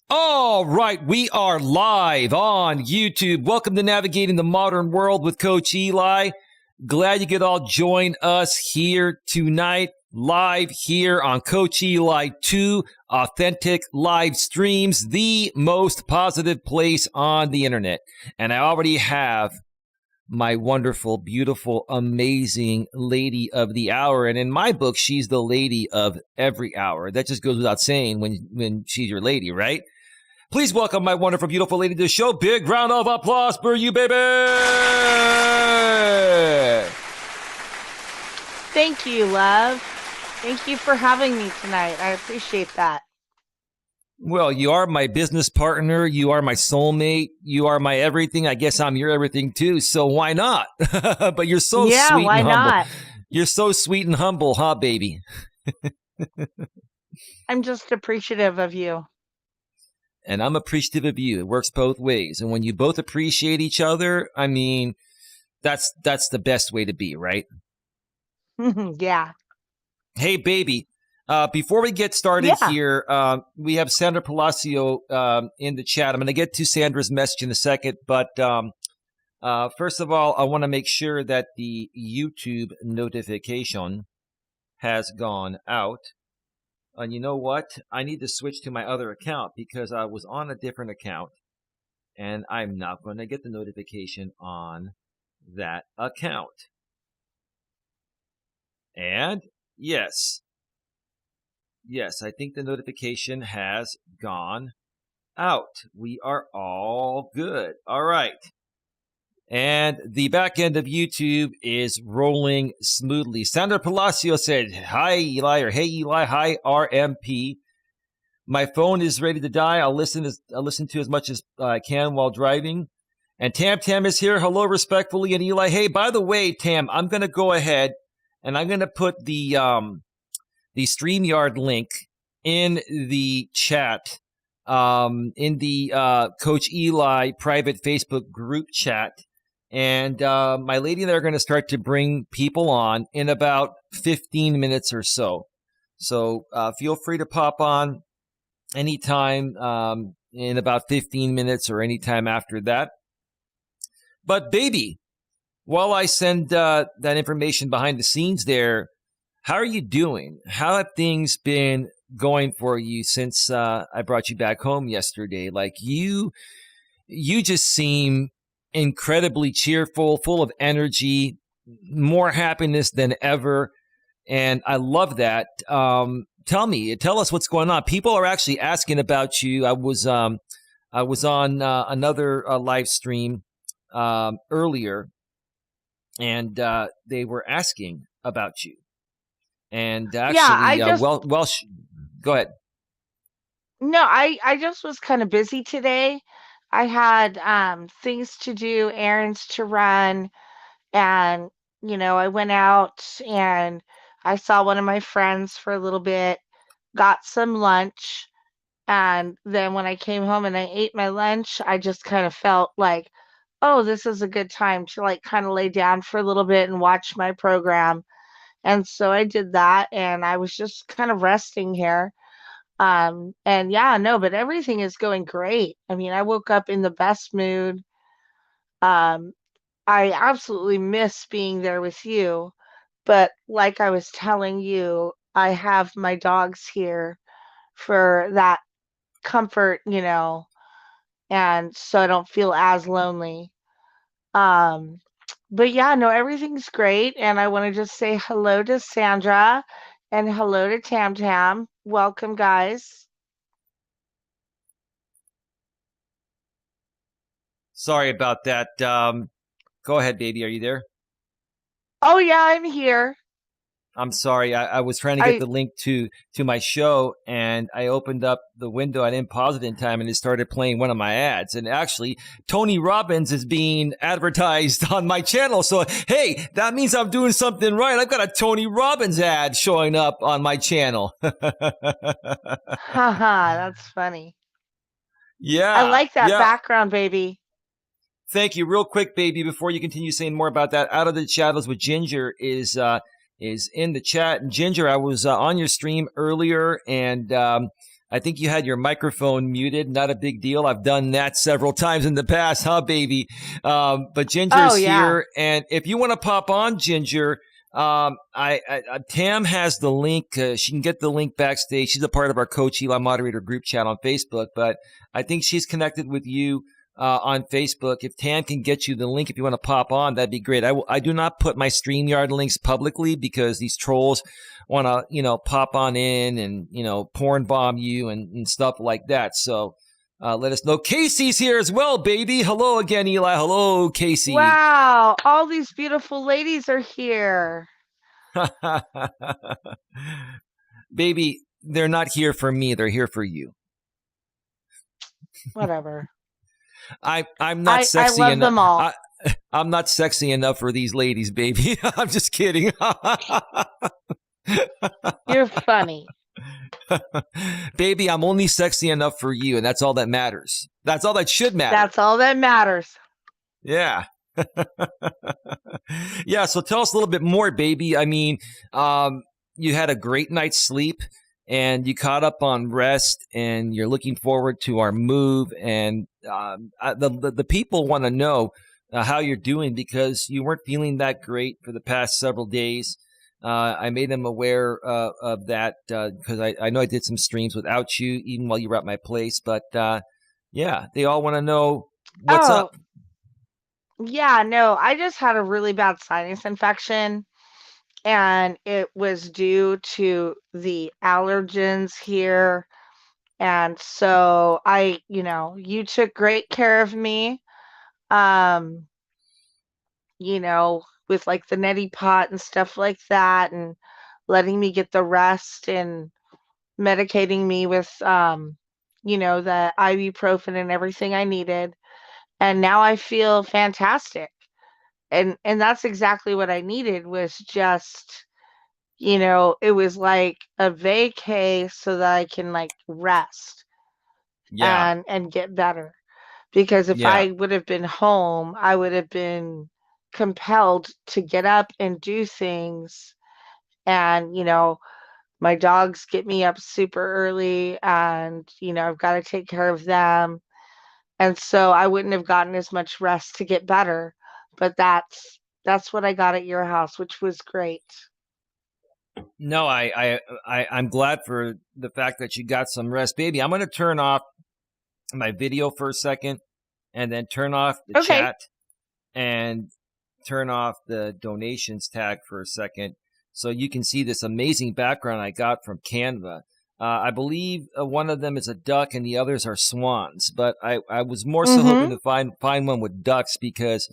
All right, we are live on YouTube. Welcome to Navigating the Modern World with Coach Eli. Glad you could all join us here tonight, live here on Coach Eli 2 Authentic Live Streams, the most positive place on the internet. And I already have my wonderful, beautiful, amazing lady of the hour. And in my book, she's the lady of every hour. That just goes without saying when she's your lady, right? Please welcome my wonderful, beautiful lady to the show. Big round of applause for you, baby! Thank you, love. Thank you for having me tonight. I appreciate that. Well, you are my business partner. You are my soulmate. You are my everything. I guess I'm your everything too. So why not? But you're so sweet why and humble. not? You're so sweet and humble, huh, baby? I'm just appreciative of you. And I'm appreciative of you. It works both ways. And when you both appreciate each other, I mean, that's the best way to be, right? Yeah. Hey, baby. Before we get started here, we have Sandra Palacio in the chat. I'm going to get to Sandra's message in a second. But first of all, I want to make sure that the YouTube notification has gone out. And you know what? I need to switch to my other account because I was on a different account. And I'm not going to get the notification on that account. And yes, I think the notification has gone out. We are all good. All right. And the back end of YouTube is rolling smoothly. Sandra Palacio said, hi, Eli, or hey, Eli, hi, RMP. My phone is ready to die. I'll listen to as much as I can while driving. And Tam is here. Hello, respectfully. And Eli, hey, by the way, Tam, I'm going to go ahead and I'm going to put the StreamYard link in the chat, in the Coach Eli private Facebook group chat. And my lady and I are going to start to bring people on in about 15 minutes or so. So feel free to pop on anytime in about 15 minutes or anytime after that. But baby, while I send that information behind the scenes there, how are you doing? How have things been going for you since I brought you back home yesterday? Like you just seem incredibly cheerful, full of energy, more happiness than ever. And I love that. Tell us what's going on. People are actually asking about you. I was on another live stream earlier, and they were asking about you. And actually, go ahead. No, I just was kind of busy today. I had things to do, errands to run, and I went out and I saw one of my friends for a little bit, got some lunch, and then when I came home and I ate my lunch, I just kind of felt like, oh, this is a good time to like kind of lay down for a little bit and watch my program. And so I did that and I was just kind of resting here. And yeah, no, but everything is going great. I mean, I woke up in the best mood. Um, I absolutely miss being there with you, but like I was telling you, I have my dogs here for that comfort, and so I don't feel as lonely. Um, but yeah, no, everything's great, and I want to just say hello to Sandra and hello to Tam Tam. Welcome, guys. Sorry about that. Go ahead, baby. Are you there? Oh yeah, I'm here. I'm sorry. I was trying to get the link to my show, and I opened up the window. I didn't pause it in time, and it started playing one of my ads. And actually, Tony Robbins is being advertised on my channel. So, hey, that means I'm doing something right. I've got a Tony Robbins ad showing up on my channel. Haha, that's funny. Yeah. I like that background, baby. Thank you. Real quick, baby, before you continue saying more about that, Out of the Shadows with Ginger is in the chat. And Ginger, I was on your stream earlier, and I think you had your microphone muted. Not a big deal. I've done that several times in the past, huh, baby? But Oh Ginger's yeah. here, and if you want to pop on, Ginger, Tam has the link. She can get the link backstage. She's a part of our Coach Eli moderator group chat on Facebook, but I think she's connected with you on Facebook. If Tam can get you the link, if you want to pop on, that'd be great. I do not put my StreamYard links publicly because these trolls want to, pop on in and, porn bomb you and stuff like that. So let us know. Casey's here as well, baby. Hello again, Eli. Hello, Casey. Wow, all these beautiful ladies are here. Baby, they're not here for me. They're here for you. Whatever. I'm not I sexy love enough. them all. I'm not sexy enough for these ladies, baby. I'm just kidding. You're funny. Baby, I'm only sexy enough for you, and that's all that matters. That's all that should matter. That's all that matters. Yeah. Yeah, so tell us a little bit more, baby. I mean, you had a great night's sleep, and you caught up on rest, and you're looking forward to our move. And the people want to know how you're doing because you weren't feeling that great for the past several days. I made them aware of that because I know I did some streams without you, even while you were at my place. But yeah, they all want to know what's up. Yeah, no, I just had a really bad sinus infection, and it was due to the allergens here. And so you took great care of me, um, with like the neti pot and stuff like that, and letting me get the rest and medicating me with, the ibuprofen and everything I needed. And now I feel fantastic. And that's exactly what I needed was just, it was like a vacay so that I can like rest Yeah, and get better. Because if yeah. I would have been home, I would have been compelled to get up and do things. And, my dogs get me up super early and, I've got to take care of them. And so I wouldn't have gotten as much rest to get better. But that's what I got at your house, which was great. No, I'm glad for the fact that you got some rest, baby. I'm going to turn off my video for a second, and then turn off the Okay. chat and turn off the donations tag for a second, so you can see this amazing background I got from Canva. I believe one of them is a duck and the others are swans, but I was more so hoping to find one with ducks because,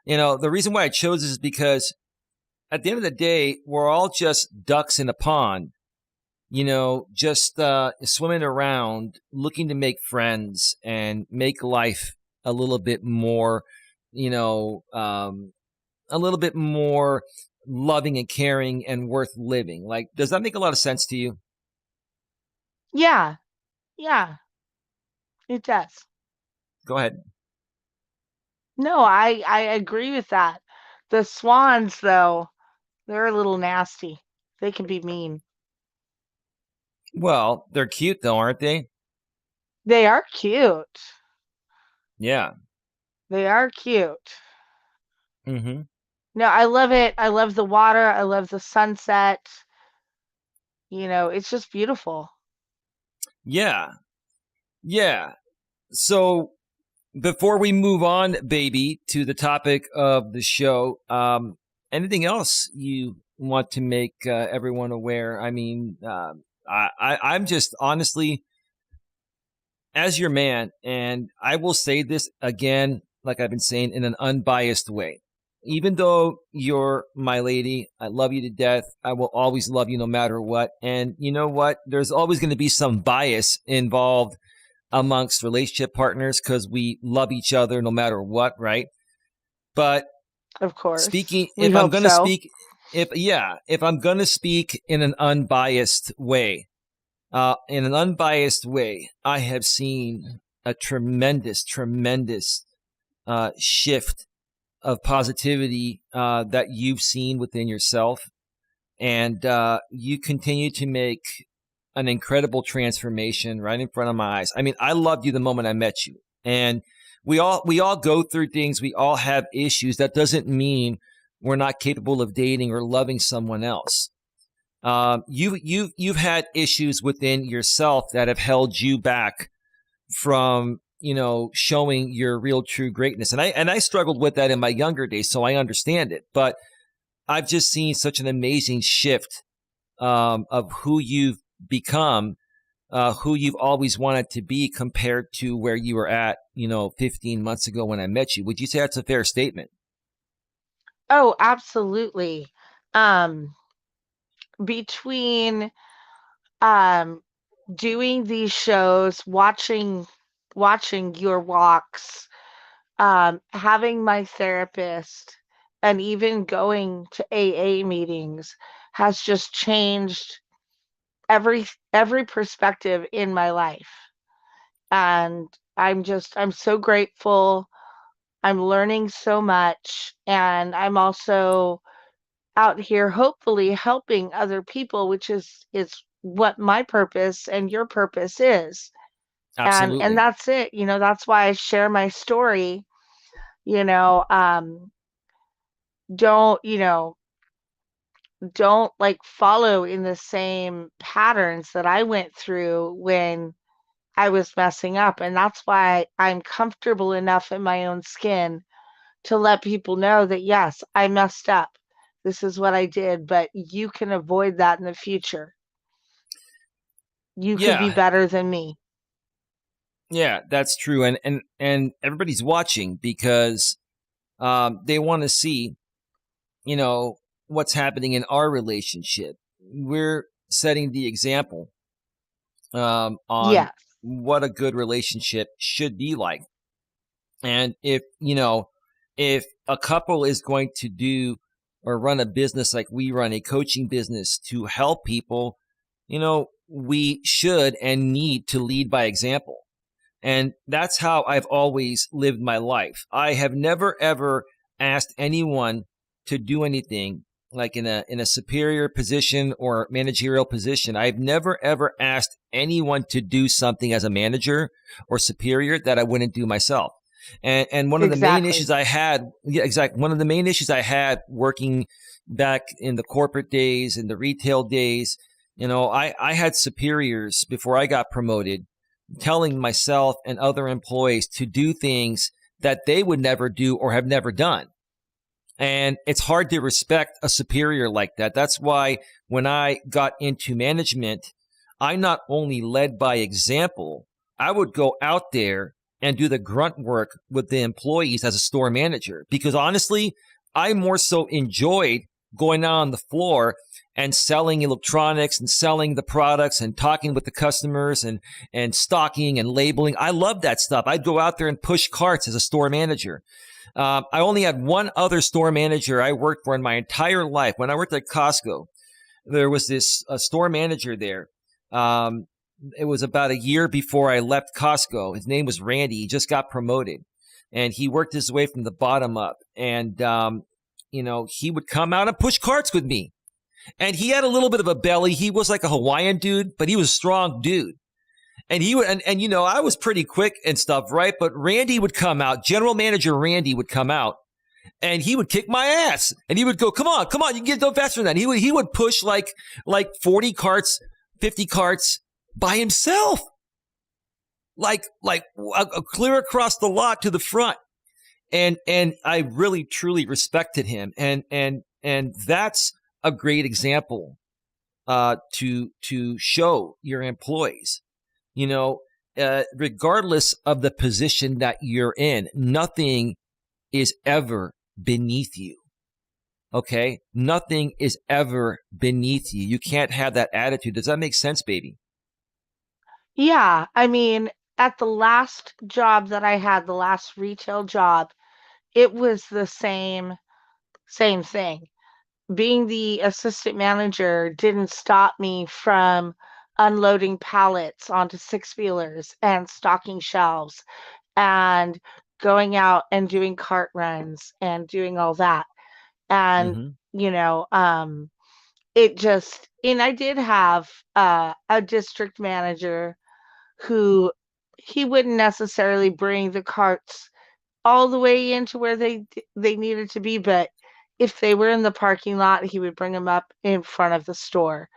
the reason why I chose this is because at the end of the day, we're all just ducks in a pond, just swimming around, looking to make friends and make life a little bit more, a little bit more loving and caring and worth living. Like, does that make a lot of sense to you? Yeah. Yeah, it does. Go ahead. No, I agree with that. The swans, though, they're a little nasty. They can be mean. Well, they're cute though, aren't they? They are cute. Yeah. They are cute. Mm-hmm. No, I love it. I love the water. I love the sunset. It's just beautiful. Yeah. Yeah. So before we move on, baby, to the topic of the show, anything else you want to make everyone aware? I mean, I'm just honestly, as your man, and I will say this again, like I've been saying, in an unbiased way. Even though you're my lady, I love you to death. I will always love you no matter what. And you know what? There's always going to be some bias involved amongst relationship partners because we love each other no matter what, right? But Of course. speaking, We if I'm hope going to so. speak, if I'm going to speak in an unbiased way, I have seen a tremendous, tremendous shift of positivity that you've seen within yourself. And you continue to make an incredible transformation right in front of my eyes. I mean, I loved you the moment I met you. And we all go through things. We all have issues. That doesn't mean we're not capable of dating or loving someone else. You've had issues within yourself that have held you back from showing your real true greatness. And I struggled with that in my younger days, so I understand it. But I've just seen such an amazing shift of who you've become, who you've always wanted to be compared to where you were at, 15 months ago when I met you. Would you say that's a fair statement? Oh, absolutely. Um, between um doing these shows, watching your walks, having my therapist, and even going to AA meetings has just changed every every perspective in my life. And I'm so grateful. I'm learning so much, and I'm also out here hopefully helping other people, which is what my purpose and your purpose is. And Absolutely. that's it. That's why I share my story. You know, don't, don't like follow in the same patterns that I went through when I was messing up. And that's why I'm comfortable enough in my own skin to let people know that yes, I messed up. This is what I did, but you can avoid that in the future. You could be Yeah. better than me. Yeah, that's true. And everybody's watching because they want to see, you know, what's happening in our relationship. We're setting the example on Yes, what a good relationship should be like. And if a couple is going to do or run a business like we run, a coaching business to help people, we should and need to lead by example. And that's how I've always lived my life. I have never ever asked anyone to do anything like in a superior position or managerial position. I've never ever asked anyone to do something as a manager or superior that I wouldn't do myself. And one of the main issues exactly. I had, yeah, exactly. One of the main issues I had working back in the corporate days, in the retail days, I had superiors before I got promoted telling myself and other employees to do things that they would never do or have never done. And it's hard to respect a superior like that. That's why when I got into management, I not only led by example, I would go out there and do the grunt work with the employees as a store manager. Because honestly, I more so enjoyed going out on the floor and selling electronics and selling the products and talking with the customers and stocking and labeling. I love that stuff. I'd go out there and push carts as a store manager. I only had one other store manager I worked for in my entire life. When I worked at Costco, there was this store manager there. Um, it was about a year before I left Costco. His name was Randy. He just got promoted, and he worked his way from the bottom up. And he would come out and push carts with me. And he had a little bit of a belly. He was like a Hawaiian dude, but he was a strong dude. And he would, and I was pretty quick and stuff, right? But Randy would come out. General Manager Randy would come out, and he would kick my ass. And he would go, "Come on, come on, you can get no faster than that." He would push like 40 carts, 50 carts by himself, like clear across the lot to the front. And I really truly respected him, and that's a great example to show your employees. Regardless of the position that you're in, nothing is ever beneath you. Okay? Nothing is ever beneath you. You can't have that attitude. Does that make sense, baby? Yeah, I mean, at the last job that I had, the last retail job, it was the same thing. Being the assistant manager didn't stop me from unloading pallets onto six-wheelers and stocking shelves and going out and doing cart runs and doing all that. And, Mm-hmm. you know, um, it just, and I did have a district manager who he wouldn't necessarily bring the carts all the way into where they needed to be, but if they were in the parking lot, he would bring them up in front of the store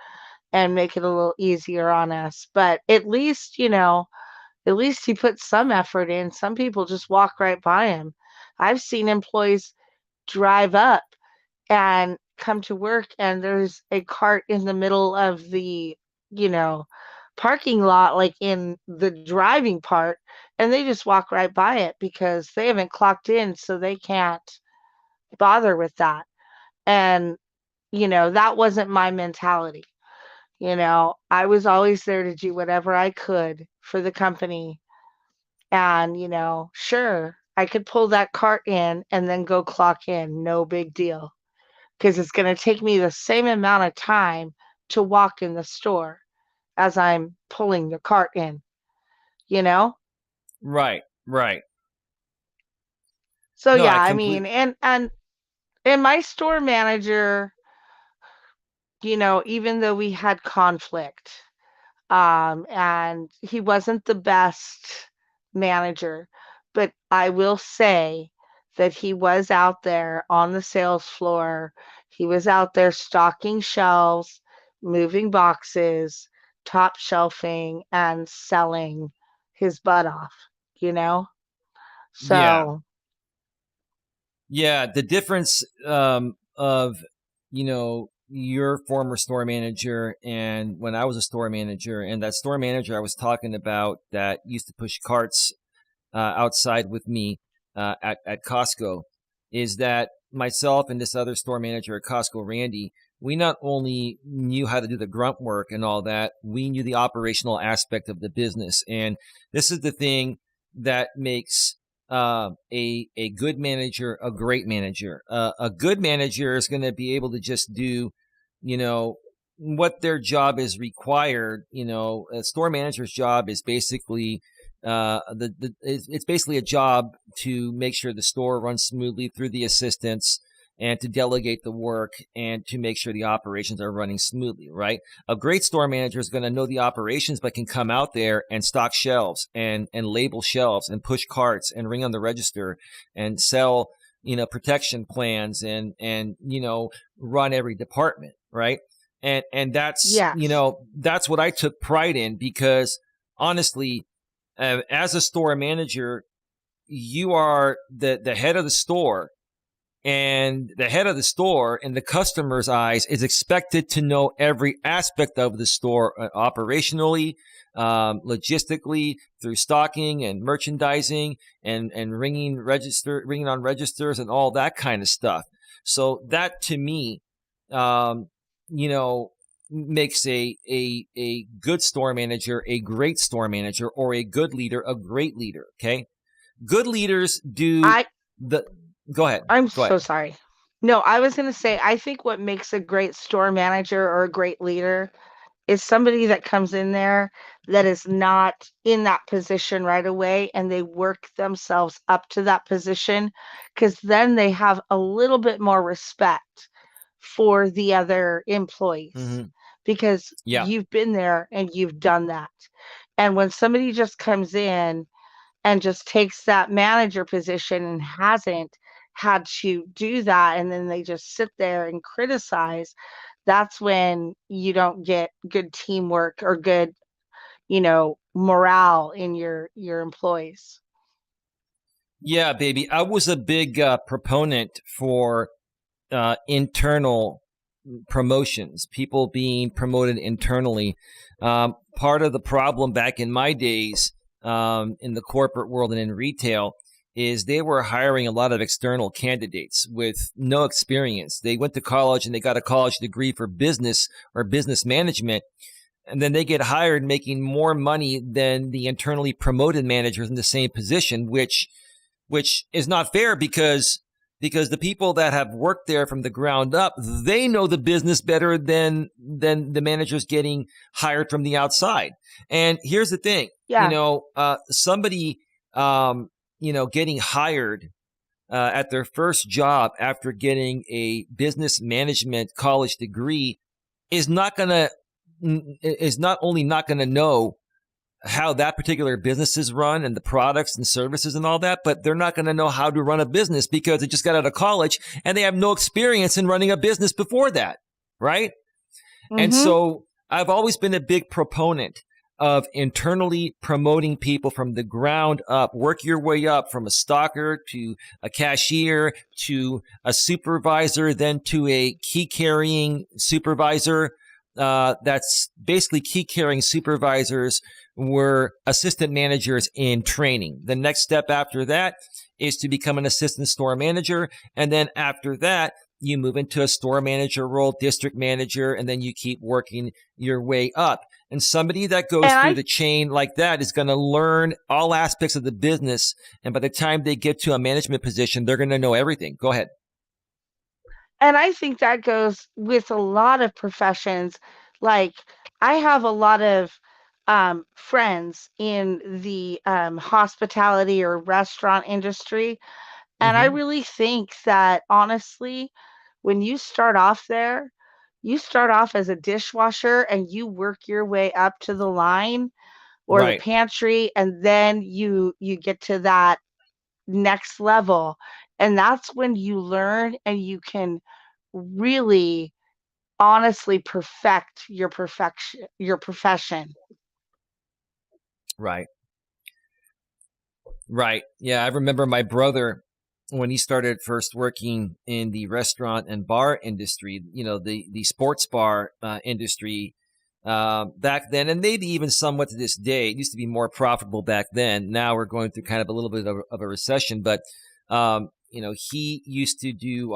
and make it a little easier on us. But at least, at least he put some effort in. Some people just walk right by him. I've seen employees drive up and come to work and there's a cart in the middle of the, you know, parking lot, like in the driving part, and they just walk right by it because they haven't clocked in, so they can't bother with that. And, that wasn't my mentality. I was always there to do whatever I could for the company. And, sure, I could pull that cart in and then go clock in, no big deal, because it's going to take me the same amount of time to walk in the store as I'm pulling the cart in, you know? Right, right. So No, yeah, I I mean, complete. and my store manager, even though we had conflict, and he wasn't the best manager, but I will say that he was out there on the sales floor. He was out there stocking shelves, moving boxes, top shelving, and selling his butt off, you know? Yeah, So, yeah. The difference of your former store manager and when I was a store manager, and that store manager I was talking about that used to push carts outside with me at Costco, is that myself and this other store manager at Costco, Randy, we not only knew how to do the grunt work and all that, we knew the operational aspect of the business. And this is the thing that makes a good manager a great manager. A good manager is going to be able to just do, you know, what their job is required. A store manager's job is basically it's basically a job to make sure the store runs smoothly through the assistants and to delegate the work and to make sure the operations are running smoothly, right? A great store manager is going to know the operations, but can come out there and stock shelves and label shelves and push carts and ring on the register and sell, protection plans and run every department, right? And that's, yes. that's what I took pride in because honestly, as a store manager, you are the head of the store, and the head of the store in the customer's eyes is expected to know every aspect of the store operationally, logistically, through stocking and merchandising and ringing on registers and all that kind of stuff. So that to me, um, you know, makes a good store manager a great store manager, or a good leader a great leader. Okay, good leaders do I the. Go ahead. I'm Go ahead. so sorry. No, I was going to say I think what makes a great store manager or a great leader is somebody that comes in there that is not in that position right away and they work themselves up to that position, because then they have a little bit more respect for the other employees Mm-hmm. because Yeah. you've been there and you've done that. And when somebody just comes in and just takes that manager position and hasn't had to do that, and then they just sit there and criticize, that's when you don't get good teamwork or good, morale in your employees. Yeah, baby. I was a big proponent for internal promotions, people being promoted internally. Part of the problem back in my days in the corporate world and in retail is they were hiring a lot of external candidates with no experience. They went to college and they got a college degree for business or business management, and then they get hired making more money than the internally promoted managers in the same position, which is not fair because the people that have worked there from the ground up, they know the business better than the managers getting hired from the outside. And here's the thing, Yeah. somebody getting hired at their first job after getting a business management college degree, is not only not gonna know how that particular business is run and the products and services and all that, but they're not going to know how to run a business because they just got out of college and they have no experience in running a business before that, right? And Mm-hmm. so I've always been a big proponent of internally promoting people from the ground up. Work your way up from a stalker to a cashier to a supervisor, then to a key carrying supervisor. That's basically key carrying supervisors were assistant managers in training. The next step after that is to become an assistant store manager. And then after that, you move into a store manager role, district manager, and then you keep working your way up. And somebody that goes through the chain like that is going to learn all aspects of the business. And by the time they get to a management position, they're going to know everything. Go ahead. And I think that goes with a lot of professions. Like, I have a lot of friends in the hospitality or restaurant industry. And I Mm-hmm. really think that honestly, when you start off there, you start off as a dishwasher and you work your way up to the line or the Right. pantry, and then you get to that next level. And that's when you learn and you can really honestly perfect your profession. Right. Right. Yeah. I remember my brother when he started first working in the restaurant and bar industry, the sports bar industry back then, and maybe even somewhat to this day. It used to be more profitable back then. Now we're going through kind of a little bit of a recession, but, he used to do,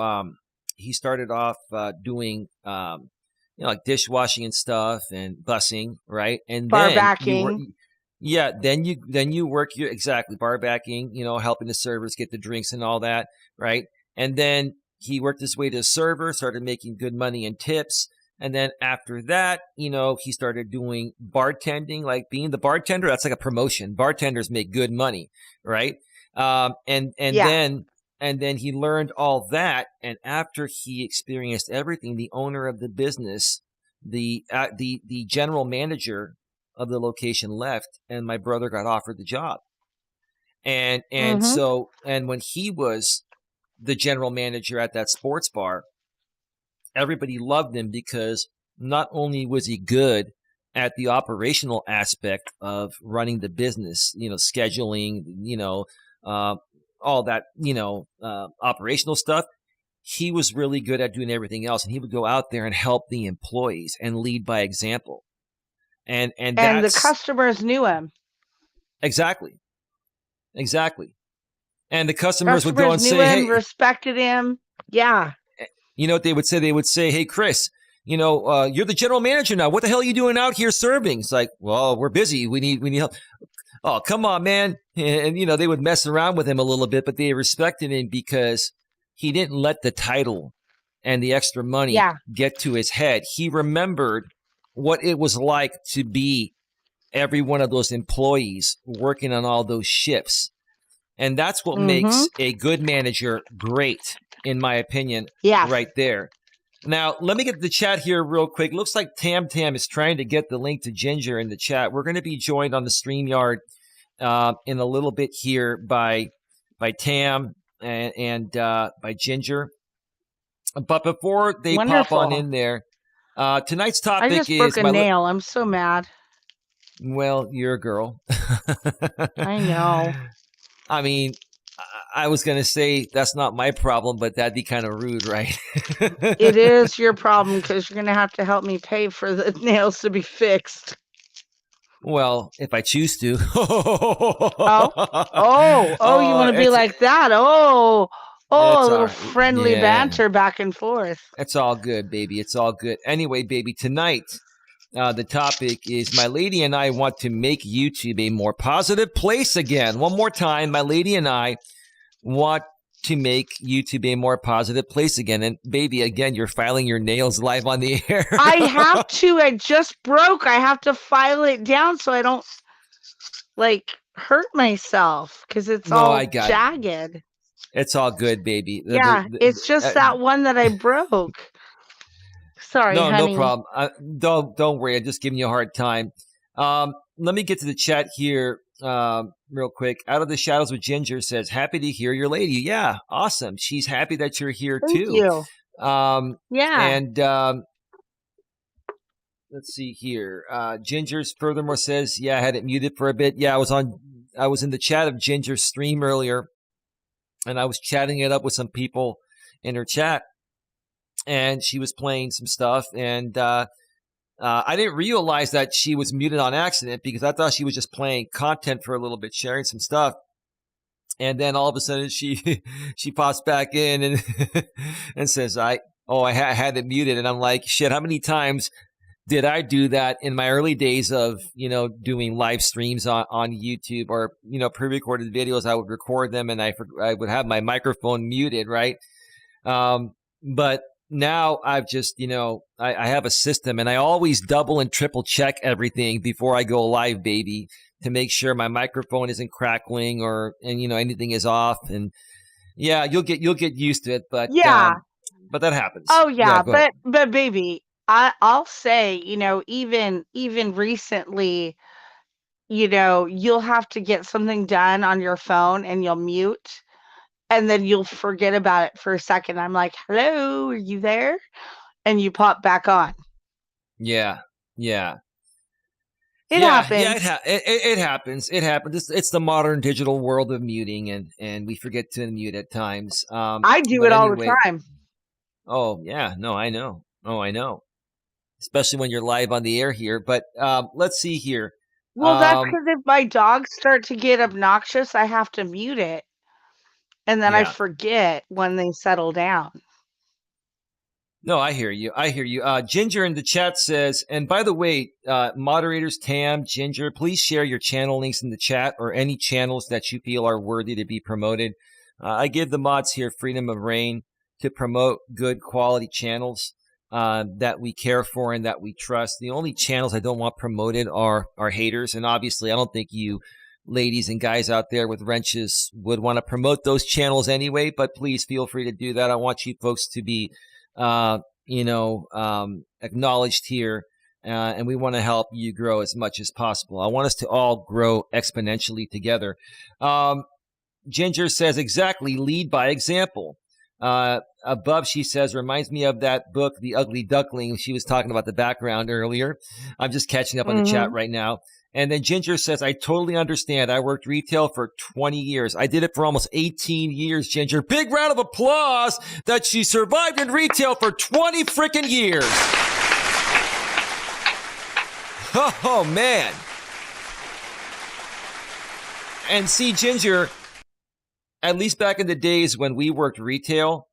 he started off doing, like dishwashing and stuff and busing, right? And Bar then you were, backing. yeah, then you work your exactly bar backing, helping the servers get the drinks and all that, right? And then he worked his way to a server, started making good money and tips. And then after that, he started doing bartending, like being the bartender. That's like a promotion. Bartenders make good money, right? And Yeah. then he learned all that. And after he experienced everything, the owner of the business, the general manager of the location left, and my brother got offered the job. And Mhm. so when he was the general manager at that sports bar, everybody loved him because not only was he good at the operational aspect of running the business, scheduling, all that, operational stuff. He was really good at doing everything else, and he would go out there and help the employees and lead by example. And And the that's customers knew him. exactly. And the customers would go Customers and knew say, him, hey, respected him. Yeah. you know what they would say? They would say, hey, Chris, you're the general manager now. What the hell are you doing out here serving? It's like, well, we're busy. We need help. Oh, come on, man. And, they would mess around with him a little bit, but they respected him because he didn't let the title and the extra money Yeah. get to his head. He remembered what it was like to be every one of those employees working on all those shifts. And that's what Mhm. makes a good manager great, in my opinion, Yes. right there. Now, let me get the chat here real quick. Looks like Tam is trying to get the link to Ginger in the chat. We're going to be joined on the StreamYard in a little bit here by Tam and by Ginger. But before they pop on Wonderful. in there, tonight's I topic just broke is a nail. I'm so mad. well, you're a girl. I know. I mean, I was going to say that's not my problem, but that'd be kind of rude, right? It is your problem because you're gonna have to help me pay for the nails to be fixed. Well, if I choose to. Oh, oh, you want to be It's like that? Oh, oh, a all little right. friendly Yeah, banter back and forth. it's all good, baby. It's all good. Anyway, baby, tonight the topic is my lady and I want to make YouTube a more positive place again. One more time, my lady and I want to make YouTube a more positive place again. And baby, again, you're filing your nails live on the air. I have to. I just broke. I have to file it down so I don't like hurt myself because it's No, I all got it. jagged. It's all good, baby. Yeah, it's just that one that I broke. Sorry, No, no honey. problem. Don't worry. I'm just giving you a hard time. Let me get to the chat here real quick. Out of the Shadows with Ginger says, "Happy to hear your lady." Yeah, awesome. She's happy that you're here Thank too. you. Um, Yeah. and let's see here. Ginger's furthermore says, "Yeah, I had it muted for a bit. Yeah, I was in the chat of Ginger's stream earlier, and I was chatting it up with some people in her chat, and she was playing some stuff, and I didn't realize that she was muted on accident because I thought she was just playing content for a little bit, sharing some stuff. And then all of a sudden she she pops back in and and says, I had it muted." And I'm like, shit, how many times did I do that in my early days of, doing live streams on YouTube or, pre-recorded videos? I would record them and I would have my microphone muted, right? But now I've just, I have a system and I always double and triple check everything before I go live, baby, to make sure my microphone isn't crackling and anything is off. And yeah, you'll get used to it, Yeah. but that happens. Oh Yeah, yeah, go ahead. but baby, I'll say, even recently, you'll have to get something done on your phone and you'll mute and then you'll forget about it for a second. I'm like, "Hello, are you there?" And you pop back on. Yeah, yeah. It Yeah. happens. It happens. It happens. It's the modern digital world of muting, and we forget to unmute at times. I do But it all the anyway, time. oh yeah, no, I know. Oh, I know. Especially when you're live on the air here. But let's see here. Well, that's Um, because if my dogs start to get obnoxious, I have to mute it, and then I yeah. forget when they settle down. No, I hear you. I hear you. Ginger in the chat says, and by the way, moderators Tam, Ginger, please share your channel links in the chat or any channels that you feel are worthy to be promoted. I give the mods here freedom of reign to promote good quality channels that we care for and that we trust. The only channels I don't want promoted are haters, and obviously, I don't think you ladies and guys out there with wrenches would want to promote those channels anyway. But please feel free to do that. I want you folks to be acknowledged here. And we want to help you grow as much as possible. I want us to all grow exponentially together. Ginger says, exactly, lead by example. Above, she says, reminds me of that book, The Ugly Duckling. She was talking about the background earlier. I'm just catching up on the chat Mhm. right now. And then Ginger says, I totally understand. I worked retail for 20 years. I did it for almost 18 years, Ginger. Big round of applause that she survived in retail for 20 freaking years. Oh, man. And see, Ginger, at least back in the days when we worked retail,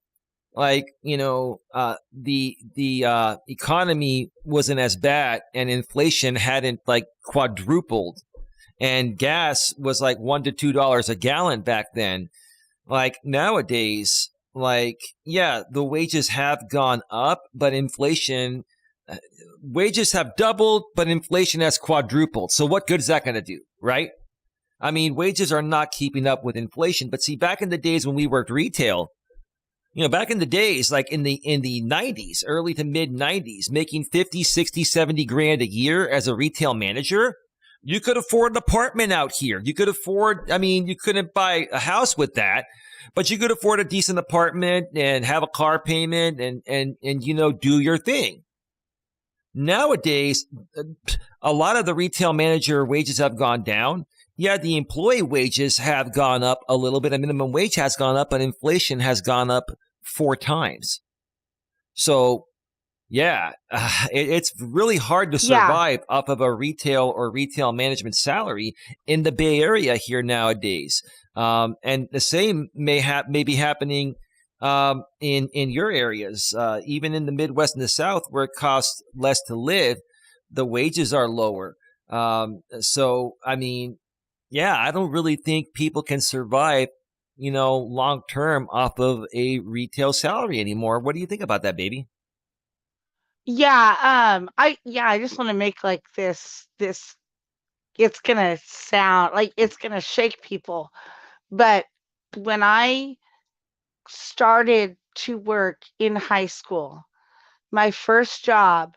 like, the economy wasn't as bad and inflation hadn't like quadrupled, and gas was like $1 to $2 a gallon back then. Like nowadays, like, yeah, the wages have gone up, but inflation, wages have doubled, but inflation has quadrupled. So what good is that going to do, right? I mean, wages are not keeping up with inflation. But see, back in the days when we worked retail, back in the days, like in the 90s, early to mid 90s, making 50, 60, 70 grand a year as a retail manager, you could afford an apartment out here. You could afford, I mean, you couldn't buy a house with that, but you could afford a decent apartment and have a car payment and do your thing. Nowadays, a lot of the retail manager wages have gone down. Yeah, the employee wages have gone up a little bit. A minimum wage has gone up, but inflation has gone up 4 times. So, yeah, it's really hard to Yeah. survive off of a retail or retail management salary in the Bay Area here nowadays. And the same may be happening in your areas, even in the Midwest and the South, where it costs less to live, the wages are lower. So, I mean, yeah, I don't really think people can survive, long term off of a retail salary anymore. What do you think about that, baby? Yeah, I just want to make like this it's going to sound like it's going to shake people. But when I started to work in high school, My first job,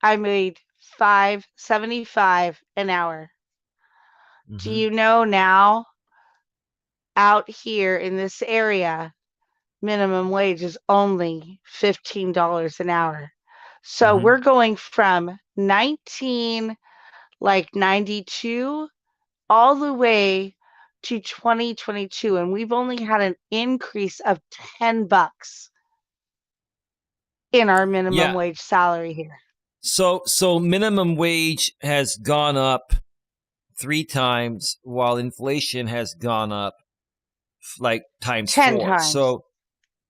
I made 5.75 an hour. Do Mm-hmm. you know now out here in this area, minimum wage is only $15 an hour. So Mm-hmm. we're going from 1992 all the way to 2022, and we've only had an increase of $10 in our minimum Yeah. wage salary here. So minimum wage has gone up 3 times, while inflation has gone up like times 10 four. times. So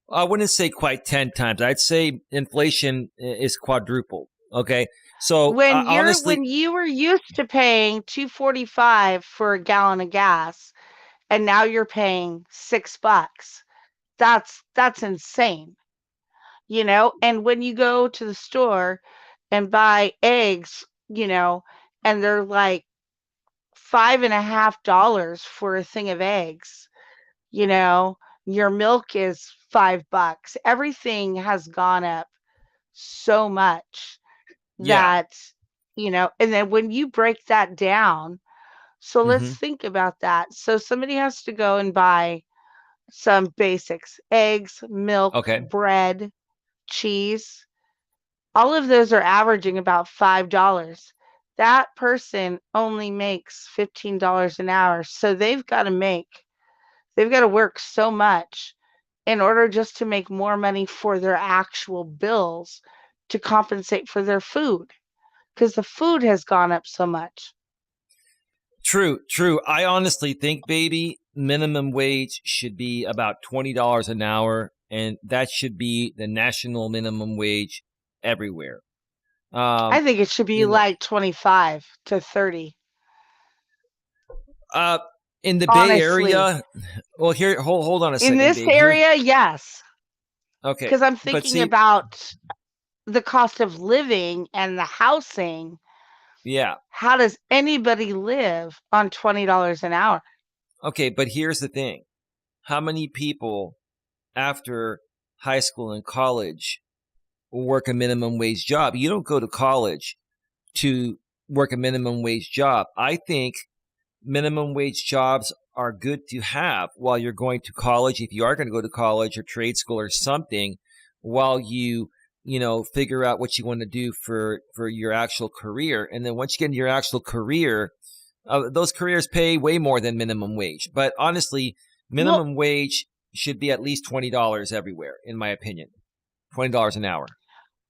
I wouldn't say quite 10 times. I'd say inflation is quadrupled. Okay. So When honestly, you were used to paying 2.45 for a gallon of gas and now you're paying $6, that's insane. And when you go to the store and buy eggs, and they're like $5.50 for a thing of eggs, you know, your milk is $5. Everything has gone up so much yeah. that, and then when you break that down, so let's Hmm. think about that. So somebody has to go and buy some basics: eggs, milk, Okay. bread, cheese. All of those are averaging about $5. That person only makes $15 an hour. So they've got to work so much in order just to make more money for their actual bills to compensate for their food because the food has gone up so much. True, true. I honestly think, baby, minimum wage should be about $20 an hour, and that should be the national minimum wage everywhere. I Um, think it should be you know, like 25 to 30. uh, in the Bay Honestly, Area, well, here, hold on a in second, this babe. Here, area, yes, okay, because I'm but thinking see, about the cost of living and the housing. yeah, How does anybody live on $20 an hour? okay, but here's the thing: how many people after high school and college work a minimum wage job? You don't go to college to work a minimum wage job. I think minimum wage jobs are good to have while you're going to college. If you are going to go to college or trade school or something, while figure out what you want to do for your actual career. And then once you get into your actual career, those careers pay way more than minimum wage. But honestly, Well, minimum wage should be at least $20 everywhere, in my opinion. $20 an hour.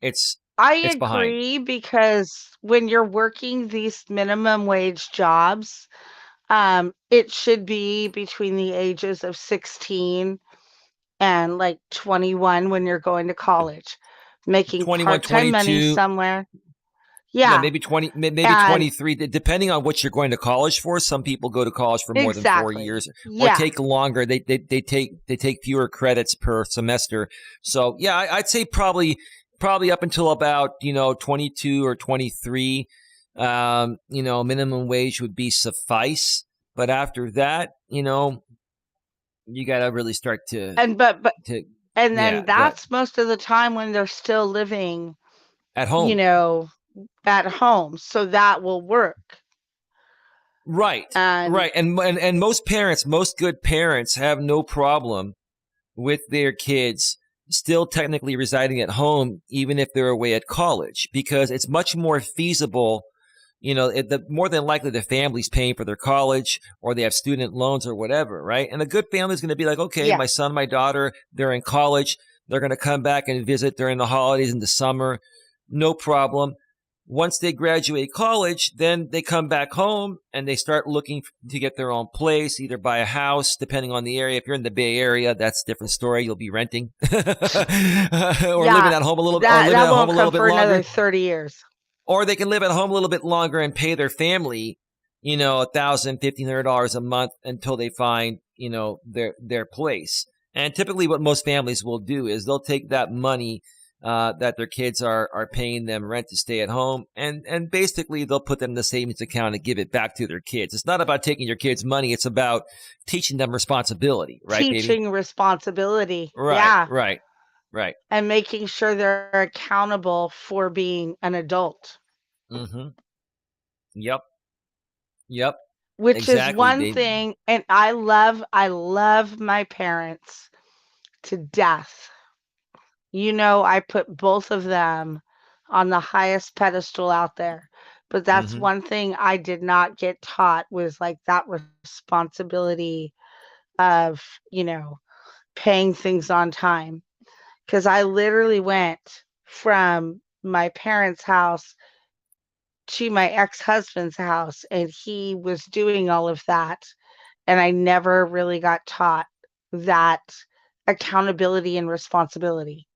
It's I it's behind. agree because when you're working these minimum wage jobs, it should be between the ages of 16 and like 21 when you're going to college, making 21, part-time money 22. somewhere. Yeah, Yeah, maybe 20, maybe and 23, depending on what you're going to college for. Some people go to college for more than 4 years exactly. or Yeah. take longer. They take fewer credits per semester. So yeah, I'd say probably up until about, 22 or 23, minimum wage would be suffice. But after that, you got to really start And but to, and then yeah, go ahead. that's most of the time when they're still living, At you home. know, at home. So that will work. Right. And Right. And most good parents have no problem with their kids still technically residing at home, even if they're away at college, because it's much more feasible. More than likely the family's paying for their college or they have student loans or whatever, right? And a good family is going to be like, okay, yeah. my son, my daughter, they're in college. They're going to come back and visit during the holidays in the summer. No problem. Once they graduate college, then they come back home and they start looking to get their own place, either buy a house, depending on the area. If you're in the Bay Area, that's a different story. You'll be renting or living Yeah. at home a little, or living That at home won't a come little bit for another longer, 30 years. or they can live at home a little bit longer and pay their family, $1,000, $1,500 a month until they find, their place. And typically what most families will do is they'll take that money that their kids are paying them rent to stay at home, and basically they'll put them in the savings account and give it back to their kids. It's not about taking your kids' money. It's about teaching them responsibility. Right, baby? Teaching responsibility. Right, Yeah. right, Right. and making sure they're accountable for being an adult. Mm-hmm. Yep. Yep. Which is Exactly, one baby. thing, and I love my parents to death. I put both of them on the highest pedestal out there. But that's Mm-hmm. one thing I did not get taught was like that responsibility of, you know, paying things on time. Because I literally went from my parents' house to my ex-husband's house, and he was doing all of that. And I never really got taught that accountability and responsibility.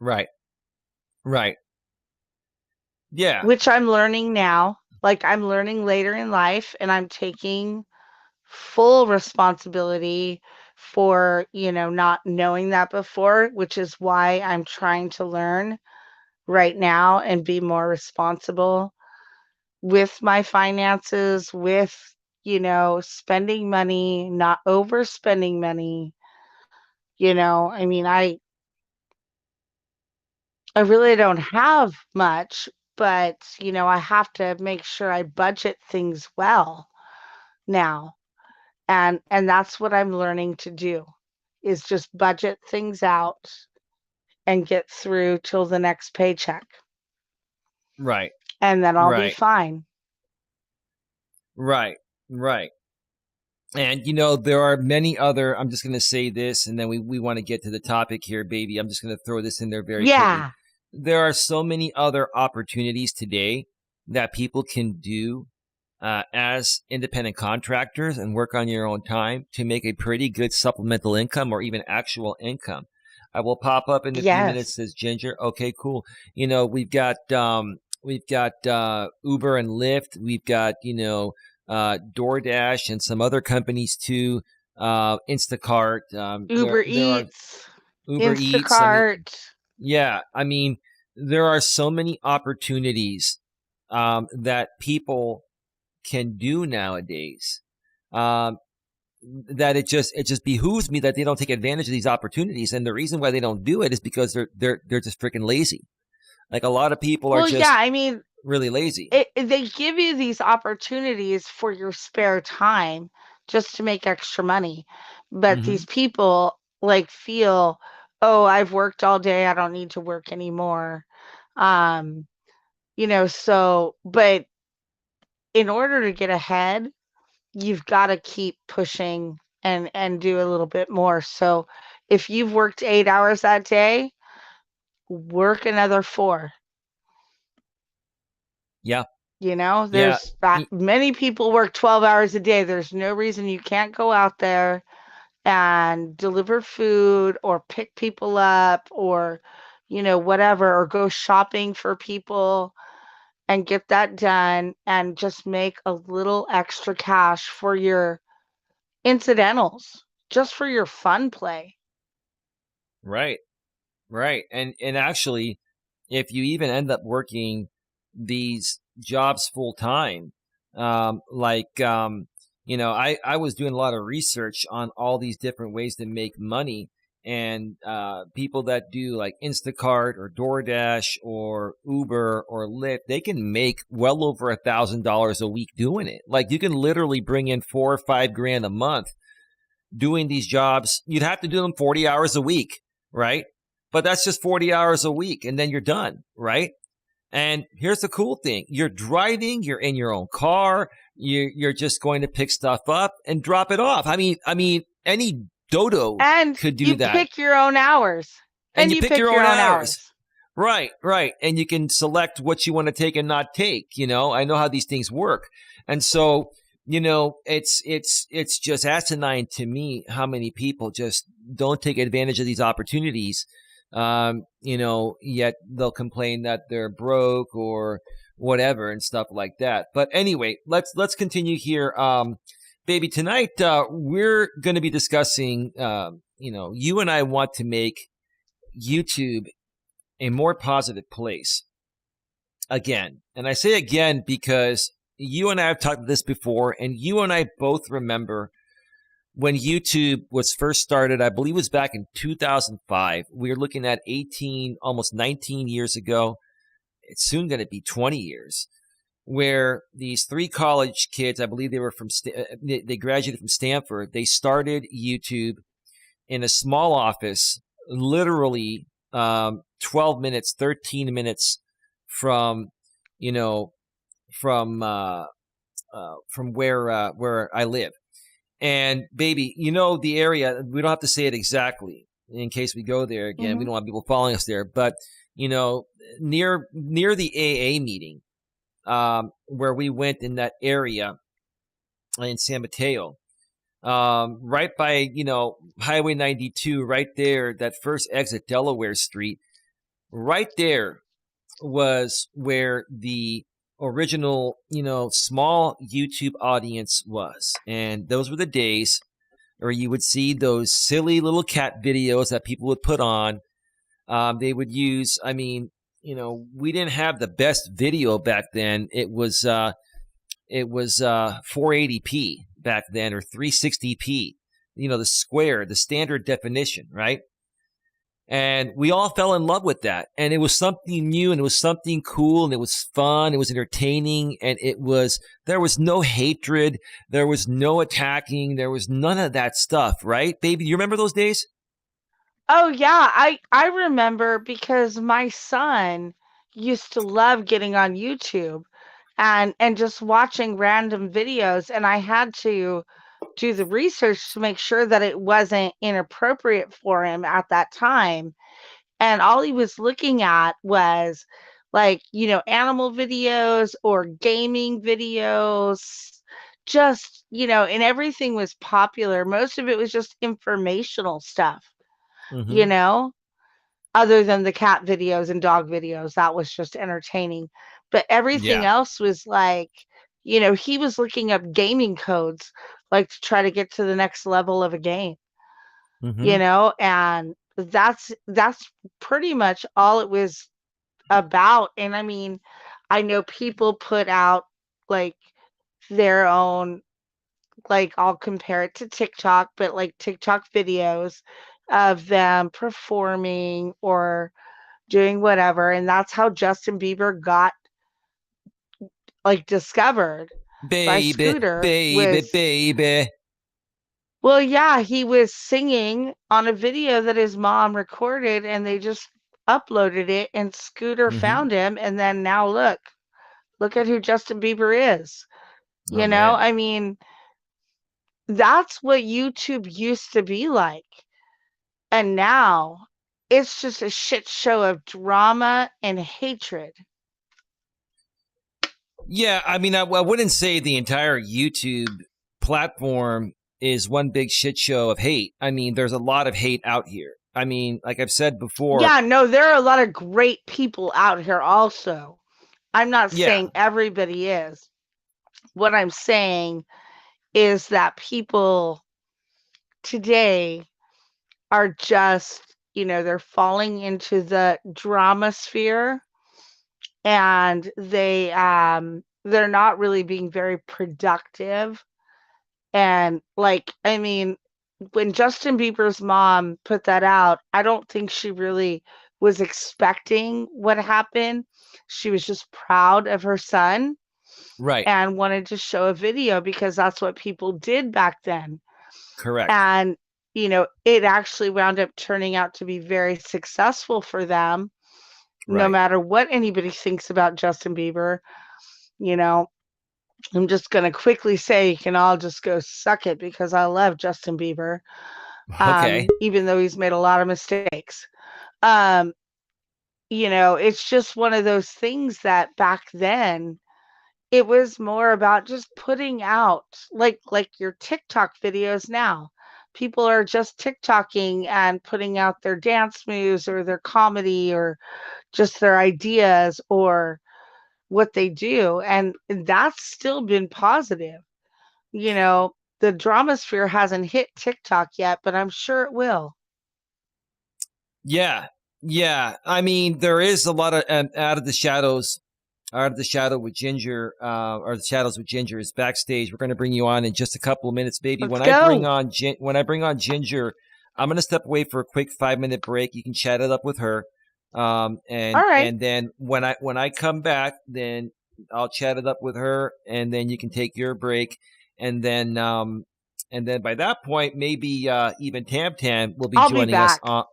Right. Right. Yeah. Which I'm learning now. Like, I'm learning later in life, and I'm taking full responsibility for, not knowing that before, which is why I'm trying to learn right now and be more responsible with my finances, with, spending money, not overspending money. I mean, I really don't have much, but, I have to make sure I budget things well now. And that's what I'm learning to do is just budget things out and get through till the next paycheck. Right. And then I'll be Right. fine. Right. Right. And there are many other, I'm just going to say this and then we want to get to the topic here, baby. I'm just going to throw this in there very quickly. Yeah. There are so many other opportunities today that people can do as independent contractors and work on your own time to make a pretty good supplemental income or even actual income. I will pop up in a few minutes, Yes. says Ginger. Okay, cool. We've got Uber and Lyft. We've got, DoorDash and some other companies too. Instacart. Uber There are Eats, Uber Eats. I mean, Instacart. yeah. I mean, there are so many opportunities that people can do nowadays. That it just behooves me that they don't take advantage of these opportunities, and the reason why they don't do it is because they're just freaking lazy. Like a lot of people are Well, yeah, just I mean, really lazy. they give you these opportunities for your spare time just to make extra money. But Hmm. these people like feel, oh, I've worked all day, I don't need to work anymore. Um, but in order to get ahead, you've got to keep pushing and do a little bit more. So if you've worked 8 hours that day, work another four. Yeah, yeah, There's many people work 12 hours a day. There's no reason you can't go out there and deliver food or pick people up or, whatever, or go shopping for people and get that done and just make a little extra cash for your incidentals, just for your fun play. right, right. And actually, if you even end up working these jobs full time, I was doing a lot of research on all these different ways to make money, and people that do like Instacart or DoorDash or Uber or Lyft, they can make well over $1,000 a week doing it. Like you can literally bring in 4 or 5 grand a month doing these jobs. You'd have to do them 40 hours a week, right? But that's just 40 hours a week and then you're done, right? And here's the cool thing. You're driving, you're in your own car, you're just going to pick stuff up and drop it off. I mean, any dodo And could do you that. pick your own hours. And And you you pick your pick your own own hours. hours. Right, right. And you can select what you want to take and not take, I know how these things work. And so, it's just asinine to me how many people just don't take advantage of these opportunities. Yet they'll complain that they're broke or whatever and stuff like that. But anyway, let's continue here. Baby, tonight we're going to be discussing. You and I want to make YouTube a more positive place again. And I say again because you and I have talked about this before, and you and I both remember when YouTube was first started, I believe it was back in 2005. We are looking at 18, almost 19 years ago. It's soon going to be 20 years, where these three college kids, I believe they were they graduated from Stanford. They started YouTube in a small office, literally 12 minutes, 13 minutes from, you know, from where I live. And baby, the area. We don't have to say it exactly in case we go there again. We Hmm. don't want people following us there, but near the AA meeting, where we went in that area in San Mateo, right by Highway 92, right there, that first exit, Delaware Street, right there was where the original, small YouTube audience was. And those were the days where you would see those silly little cat videos that people would put on. They would use, we didn't have the best video back then. It was 480p back then, or 360p, the standard definition, right? And we all fell in love with that. And it was something new, and it was something cool, and it was fun. It was entertaining. And there was no hatred. There was no attacking. There was none of that stuff, right? Baby, you remember those days? Oh yeah, I remember because my son used to love getting on YouTube and just watching random videos, and I had to do the research to make sure that it wasn't inappropriate for him at that time. And all he was looking at was like, animal videos or gaming videos, just, and everything was popular. Most of it was just informational stuff, you Mm-hmm. know, other than the cat videos and dog videos. That was just entertaining. But everything Yeah. else was like, he was looking up gaming codes, like to try to get to the next level of a game, Mm-hmm. and that's pretty much all it was about. And I mean, I know people put out like their own, like, I'll compare it to TikTok, but like TikTok videos of them performing or doing whatever, and that's how Justin Bieber got like discovered by Baby, Scooter. baby, Was baby. Well, yeah, he was singing on a video that his mom recorded, and they just uploaded it, and Scooter Mm-hmm. found him, and then now look at who Justin Bieber is. Oh, man. I mean, that's what YouTube used to be like. And now it's just a shit show of drama and hatred. Yeah, I wouldn't say the entire YouTube platform is one big shit show of hate. There's a lot of hate out here. Like I've said before, Yeah, no, there are a lot of great people out here also. I'm not yeah, saying everybody is. What I'm saying is that people today are just, they're falling into the drama sphere, and they're not really being very productive. And like, I mean, when Justin Bieber's mom put that out, I don't think she really was expecting what happened. She was just proud of her son right, and wanted to show a video because that's what people did back then. correct, And, it actually wound up turning out to be very successful for them, no right. matter what anybody thinks about Justin Bieber. You know, I'm just going to quickly say you can all just go suck it because I love Justin Bieber, Okay. even though he's made a lot of mistakes. Um, it's just one of those things that back then it was more about just putting out like your TikTok videos now. People are just TikToking and putting out their dance moves or their comedy or just their ideas or what they do, and that's still been positive. The drama sphere hasn't hit TikTok yet, but I'm sure it will. Yeah, yeah. There is a lot of out of the shadows. Out of the Shadow with Ginger, or the Shadows with Ginger is backstage. We're going to bring you on in just a couple of minutes, baby. Let's go. When I bring on Ginger, I'm going to step away for a quick 5-minute break. You can chat it up with her, All right. and then when I come back, then I'll chat it up with her, and then you can take your break, and then by that point, maybe even Tam Tam will be I'll be joining us. back.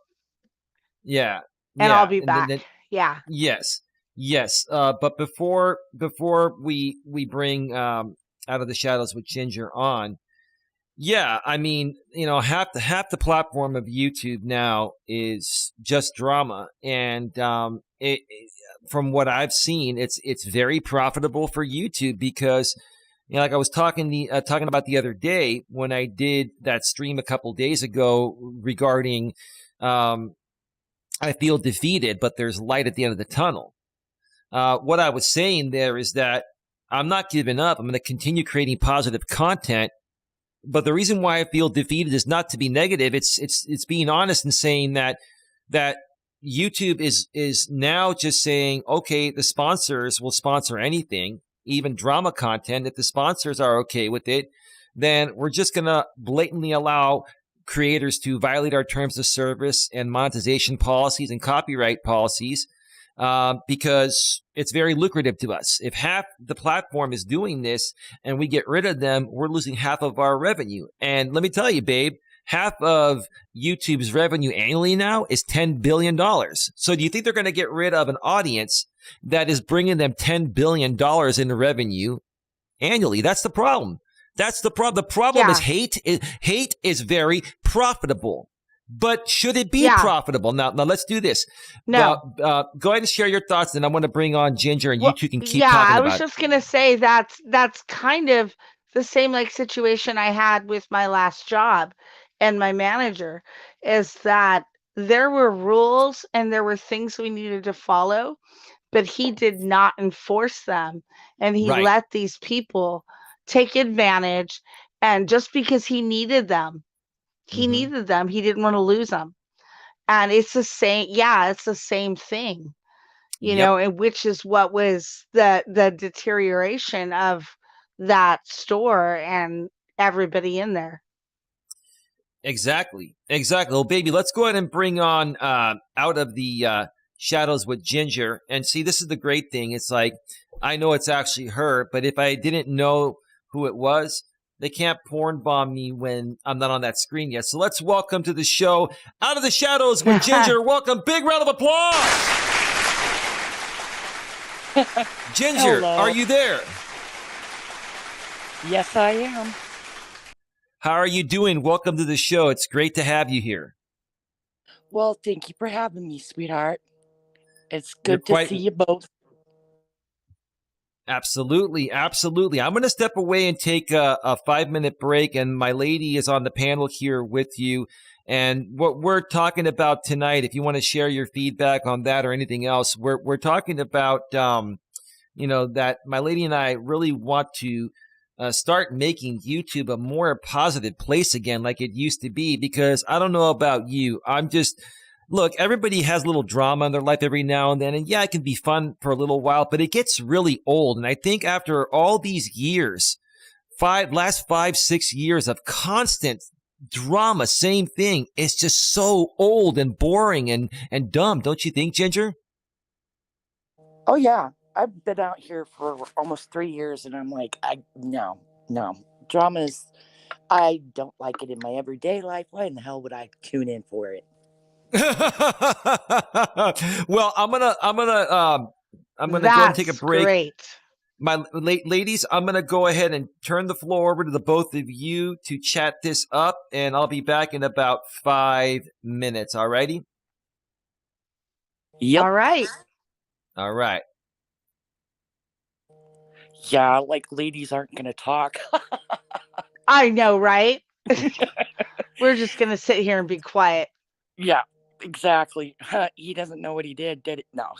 Yeah, And I'll yeah, be and back. then Yeah. yes, yes. But before we bring Out of the Shadows with Ginger on, yeah, I mean, half the platform of YouTube now is just drama, and from what I've seen, it's very profitable for YouTube because, like I was talking about the other day when I did that stream a couple days ago regarding, I feel defeated, but there's light at the end of the tunnel. What I was saying there is that I'm not giving up. I'm going to continue creating positive content. But the reason why I feel defeated is not to be negative. It's being honest and saying that YouTube is now just saying, okay, the sponsors will sponsor anything, even drama content. If the sponsors are okay with it, then we're just going to blatantly allow creators to violate our terms of service and monetization policies and copyright policies, because it's very lucrative to us. If half the platform is doing this and we get rid of them, we're losing half of our revenue. And let me tell you, babe, half of YouTube's revenue annually now is $10 billion. So do you think they're going to get rid of an audience that is bringing them $10 billion in revenue annually? That's the problem. That's the problem. The problem is hate. Hate is very profitable. But should it be profitable? Now let's do this. No. Go ahead and share your thoughts, and I'm going to bring on Ginger, and you two can keep talking about it. I was just going to say that's kind of the same situation I had with my last job and my manager, is that there were rules and there were things we needed to follow, but he did not enforce them. And he let these people take advantage. And just because he needed them, he didn't want to lose them. And it's the same. Yeah, it's the same thing, and which is what was the deterioration of that store and everybody in there. Exactly. Well, baby, let's go ahead and bring on Out of the Shadows with Ginger. And see, this is the great thing. It's like, I know it's actually her, but if I didn't know who it was, they can't porn bomb me when I'm not on that screen yet. So let's welcome to the show, Out of the Shadows with Ginger. Welcome. Big round of applause. Ginger, Hello. Are you there? Yes, I am. How are you doing? Welcome to the show. It's great to have you here. Well, thank you for having me, sweetheart. It's good to see you both. Absolutely. I'm going to step away and take a 5-minute break, and my lady is on the panel here with you. And what we're talking about tonight, if you want to share your feedback on that or anything else, we're talking about, that my lady and I really want to start making YouTube a more positive place again, like it used to be. Because I don't know about you, look, everybody has a little drama in their life every now and then. And yeah, it can be fun for a little while, but it gets really old. And I think after all these years, last 5-6 years of constant drama, same thing, it's just so old and boring and dumb. Don't you think, Ginger? Oh, yeah. I've been out here for almost 3 years, and I'm like, no. Drama I don't like it in my everyday life. Why in the hell would I tune in for it? Well, I'm gonna go ahead and take a break. Great. My ladies, I'm gonna go ahead and turn the floor over to the both of you to chat this up, and I'll be back in about 5 minutes. All righty? Yep. All right. Yeah, like ladies aren't gonna talk. I know, right? We're just gonna sit here and be quiet. Yeah, exactly. He doesn't know what he did it? No.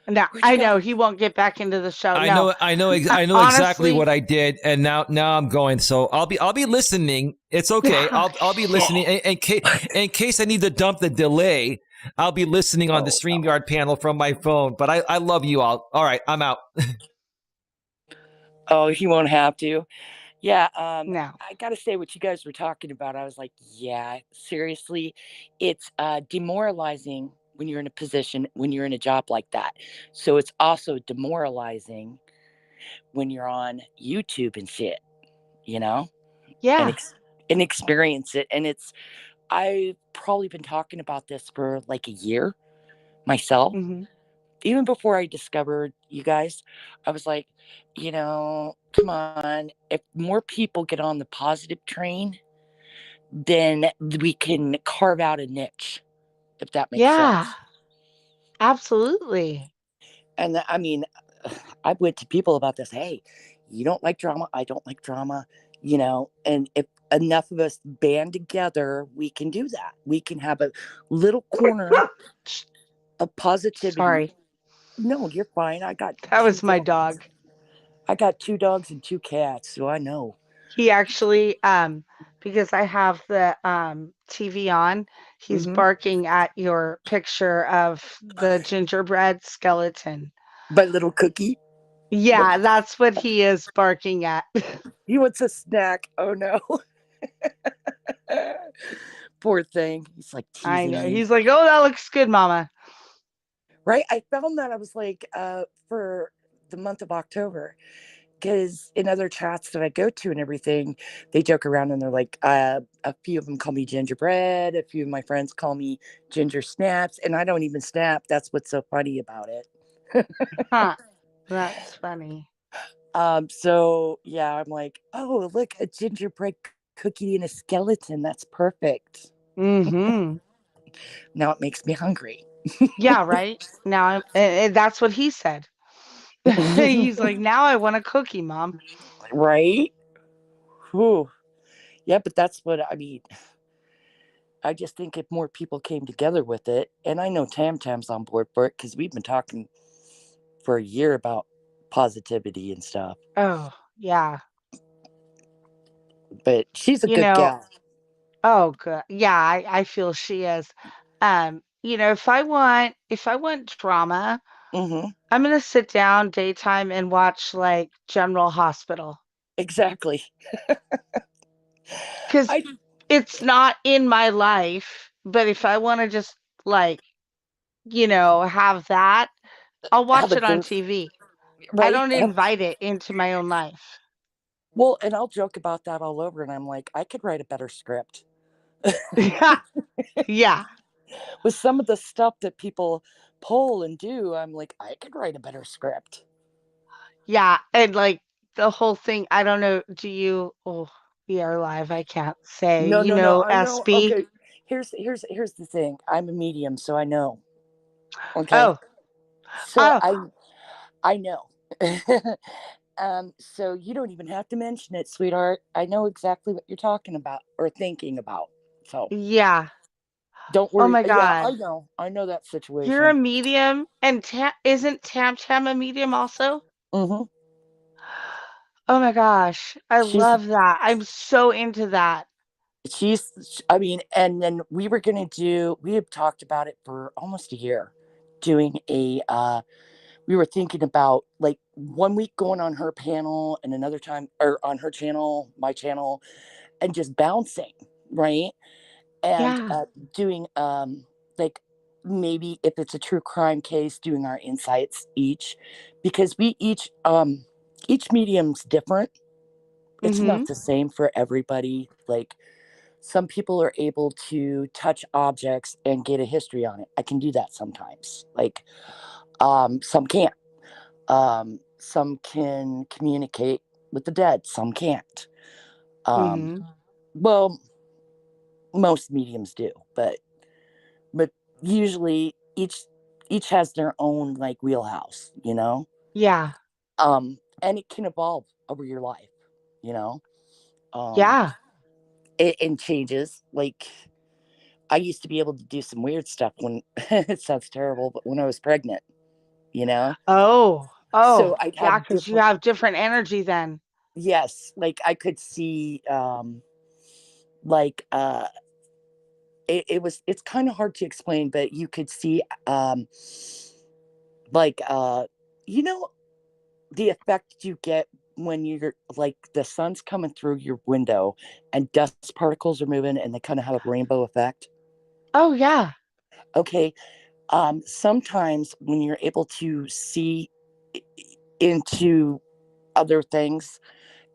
No, I know he won't get back into the show. I know honestly, exactly what I did, and now I'm going. So I'll be listening. It's okay. I'll be listening in case I need to dump the delay. I'll be listening on the Oh, no. StreamYard panel from my phone. But I love you all. All right, I'm out. Oh, he won't have to. Yeah, No. I gotta say what you guys were talking about. I was like, yeah, seriously, it's demoralizing when you're in a position, when you're in a job like that. So it's also demoralizing when you're on YouTube and shit, you know, and Yeah. and experience it. And I've probably been talking about this for like a year myself. Hmm. Even before I discovered you guys, I was like, come on, if more people get on the positive train, then we can carve out a niche, if that makes Yeah. sense. Absolutely. And I mean, I went to people about this. Hey, you don't like drama. I don't like drama, and if enough of us band together, we can do that. We can have a little corner of positivity. Sorry. No, you're fine. That was my dog. I got 2 dogs and 2 cats, so I know. He actually, because I have the TV on, he's Mm-hmm. barking at your picture of the gingerbread skeleton. My little cookie. But Yeah, that's what he is barking at. he wants a snack. Oh no. Poor thing. He's like I teasing know. me. He's like, "Oh, that looks good, mama." Right? I found that I was like, for the month of October, because in other chats that I go to and everything, they joke around and they're like, a few of them call me gingerbread, a few of my friends call me ginger snaps, and I don't even snap. That's what's so funny about it. Huh. That's funny. So yeah, I'm like, oh, look, a gingerbread cookie and a skeleton. That's perfect. Mm-hmm. Now it makes me hungry. Yeah, right. Now and that's what he said. He's like, "Now I want a cookie, mom." Right? Whew. Yeah, but that's what I mean. I just think if more people came together with it, and I know Tam Tam's on board for it because we've been talking for a year about positivity and stuff. Oh, yeah. But she's a You good know, gal. oh, good. Yeah, I feel she is. If I want drama, Mm-hmm. I'm gonna sit down daytime and watch like General Hospital Exactly. because I it's not in my life. But if I want to just like, have that, I'll have watch a it on good TV. I right. don't invite it into my own life. Well, and I'll joke about that all over, and I'm like, I could write a better script. Yeah, yeah, With some of the stuff that people pull and do, I'm like, I could write a better script. yeah. And like the whole thing, I don't know. Do you? Oh, we are live. I can't say. No, no, no. I know. SB? Okay. Here's the thing. I'm a medium, so I know. Okay. Oh, So oh, I know. So you don't even have to mention it, sweetheart. I know exactly what you're talking about or thinking about. So yeah. don't Oh worry. my Yeah, I God. know. I know that You're a situation. medium, and isn't Tam Tam a medium also? Mm-hmm. Oh my gosh, I She's love that. I'm so into that. I mean, and then we have talked about it for almost a year, doing we were thinking about like one week going on her panel and another time or on her channel, my channel, and just bouncing, right? And Yeah. doing like maybe if it's a true crime case, doing our insights because we each medium's different. It's Mm-hmm. not the same for everybody. Like some people are able to touch objects and get a history on it. I can do that sometimes. Like some can't. Some can communicate with the dead, some can't. Um, Mm-hmm. well, most mediums do, but usually each has their own like wheelhouse, Yeah. and it can evolve over your life, you know. Um, Yeah. it changes. Like I used to be able to do some weird stuff when it sounds terrible, but when I was pregnant, you know. Oh. So Oh. I'd Yeah, have because you different. have different energy then. Yes, like I could see like it's kind of hard to explain, but you could see, like, you know, the effect you get when you're like the sun's coming through your window and dust particles are moving and they kind of have a rainbow effect. Oh, yeah. Okay. Sometimes when you're able to see into other things,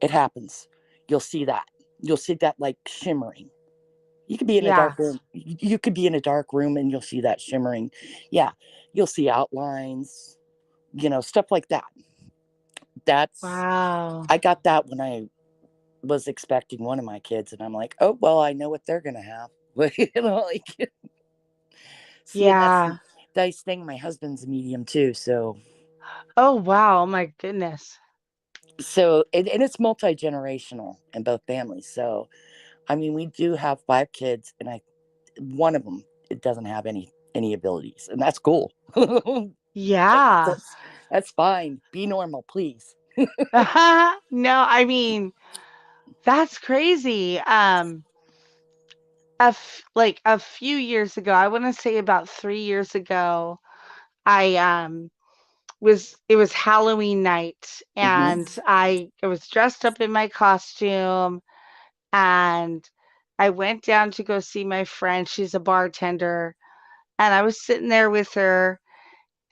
it happens. You'll see that. You'll see that like shimmering. You could be in a Yeah. dark room. You could be in a dark room and you'll see that shimmering. Yeah. You'll see outlines, stuff like that. Wow. I got that when I was expecting one of my kids, and I'm like, oh, well, I know what they're going to have. Like, see, and that's the Yeah. nice thing. My husband's a medium too. Oh, wow. Oh, my goodness. And it's multi-generational in both families. So, I mean, we do have 5 kids, and one of them, it doesn't have any abilities, and that's cool. Like, Yeah. that's fine. Be normal, please. No, I mean, that's crazy. Like a few years ago, I want to say about 3 years ago, I it was Halloween night, Mm-hmm. and I was dressed up in my costume, and I went down to go see my friend. She's a bartender, and I was sitting there with her,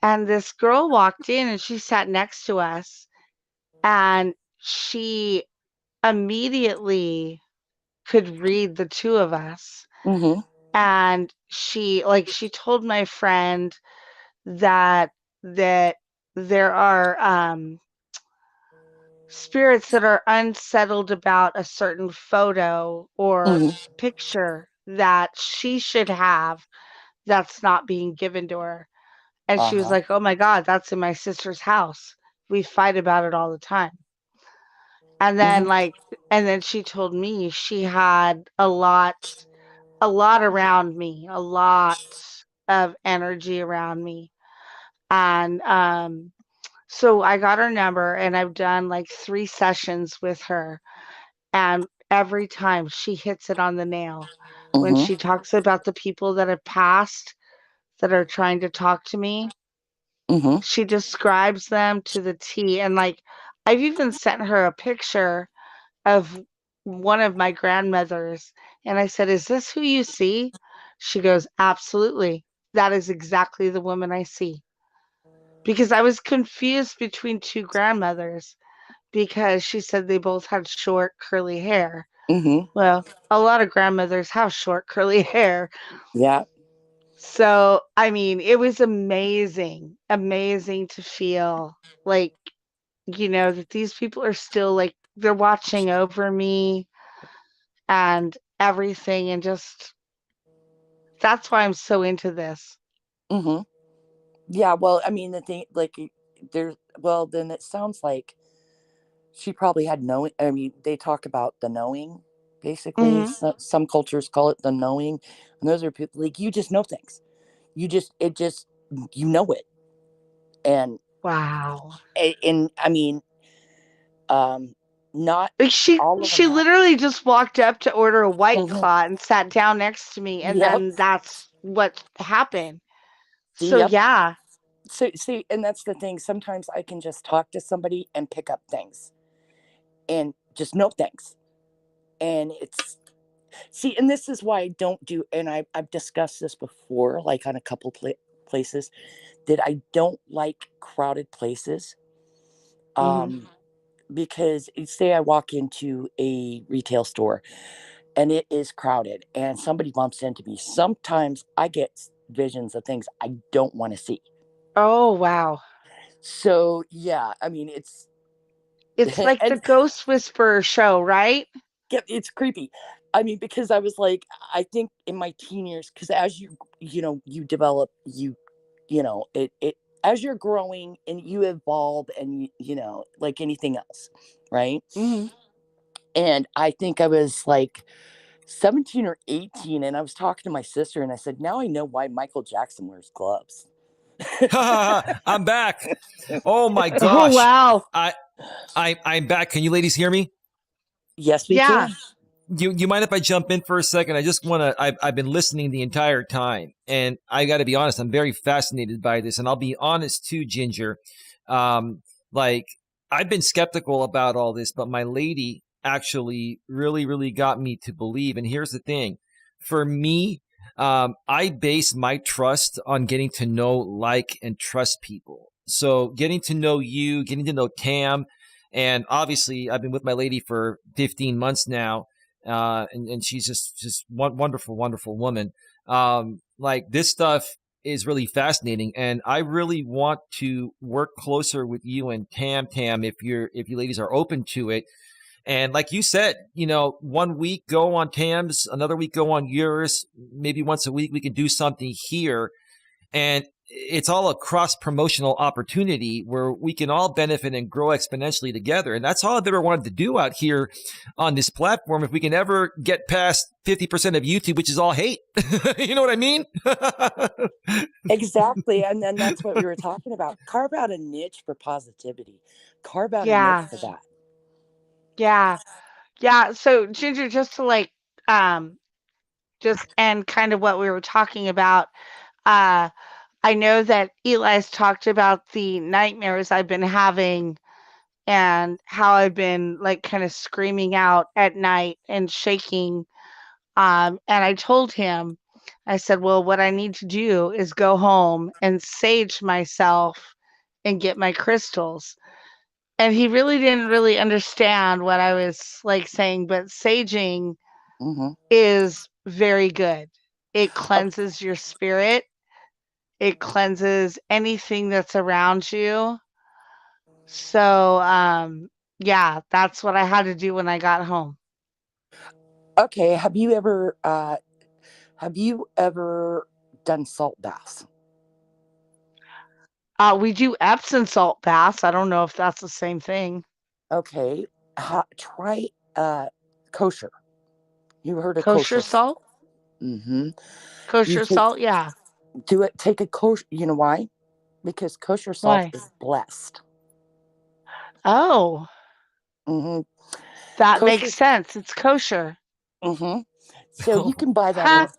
and this girl walked in and she sat next to us, and she immediately could read the two of us. Mm-hmm. And she told my friend that that there are spirits that are unsettled about a certain photo or Mm-hmm. picture that she should have that's not being given to her. And she was Uh-huh. like, "Oh my God, that's in my sister's house. We fight about it all the time." And then Mm-hmm. like and then she told me she had a lot around me, a lot of energy around me. And so I got her number and I've done like 3 sessions with her, and every time she hits it on the nail. When Mm-hmm. she talks about the people that have passed that are trying to talk to me, Mm-hmm. she describes them to the T. And like I've even sent her a picture of one of my grandmothers, and I said, "Is this who you see?" She goes, "Absolutely. That is exactly the woman I see." Because I was confused between 2 grandmothers because she said they both had short curly hair. Mm-hmm. Well, a lot of grandmothers have short curly hair. Yeah. So, I mean, it was amazing, amazing to feel like, that these people are still like they're watching over me and everything, and just that's why I'm so into this. Mm-hmm. Yeah. Well, I mean, the thing, like, then it sounds like she probably had knowing. I mean, they talk about the knowing, basically. Mhm. Some cultures call it the knowing. And those are people like, you just know things. You know it. And, Wow. and I mean, um, not Like all of them she have. literally just walked up to order a White Mm-hmm. Claw and sat down next to me, and Yep. then that's what happened. So Yep. yeah. So see, and that's the thing. Sometimes I can just talk to somebody and pick up things and just know things. And it's see, and this is why I don't do, and I've discussed this before, like on a couple places, that I don't like crowded places. Mhm. Um, because say I walk into a retail store and it is crowded and somebody bumps into me, sometimes I get visions of things I don't want to see. Oh, wow. So yeah, I mean It's like the and Ghost Whisperer show, right? yeah, it's creepy. I mean, because I was like, I think in my teen years, because as you develop, it as you're growing and you evolve and like anything else, right? Mhm. And I think I was like 17 or 18, and I was talking to my sister, and I said, now I know why Michael Jackson wears gloves. I'm back. Oh my Oh, gosh. wow. I'm back. Can you ladies hear me? Yes, we Yeah. can. you mind if I jump in for a second? I just want to. I've been listening the entire time, and I got to be honest. I'm very fascinated by this, and I'll be honest too, Ginger. Like I've been skeptical about all this, but my lady actually really got me to believe. And here's the thing: for me, I base my trust on getting to know, like, and trust people. So getting to know you, getting to know Tam, and obviously I've been with my lady for 15 months now. And she's just wonderful woman. Like this stuff is really fascinating, and I really want to work closer with you and Tam if you ladies are open to it. And like you said, 1 week go on Tam's, another week go on yours. Maybe once a week we can do something here, and it's all a cross promotional opportunity where we can all benefit and grow exponentially together. And that's all I've ever wanted to do out here on this platform. If we can ever get past 50% of YouTube, which is all hate, you know what I mean? Exactly. And then that's what we were talking about. Carve out a niche for positivity. Carve out a niche Yeah. for that. Yeah. Yeah. So Ginger, just to like just end kind of what we were talking about, uh I know that Eli's talked about the nightmares I've been having and how I've been like kind of screaming out at night and shaking. And I told him, I said, well, what I need to do is go home and sage myself and get my crystals. And he really didn't really understand what I was like saying, but saging Mm-hmm. is very good. It Okay. cleanses your spirit. It cleanses anything that's around you. So, yeah, that's what I had to do when I got home. Okay. Have you ever done salt baths? We do Epsom salt baths. I don't know if that's the same thing. Okay. Try kosher. You heard of Kosher kosher? salt? Mm-hmm. You Kosher take salt? Yeah. do it. Take a kosher. You know why? Because kosher salt Why? is blessed. Oh, Mm-hmm. that makes Kosher. sense. It's kosher. Mm-hmm. So you Oh, can buy that Ha! almost.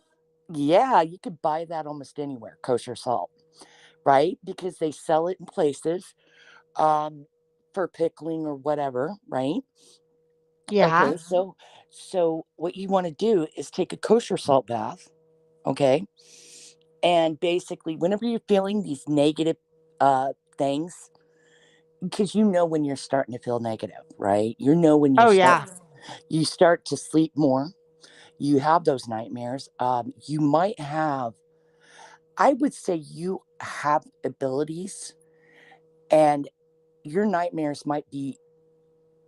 Yeah, you could buy that almost anywhere. Kosher salt, right? Because they sell it in places um, for pickling or whatever, right? Yeah. Okay, so what you want to do is take a kosher salt bath, okay, and basically whenever you're feeling these negative things, because you know when you're starting to feel negative, right? You know when Oh, yeah. you start to sleep more, you have those nightmares. You might have, I would say, you have abilities, and your nightmares might be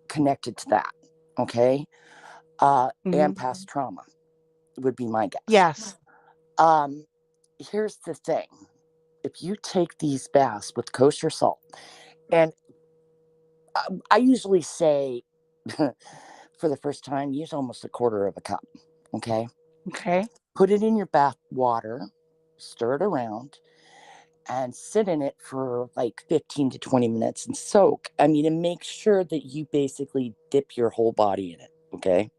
connected to that, okay, Hmm. and past trauma would be my guess. Yes. Um, Here's the thing: if you take these baths with kosher salt, and I usually say for the first time, use almost a quarter of a cup. Okay, Okay. put it in your bath water, stir it around, and sit in it for like 15 to 20 minutes and soak. I mean, and make sure that you basically dip your whole body in it. Okay,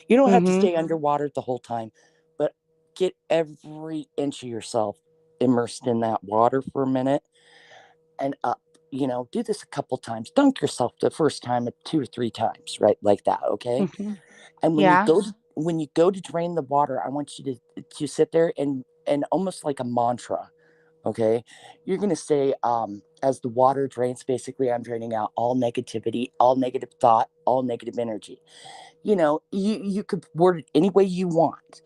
you don't have to Hmm. stay underwater the whole time, but get every inch of yourself immersed in that water for a minute and up. Do this a couple times. Dunk yourself the first time 2 or 3 times, right? Like that, okay? Hmm. And Yeah. when you go to drain the water, I want you to sit there and almost like a mantra, okay? You're gonna say, as the water drains, basically, I'm draining out all negativity, all negative thought, all negative energy. You could word it any way you want,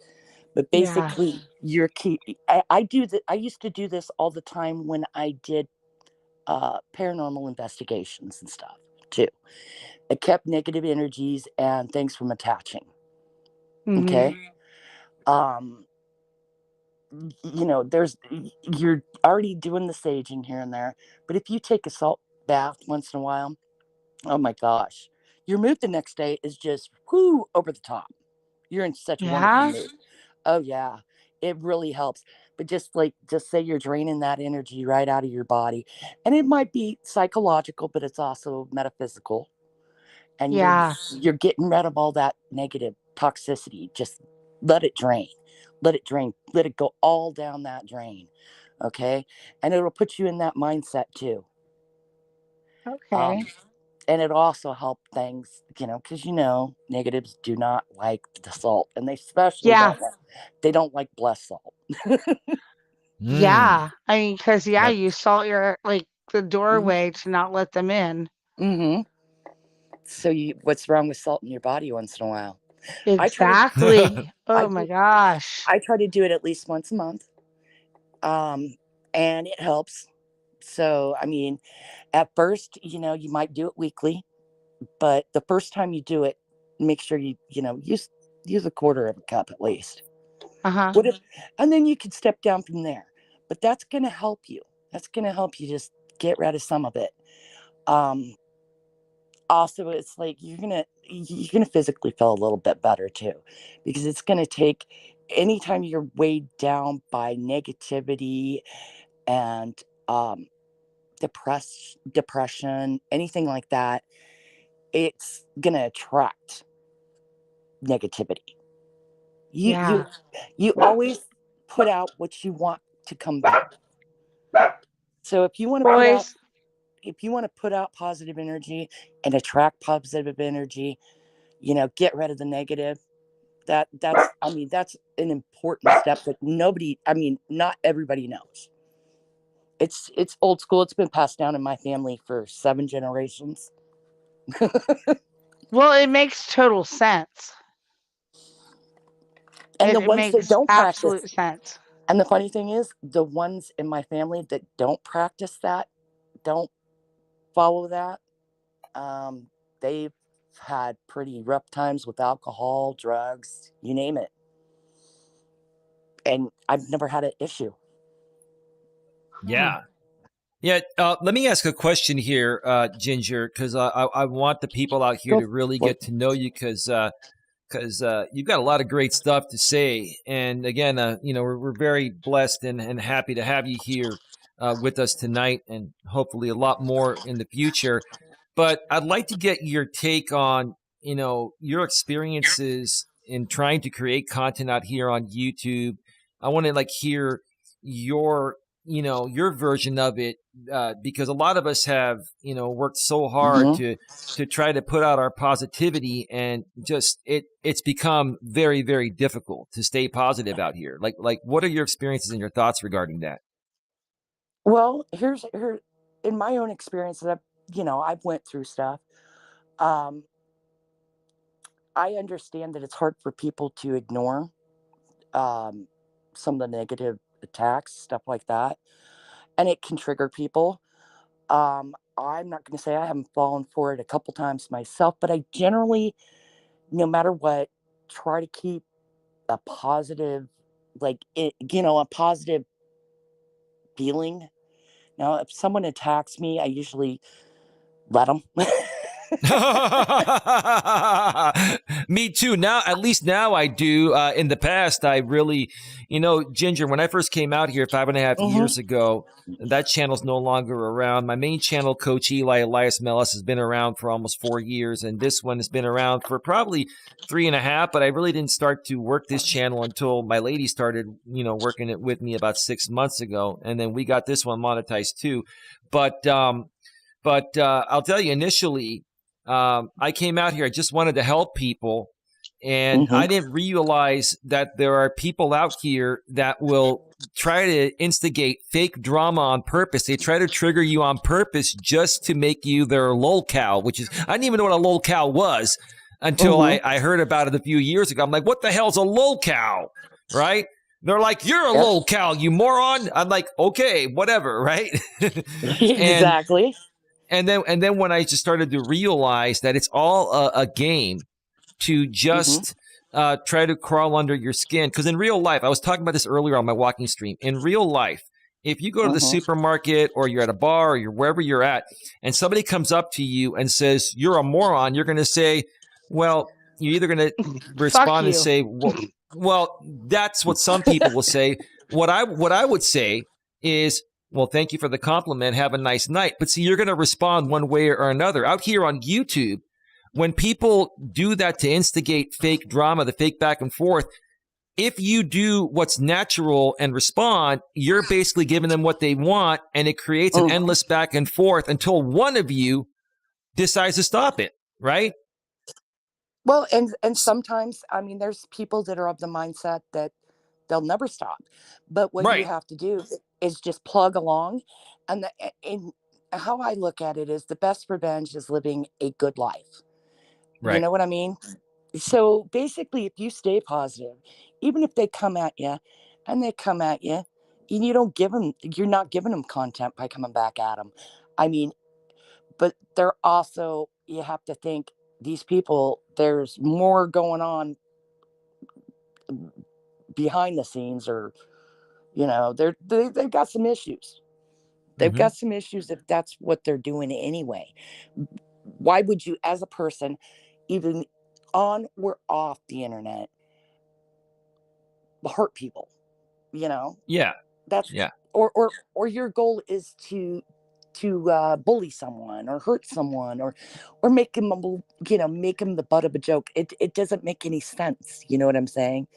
but Yeah. basically, your key. I do that. I used to do this all the time when I did paranormal investigations and stuff too. It kept negative energies and things from attaching. Hmm. Okay. Um, there's you're already doing the saging here and there, but if you take a salt bath once in a while, oh my gosh, your mood the next day is just whoo over the top. You're in such a wonderful Yeah. mood. Oh yeah, it really helps. But just say you're draining that energy right out of your body, and it might be psychological, but it's also metaphysical, and you're Yeah. you're getting rid of all that negative toxicity. Just let it drain. Let it drain. Let it go all down that drain. Okay. And it'll put you in that mindset too. Okay. And it'll also help things, because negatives do not like the salt, and they especially Yeah. don't like blessed salt. Yeah. I mean, because Yep. you salt your the doorway to not let them in. Mm-hmm. So what's wrong with salt in your body once in a while? Exactly. Oh my gosh. I try to do it at least once a month. And it helps. So, I mean, at first, you might do it weekly, but the first time you do it, make sure you use a quarter of a cup at least. Uh-huh. And then you can step down from there. But that's going to help you. That's going to help you just get rid of some of it. Also, it's like you're gonna physically feel a little bit better too, because it's gonna take, anytime you're weighed down by negativity and depression, anything like that, it's gonna attract negativity. Yeah. You always put out what you want to come back. So if you want to put out positive energy and attract positive energy, get rid of the negative. That's an important step that not everybody knows. It's old school. It's been passed down in my family for 7 generations. Well, it makes total sense. And the It ones that makes don't absolute practice, sense. and the funny thing is, the ones in my family that don't practice that, don't follow that, they've had pretty rough times with alcohol, drugs, you name it. And I've never had an issue. Yeah. Yeah. Let me ask a question here, Ginger, because I want the people out here to really get to know you, because you've got a lot of great stuff to say. And again, we're very blessed and happy to have you here with us tonight, and hopefully a lot more in the future. But I'd like to get your take on, your experiences in trying to create content out here on YouTube. I want to hear your, your version of it, because a lot of us have, worked so hard to try to put out our positivity, and just it's become very, very difficult to stay positive out here. Like what are your experiences and your thoughts regarding that? Well, here's in my own experience that I've went through stuff. Um, I understand that it's hard for people to ignore some of the negative attacks, stuff like that, and it can trigger people. I'm not going to say I haven't fallen for it a couple times myself, but I generally, no matter what, try to keep a positive, a positive feeling. Now, if someone attacks me, I usually let them. Me too. Now, at least now I do. In the past, I really, Ginger, when I first came out here 5.5 years ago, that channel's no longer around. My main channel, Coach Eli, Elias, Melas, has been around for almost 4 years. And this one has been around for probably 3.5. But I really didn't start to work this channel until my lady started, working it with me about 6 months ago. And then we got this one monetized too. But I'll tell you, initially, I came out here, I just wanted to help people. And I didn't realize that there are people out here that will try to instigate fake drama on purpose. They try to trigger you on purpose just to make you their lolcow, which is, I didn't even know what a lolcow was until I heard about it a few years ago. I'm like, what the hell's a lolcow, right? They're like, you're a lolcow, you moron. I'm like, okay, whatever, right? Exactly. And then when I just started to realize that it's all a game to just try to crawl under your skin. Because in real life, I was talking about this earlier on my walking stream. In real life, if you go to the supermarket or you're at a bar or you're wherever you're at, and somebody comes up to you and says, you're a moron, you're going to say, well, you're either going to respond and say, well, that's what some people will say. What I would say is, well, thank you for the compliment. Have a nice night. But see, you're going to respond one way or another. Out here on YouTube, when people do that to instigate fake drama, the fake back and forth, if you do what's natural and respond, you're basically giving them what they want, and it creates an endless back and forth until one of you decides to stop it, right? Well, and sometimes, I mean, there's people that are of the mindset that they'll never stop. But what you have to do is just plug along. And how I look at it is the best revenge is living a good life. Right. You know what I mean? So basically, if you stay positive, even if they come at you and they come at you, and you're not giving them content by coming back at them. I mean, but they're also, you have to think, these people, there's more going on behind the scenes, or, you know, they've got some issues. They've got some issues if that's what they're doing anyway. Why would you, as a person, even on or off the internet, hurt people? You know? Yeah. That's or your goal is to bully someone or hurt someone or make them, you know, make them the butt of a joke. It doesn't make any sense. You know what I'm saying?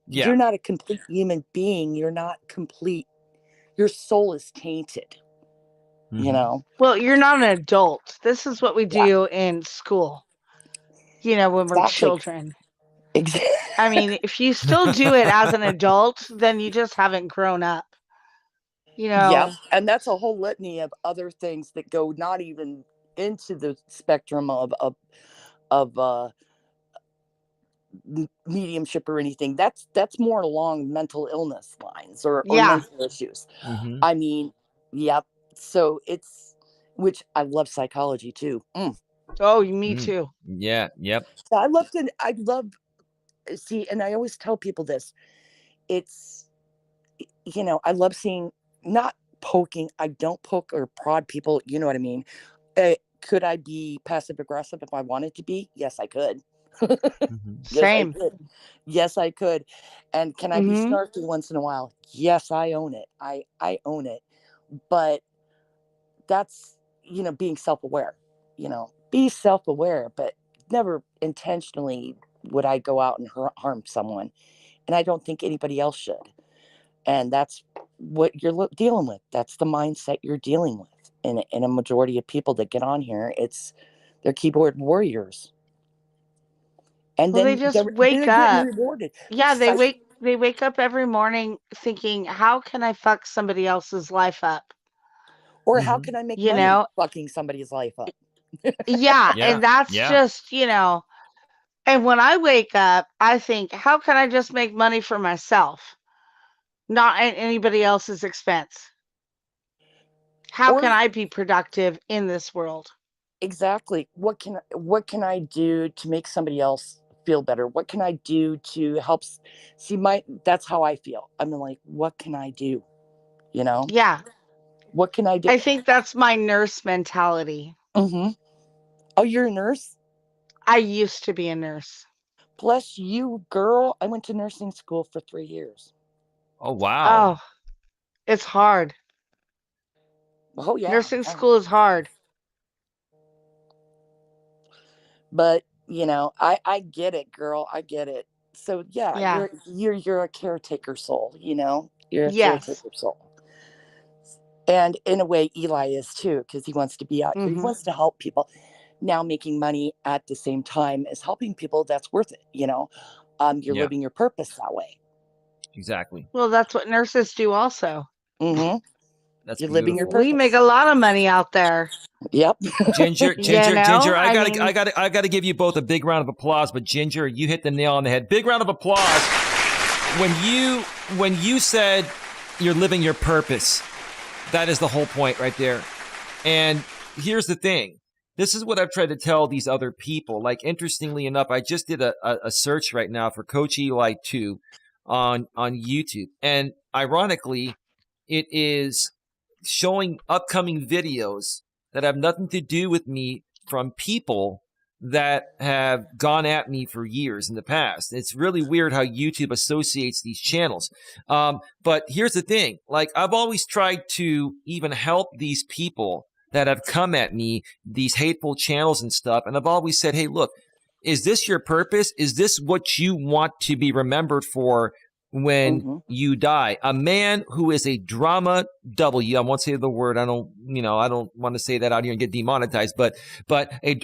You're not a complete human being. You're not complete. Your soul is tainted. You know? Well, you're not an adult. This is what we do in school, you know, when we're children. Exactly. I mean, if you still do it as an adult, then you just haven't grown up. You know? Yeah. And that's a whole litany of other things that go not even into the spectrum of mediumship or anything. That's more along mental illness lines or mental issues. I mean, so it's, which I love psychology too. Oh, me too. Yeah. Yep. So I love see, and I always tell people this. It's, you know, I love seeing, not poking. I don't poke or prod people. You know what I mean? Could I be passive aggressive if I wanted to be? Yes, I could. Same. Yes, I could. And can I be snarky once in a while? Yes, I own it. I own it. But that's, you know, being self-aware. You know, be self-aware, but never intentionally would I go out and harm someone. And I don't think anybody else should. And that's what you're dealing with. That's the mindset you're dealing with. And a majority of people that get on here, they're keyboard warriors. And then they just wake up. Rewarded. Yeah, they wake up every morning thinking, how can I fuck somebody else's life up? Or how can I make money fucking somebody's life up? And that's just, you know, and when I wake up, I think, how can I just make money for myself? Not at anybody else's expense. How can I be productive in this world? Exactly. What can I do to make somebody else feel better? What can I do to help that's how I feel. I mean, like, what can I do? You know? Yeah. What can I do? I think that's my nurse mentality. Oh, you're a nurse? I used to be a nurse. Bless you, girl. I went to nursing school for 3 years. Oh, wow. Oh, it's hard. Oh, yeah. Nursing school is hard. But, you know, I get it, girl. I get it. So, you're a caretaker soul, you know? You're a caretaker soul. And in a way, Eli is too, because he wants to be out here. He wants to help people. Now, making money at the same time as helping people, that's worth it, you know? You're living your purpose that way. Exactly. Well, that's what nurses do also. That's You're living your purpose. We make a lot of money out there. Yep. Ginger, I gotta give you both a big round of applause. But Ginger, you hit the nail on the head. Big round of applause when you said you're living your purpose. That is the whole point right there. And here's the thing. This is what I've tried to tell these other people. Like, interestingly enough, I just did a search right now for Coach Eli 2 on YouTube. And ironically, it is showing upcoming videos that have nothing to do with me from people that have gone at me for years in the past. It's really weird how YouTube associates these channels. But here's the thing. Like, I've always tried to even help these people that have come at me, these hateful channels and stuff. And I've always said, hey, look, is this your purpose? Is this what you want to be remembered for when you die? A man who is a drama W, I won't say the word. I don't want to say that out here and get demonetized, but do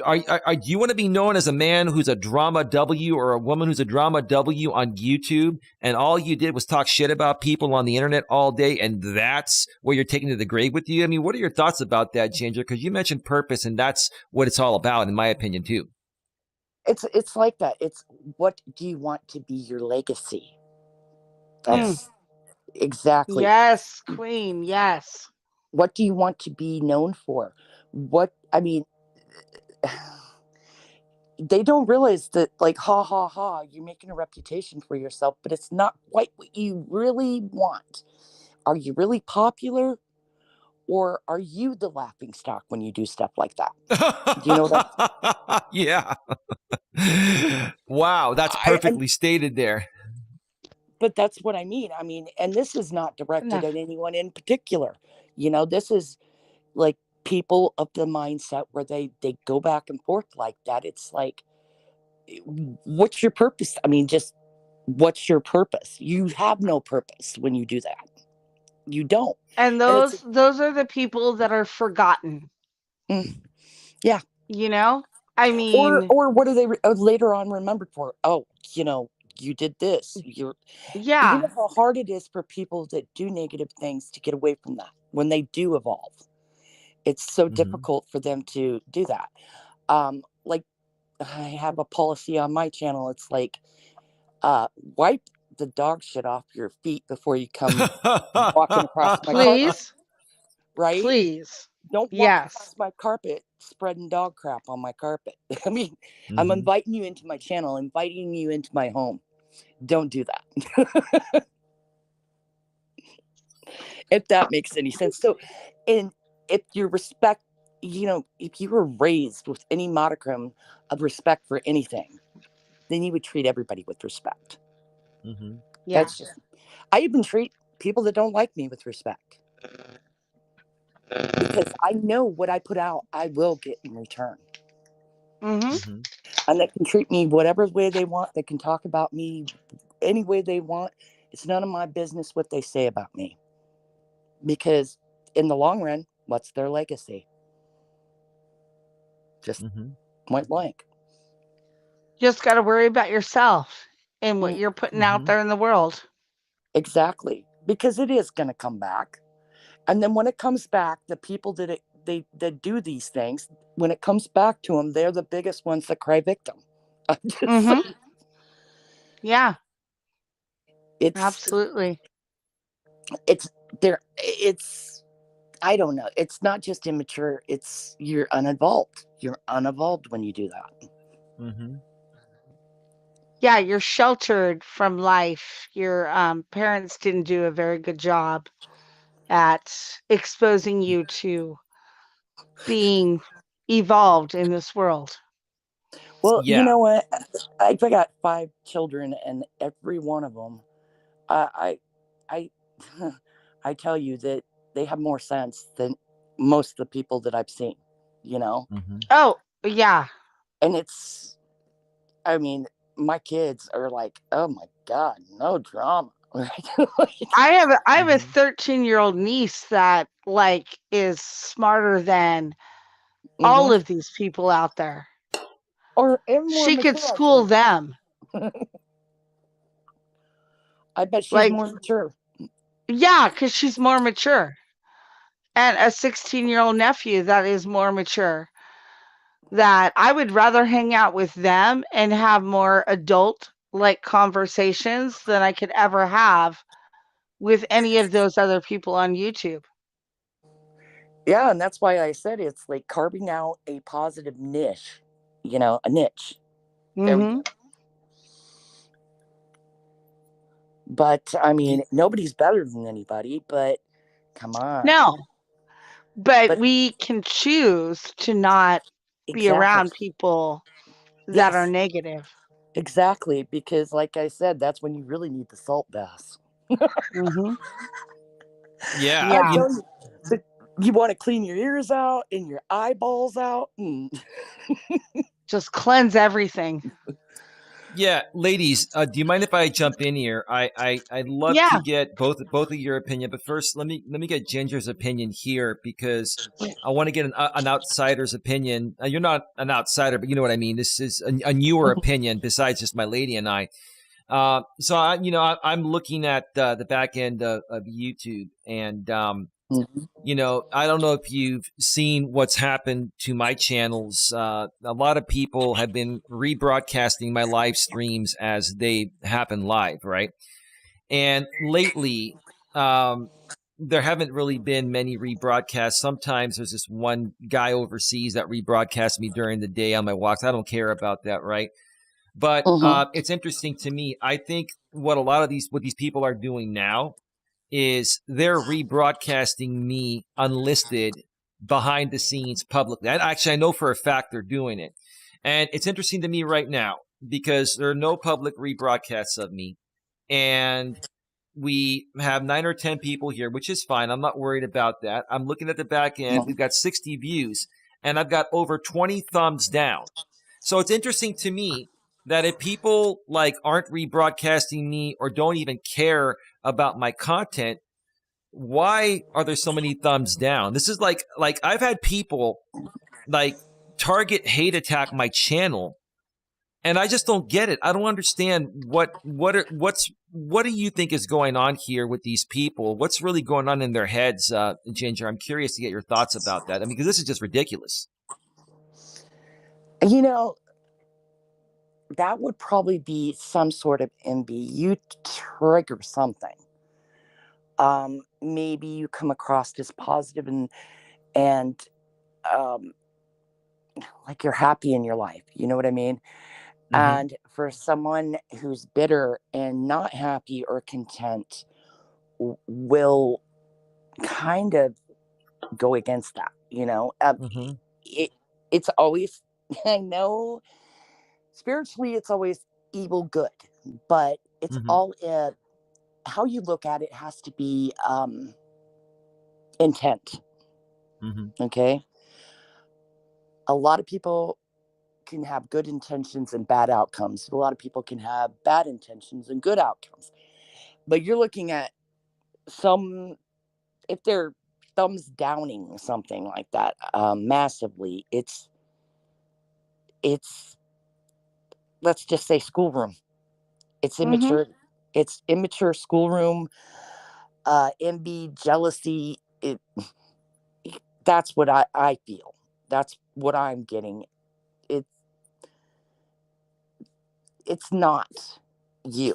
you want to be known as a man who's a drama W or a woman who's a drama W on YouTube, and all you did was talk shit about people on the internet all day, and that's where you're taking to the grave with you? I mean, what are your thoughts about that, Ginger? Because you mentioned purpose, and that's what it's all about, in my opinion, too. It's like that. It's, what do you want to be your legacy? That's exactly. Yes, Queen. Yes. What do you want to be known for? They don't realize that, like, ha ha ha, you're making a reputation for yourself, but it's not quite what you really want. Are you really popular, or are you the laughing stock when you do stuff like that? Do you know that? Yeah. Wow, that's perfectly stated there. But that's what I mean. And this is not directed at anyone in particular. This is like people of the mindset where they go back and forth like that. It's like, what's your purpose? Just what's your purpose? You have no purpose when you do that. You don't. And those are the people that are forgotten. Yeah. Or what are they later on remembered for? Oh, you did this. You know how hard it is for people that do negative things to get away from that when they do evolve. It's so difficult for them to do that. Like, I have a policy on my channel. It's like, wipe the dog shit off your feet before you come walking across my carpet. Right? Please. Don't walk across my carpet spreading dog crap on my carpet. I'm inviting you into my channel, inviting you into my home. Don't do that. If that makes any sense. So, and if you respect, if you were raised with any modicum of respect for anything, then you would treat everybody with respect. Yeah. That's just, I even treat people that don't like me with respect. Because I know what I put out, I will get in return. And they can treat me whatever way they want. They can talk about me any way they want. It's none of my business what they say about me. Because in the long run, what's their legacy? Just point blank. Just got to worry about yourself and what you're putting out there in the world. Exactly. Because it is going to come back. And then when it comes back, the people that do these things, when it comes back to them, they're the biggest ones that cry victim. Yeah. It's absolutely. It's I don't know. It's not just immature. It's you're unevolved. You're unevolved when you do that. Yeah, you're sheltered from life. Your parents didn't do a very good job at exposing you to being evolved in this world. Well, you know what? I got 5 children, and every one of them, I tell you that they have more sense than most of the people that I've seen. Oh yeah. And it's, my kids are like, oh my God, no drama. I have a 13-year-old niece that is smarter than all of these people out there. She could school them. I bet she's more mature. Yeah, because she's more mature. And a 16-year-old nephew that is more mature. That I would rather hang out with them and have more adult conversations than I could ever have with any of those other people on YouTube. Yeah, and that's why I said it's like carving out a positive niche, a niche. But nobody's better than anybody, but come on. No. But we can choose to not be around people that are negative. Exactly, because like I said, that's when you really need the salt baths. Yeah. You want to clean your ears out and your eyeballs out. Just cleanse everything. Yeah, ladies, do you mind if I jump in here? I'd love to Yeah. get both of your opinion, but first let me get Ginger's opinion here because I want to get an outsider's opinion. You're not an outsider, but you know what I mean. This is a newer opinion besides just my lady and I. So I'm looking at the back end of YouTube, and I don't know if you've seen what's happened to my channels. A lot of people have been rebroadcasting my live streams as they happen live, right? And lately, there haven't really been many rebroadcasts. Sometimes there's this one guy overseas that rebroadcasts me during the day on my walks. I don't care about that, right? But it's interesting to me. I think what these people are doing now is they're rebroadcasting me unlisted behind the scenes publicly. I know for a fact they're doing it. And it's interesting to me right now because there are no public rebroadcasts of me. And we have 9 or 10 people here, which is fine. I'm not worried about that. I'm looking at the back end. We've got 60 views and I've got over 20 thumbs down. So it's interesting to me that if people aren't rebroadcasting me or don't even care about my content, why are there so many thumbs down? This is like I've had people target hate attack my channel, and I just don't get it. I don't understand what do you think is going on here with these people? What's really going on in their heads, Ginger? I'm curious to get your thoughts about that. I mean, because this is just ridiculous. That would probably be some sort of envy. You trigger something. Maybe you come across as positive and like you're happy in your life. You know what I mean? Mm-hmm. And for someone who's bitter and not happy or content will kind of go against that, it's always, I know spiritually it's always evil good, but it's all how you look at it has to be intent. Okay. A lot of people can have good intentions and bad outcomes. A lot of people can have bad intentions and good outcomes. But you're looking at if they're thumbs downing something like that massively, it's let's just say schoolroom. It's immature. It's immature schoolroom, envy, jealousy. That's what I feel. That's what I'm getting. It's not you.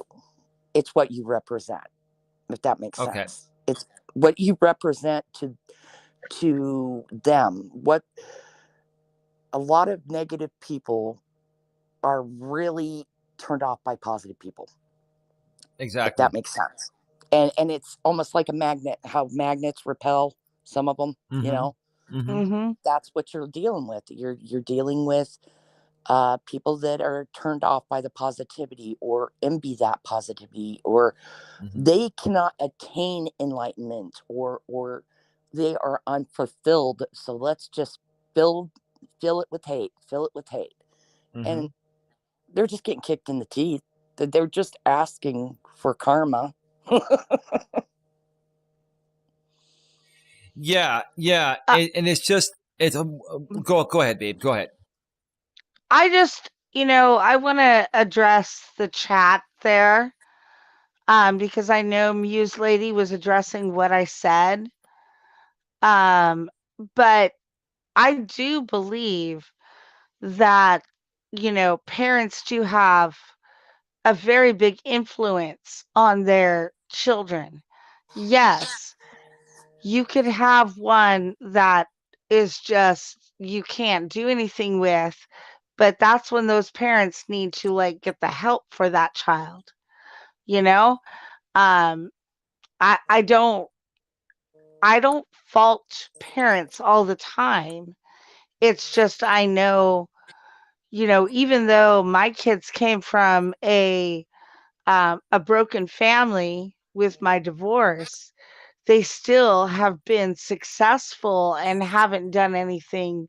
It's what you represent, if that makes sense. It's what you represent to them. What a lot of negative people are really turned off by positive people. Exactly. If that makes sense. And it's almost like a magnet, how magnets repel some of them, That's what you're dealing with. You're dealing with people that are turned off by the positivity or envy that positivity, or they cannot attain enlightenment, or they are unfulfilled. So let's just fill it with hate, and they're just getting kicked in the teeth. They're just asking for karma. Yeah. And it's just go ahead, babe. Go ahead. I just, I want to address the chat there, because I know Muse Lady was addressing what I said. But I do believe that, parents do have a very big influence on their children. Yes, you could have one that is just, you can't do anything with, but that's when those parents need to get the help for that child. I don't fault parents all the time. It's just, I know, even though my kids came from a broken family with my divorce, they still have been successful and haven't done anything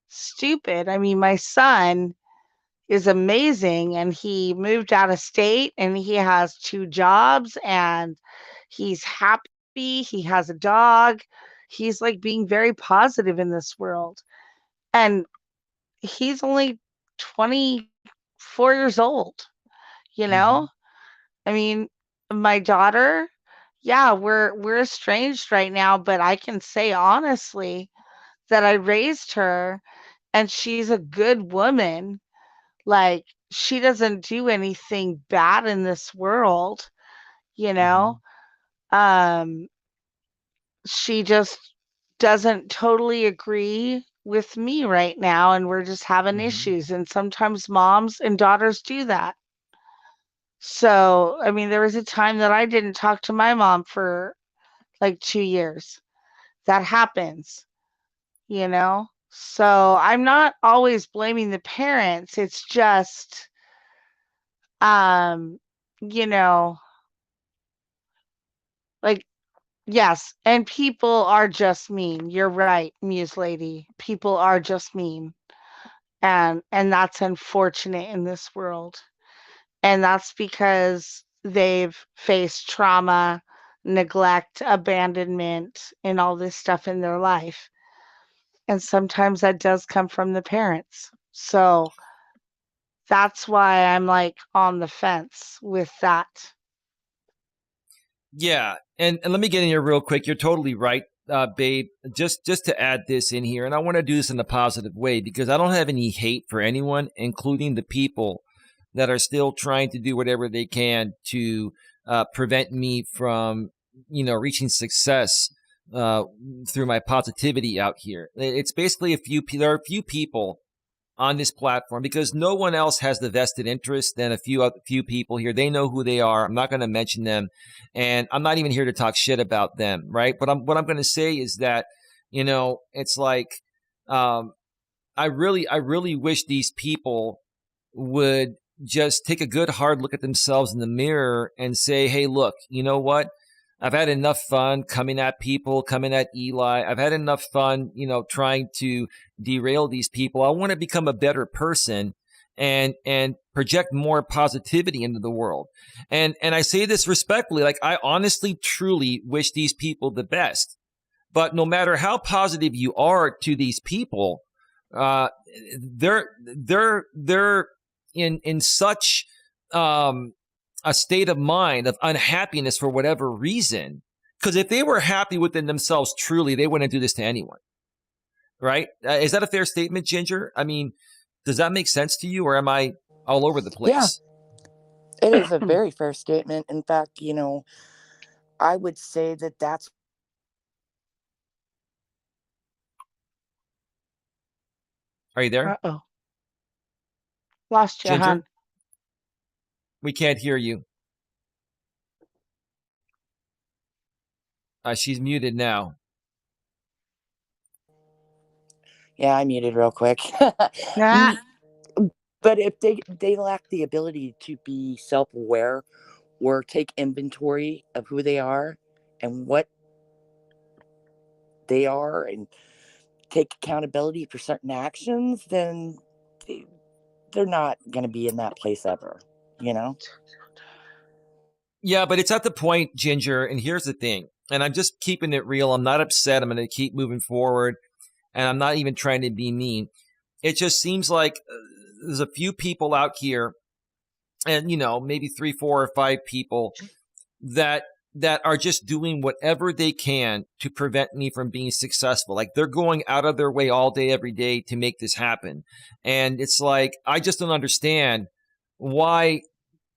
stupid. I mean, my son is amazing and he moved out of state and he has 2 jobs and he's happy, he has a dog. He's like being very positive in this world. And he's only 24 years old, you Mm-hmm. know? I mean, my daughter, yeah, we're estranged right now, but I can say honestly that I raised her and she's a good woman. Like, she doesn't do anything bad in this world, you Mm-hmm. know? Um, she just doesn't totally agree with me right now, and we're just having Mm-hmm. issues, and sometimes moms and daughters do that. So, I mean, there was a time that I didn't talk to my mom for, like, 2 years. That happens, you know? So, I'm not always blaming the parents, it's just, um, you know, like, yes, and people are just mean. You're right, Muse Lady. People are just mean. And that's unfortunate in this world. And that's because they've faced trauma, neglect, abandonment, and all this stuff in their life. And sometimes that does come from the parents. So that's why I'm like on the fence with that. Yeah, and let me get in here real quick. You're totally right, babe. Just to add this in here, and I want to do this in a positive way because I don't have any hate for anyone, including the people that are still trying to do whatever they can to prevent me from, reaching success uh, through my positivity out here. It's basically there are a few people on this platform because no one else has the vested interest than a few people here. They know who they are. I'm not going to mention them, and I'm not even here to talk shit about them, right? But what I'm going to say is that it's like um, I really wish these people would just take a good hard look at themselves in the mirror and say, hey, look, you know what? I've had enough fun coming at people, coming at Eli. I've had enough fun, trying to derail these people. I want to become a better person and project more positivity into the world. And I say this respectfully, like I honestly, truly wish these people the best. But no matter how positive you are to these people, uh, they're in such a state of mind of unhappiness for whatever reason. Because if they were happy within themselves, truly, they wouldn't do this to anyone, right? Is that a fair statement, Ginger? I mean, does that make sense to you, or am I all over the Yeah, place? it is a very fair statement. In fact, I would say that that's Are you there, Uh-oh. Lost you, hon. Ginger? We can't hear you. She's muted now. yeah, I muted real quick. Nah. But if they lack the ability to be self-aware or take inventory of who they are and what they are and take accountability for certain actions, then they, they're not going to be in that place ever, you know? Yeah, but it's at the point, Ginger, and here's the thing, and I'm just keeping it real. I'm not upset. I'm going to keep moving forward, and I'm not even trying to be mean. It just seems like there's a few people out here, and maybe 3, 4, or 5 people that are just doing whatever they can to prevent me from being successful. Like they're going out of their way all day, every day to make this happen. And it's like, I just don't understand why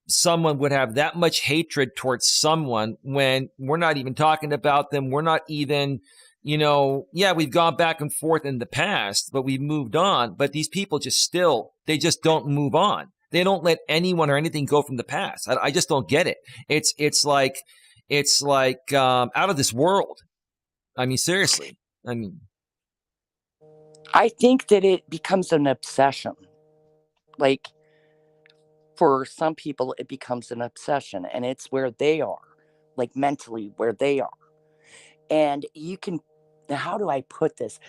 someone would have that much hatred towards someone when we're not even talking about them. We're not even, yeah, we've gone back and forth in the past, but we've moved on. But these people they just don't move on. They don't let anyone or anything go from the past. I just don't get it. It's like out of this world. I mean, seriously. I mean, I think that it becomes an obsession. Like, for some people, it becomes an obsession, and it's where they are, like mentally, where they are. And you can, how do I put this?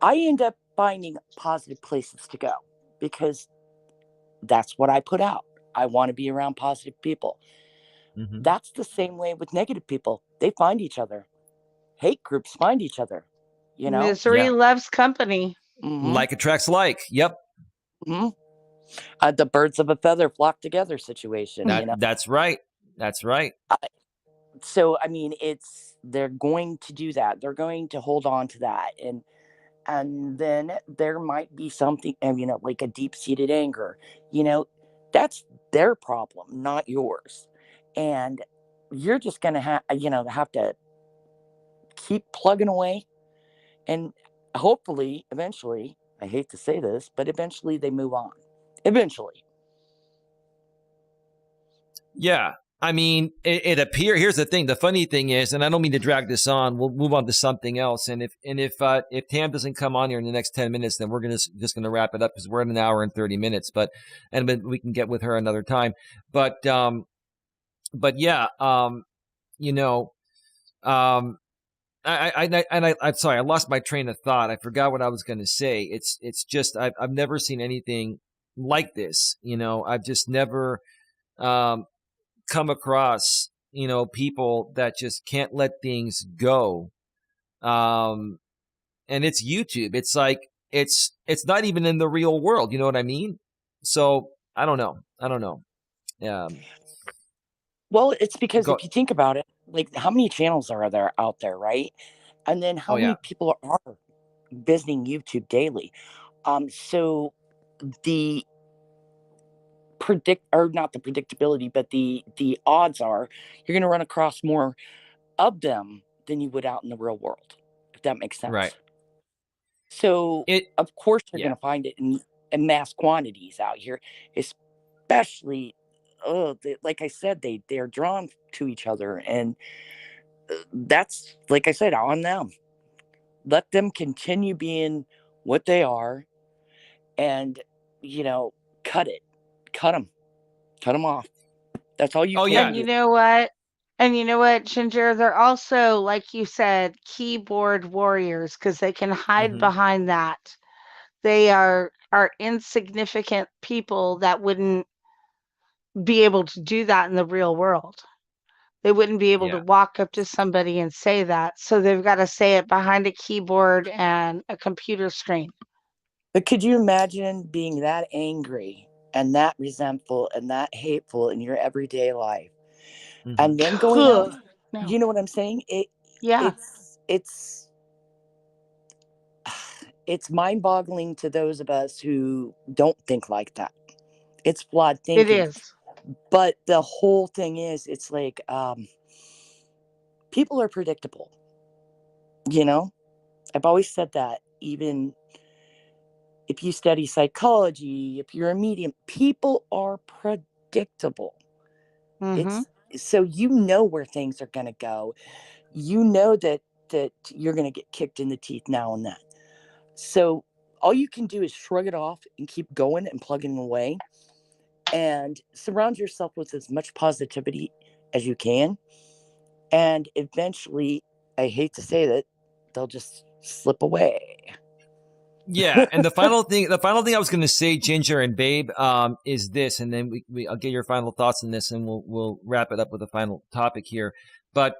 I end up finding positive places to go because that's what I put out. I want to be around positive people. Mm-hmm. That's the same way with negative people. They find each other. Hate groups find each other, you know? Misery loves company. Mm-hmm. Like attracts like. Yep. Mm-hmm. The birds of a feather flock together situation, you know? That's right. That's right. So, I mean, they're going to do that. They're going to hold on to that. And then there might be something, you know, like a deep-seated anger, you know, that's their problem, not yours. And you're just going to have to keep plugging away. And hopefully, eventually, I hate to say this, but eventually they move on. Eventually. Yeah. I mean, it appears. Here's the thing. The funny thing is, and I don't mean to drag this on. We'll move on to something else. And if Tam doesn't come on here in the next 10 minutes, then we're just gonna wrap it up because we're at an hour and 30 minutes. But we can get with her another time. But yeah. You know. I'm sorry. I lost my train of thought. I forgot what I was gonna say. It's just I've never seen anything like this. You know, I've just never. Come across, you know, people that just can't let things go. And it's YouTube. It's like, it's not even in the real world. You know what I mean? So I don't know. Well, it's because if you think about it, like how many channels are there out there, right? And then how many people are visiting YouTube daily? So the not the predictability, but the odds are you're going to run across more of them than you would out in the real world, if that makes sense. Right. So of course you're going to find it in mass quantities out here, especially like I said, they're drawn to each other, and that's, like I said, on them. Let them continue being what they are, and you know, cut them off. That's all you can do. You know what? And you know what, Ginger? They're also, like you said, keyboard warriors because they can hide behind that. They are insignificant people that wouldn't be able to do that in the real world. They wouldn't be able to walk up to somebody and say that. So they've got to say it behind a keyboard and a computer screen. But could you imagine being that angry and that resentful and that hateful in your everyday life? And then going out, you know what I'm saying? It's mind-boggling to those of us who don't think like that. It's flawed thinking. It is. But the whole thing is, it's like people are predictable. You know, I've always said that. Even if you study psychology, if you're a medium, people are predictable. So you know where things are going to go. You know that you're going to get kicked in the teeth now and then. So all you can do is shrug it off and keep going and plugging away, and surround yourself with as much positivity as you can. And eventually, I hate to say that, they'll just slip away. Yeah, and the final thing I was going to say, Ginger and Babe, is this, and then I'll get your final thoughts on this, and we'll wrap it up with a final topic here. But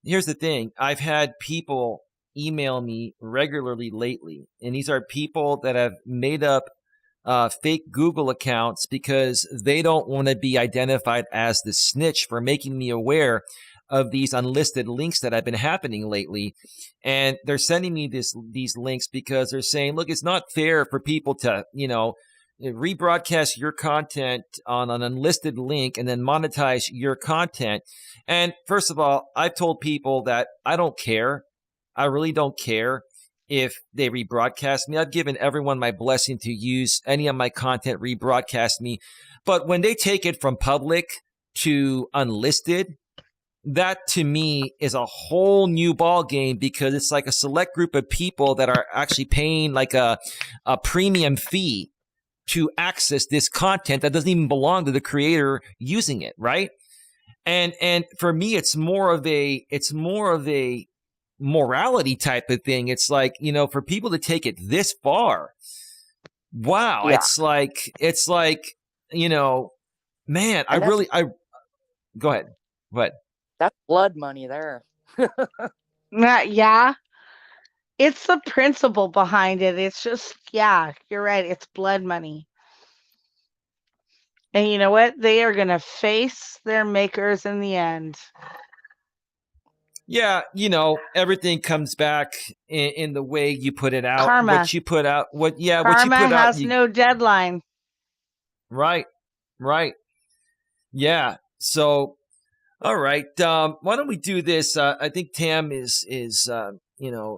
here's the thing: I've had people email me regularly lately, and these are people that have made up fake Google accounts because they don't want to be identified as the snitch for making me aware of these unlisted links that have been happening lately. And they're sending me these links because they're saying, look, it's not fair for people to, you know, rebroadcast your content on an unlisted link and then monetize your content. And first of all, I've told people that I don't care. I really don't care if they rebroadcast me. I've given everyone my blessing to use any of my content, rebroadcast me. But when they take it from public to unlisted, that to me is a whole new ball game, because it's like a select group of people that are actually paying like a premium fee to access this content that doesn't even belong to the creator using it, right? And for me, it's more of a morality type of thing. It's like, for people to take it this far, wow, Yeah. it's like, man, And go ahead. that's blood money there. Yeah. It's the principle behind it. It's just, yeah, you're right. It's blood money. And you know what? They are going to face their makers in the end. Yeah, everything comes back in the way you put it out. Karma. What you put out, what you Karma put out. has no deadline. Right. Yeah. So, all right. Why don't we do this? I think Tam is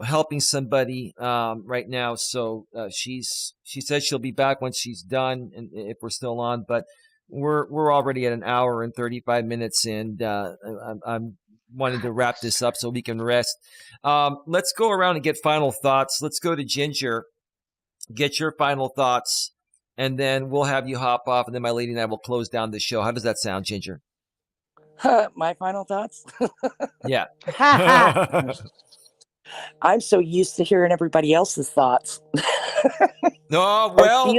helping somebody right now. So she said she'll be back when she's done, and if we're still on. But we're already at an hour and 35 minutes, and I'm wanting to wrap this up so we can rest. Let's go around and get final thoughts. Let's go to Ginger. Get your final thoughts, and then we'll have you hop off, and then my lady and I will close down the show. How does that sound, Ginger? My final thoughts? Yeah. I'm so used to hearing everybody else's thoughts. Oh, well.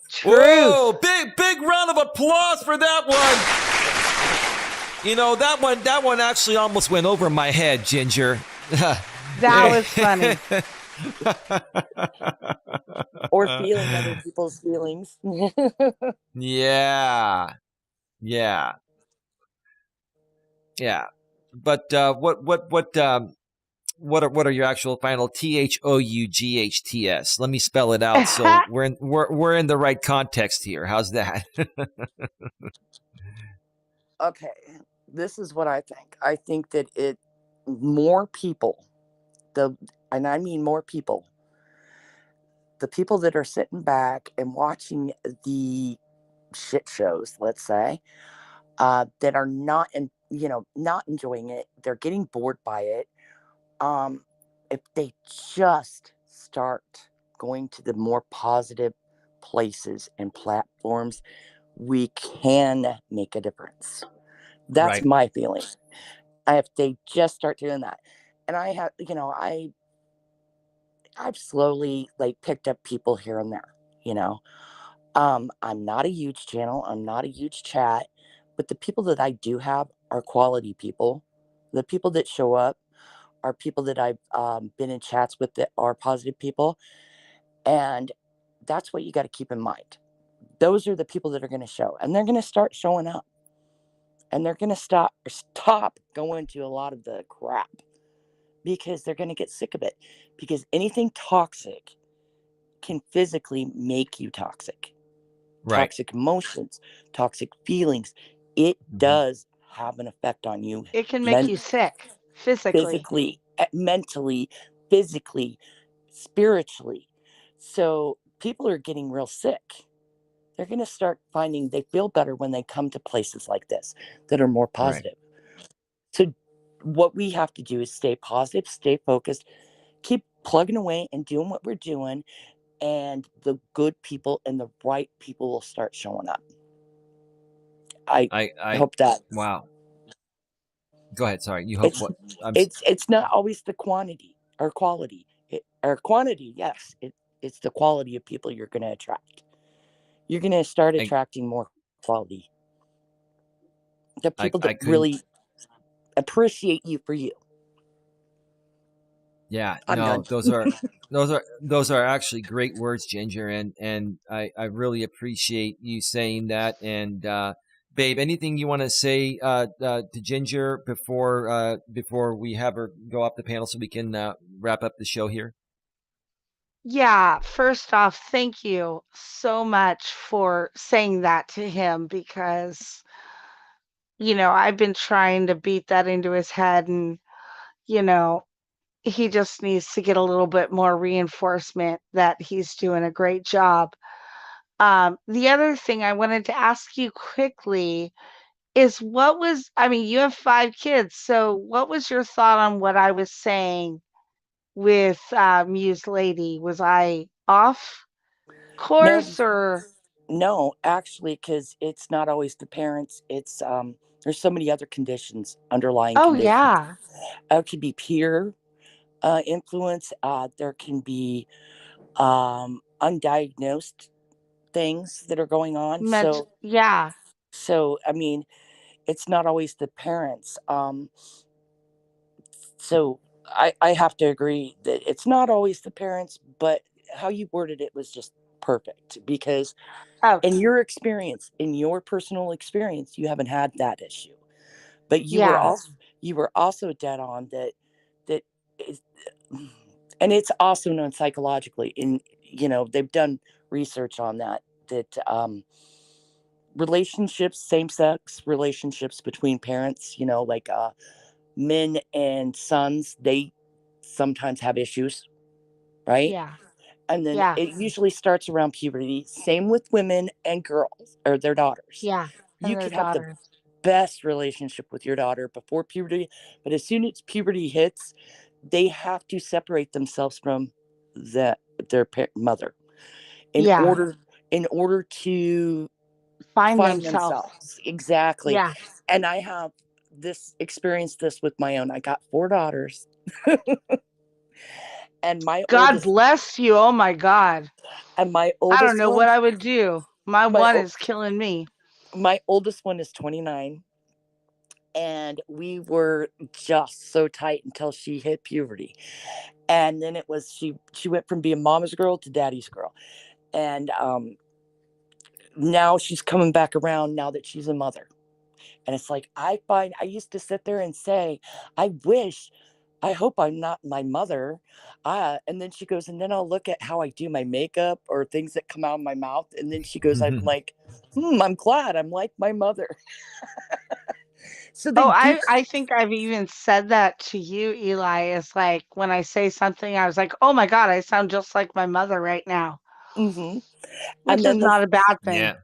Truth. Big round of applause for that one. That one actually almost went over my head, Ginger. That was funny. Or feeling other people's feelings. Yeah. But what are your actual final THOUGHTS? Let me spell it out so we're in the right context here. How's that? Okay, this is what I think. I think that more people, and I mean more people, the people that are sitting back and watching the shit shows, let's say, that are not enjoying it, they're getting bored by it. If they just start going to the more positive places and platforms, we can make a difference. That's Right. my feeling. If they just start doing that, and I've slowly picked up people here and there. I'm not a huge channel. I'm not a huge chat, but the people that I do have are quality people. The people that show up are people that I've been in chats with that are positive people. And that's what you got to keep in mind. Those are the people that are going to show, and they're going to start showing up, and they're going to stop going to a lot of the crap because they're going to get sick of it, because anything toxic can physically make you toxic. Right. Toxic emotions, toxic feelings. It does have an effect on you. It can make you sick physically, mentally, physically, spiritually. So people are getting real sick. They're going to start finding they feel better when they come to places like this that are more positive. Right. So what we have to do is stay positive, stay focused, keep plugging away and doing what we're doing, and the good people and the right people will start showing up. I hope that. Wow. Go ahead. Sorry. You hope what? It's not always the quantity or quality. Quantity, yes. It's the quality of people you're going to attract. You're going to start attracting more quality. The people that really appreciate you for you. Yeah, no, those are actually great words, Ginger, and I really appreciate you saying that. And babe, anything you want to say to Ginger before we have her go off the panel so we can wrap up the show here? Yeah, first off, thank you so much for saying that to him, because I've been trying to beat that into his head, and he just needs to get a little bit more reinforcement that he's doing a great job. The other thing I wanted to ask you quickly is, you have 5 kids, so what was your thought on what I was saying with Muse Lady? Was I off course or? No, actually, because it's not always the parents. It's there's so many other conditions, underlying Oh conditions. yeah. It could be peer influence. There can be undiagnosed things that are going on. Yeah. So I mean, it's not always the parents. So I have to agree that it's not always the parents, but how you worded it was just perfect because in Okay. your experience, in your personal experience, you haven't had that issue. But Yeah. you were also dead on that is, and it's also known psychologically in they've done research on that relationships, same sex relationships between parents, like men and sons, they sometimes have issues, right? Yeah. And then Yeah. it usually starts around puberty. Same with women and girls or their daughters. Yeah. And You their could have the daughters. best relationship with your daughter before puberty, but as soon as puberty hits, they have to separate themselves from the, their mother in Yeah. order in order to Find find themselves. themselves. Exactly. Yeah. And I have experienced this with my own. I got 4 daughters, and God bless you. Oh my God. my I don't oldest know one what I would do. My my one is killing me. my oldest one is 29, and we were just so tight until she hit puberty. And then it was she went from being mama's girl to daddy's girl. And now she's coming back around now that she's a mother. And it's like I used to sit there and say, I hope I'm not my mother. And then she goes, and then I'll look at how I do my makeup or things that come out of my mouth. And then she goes, I'm like, I'm glad I'm like my mother. So they Oh, do. I think I've even said that to you, Eli. Is like when I say something, I was like, oh my God, I sound just like my mother right now, Hmm. And which is then not a bad thing. Yeah.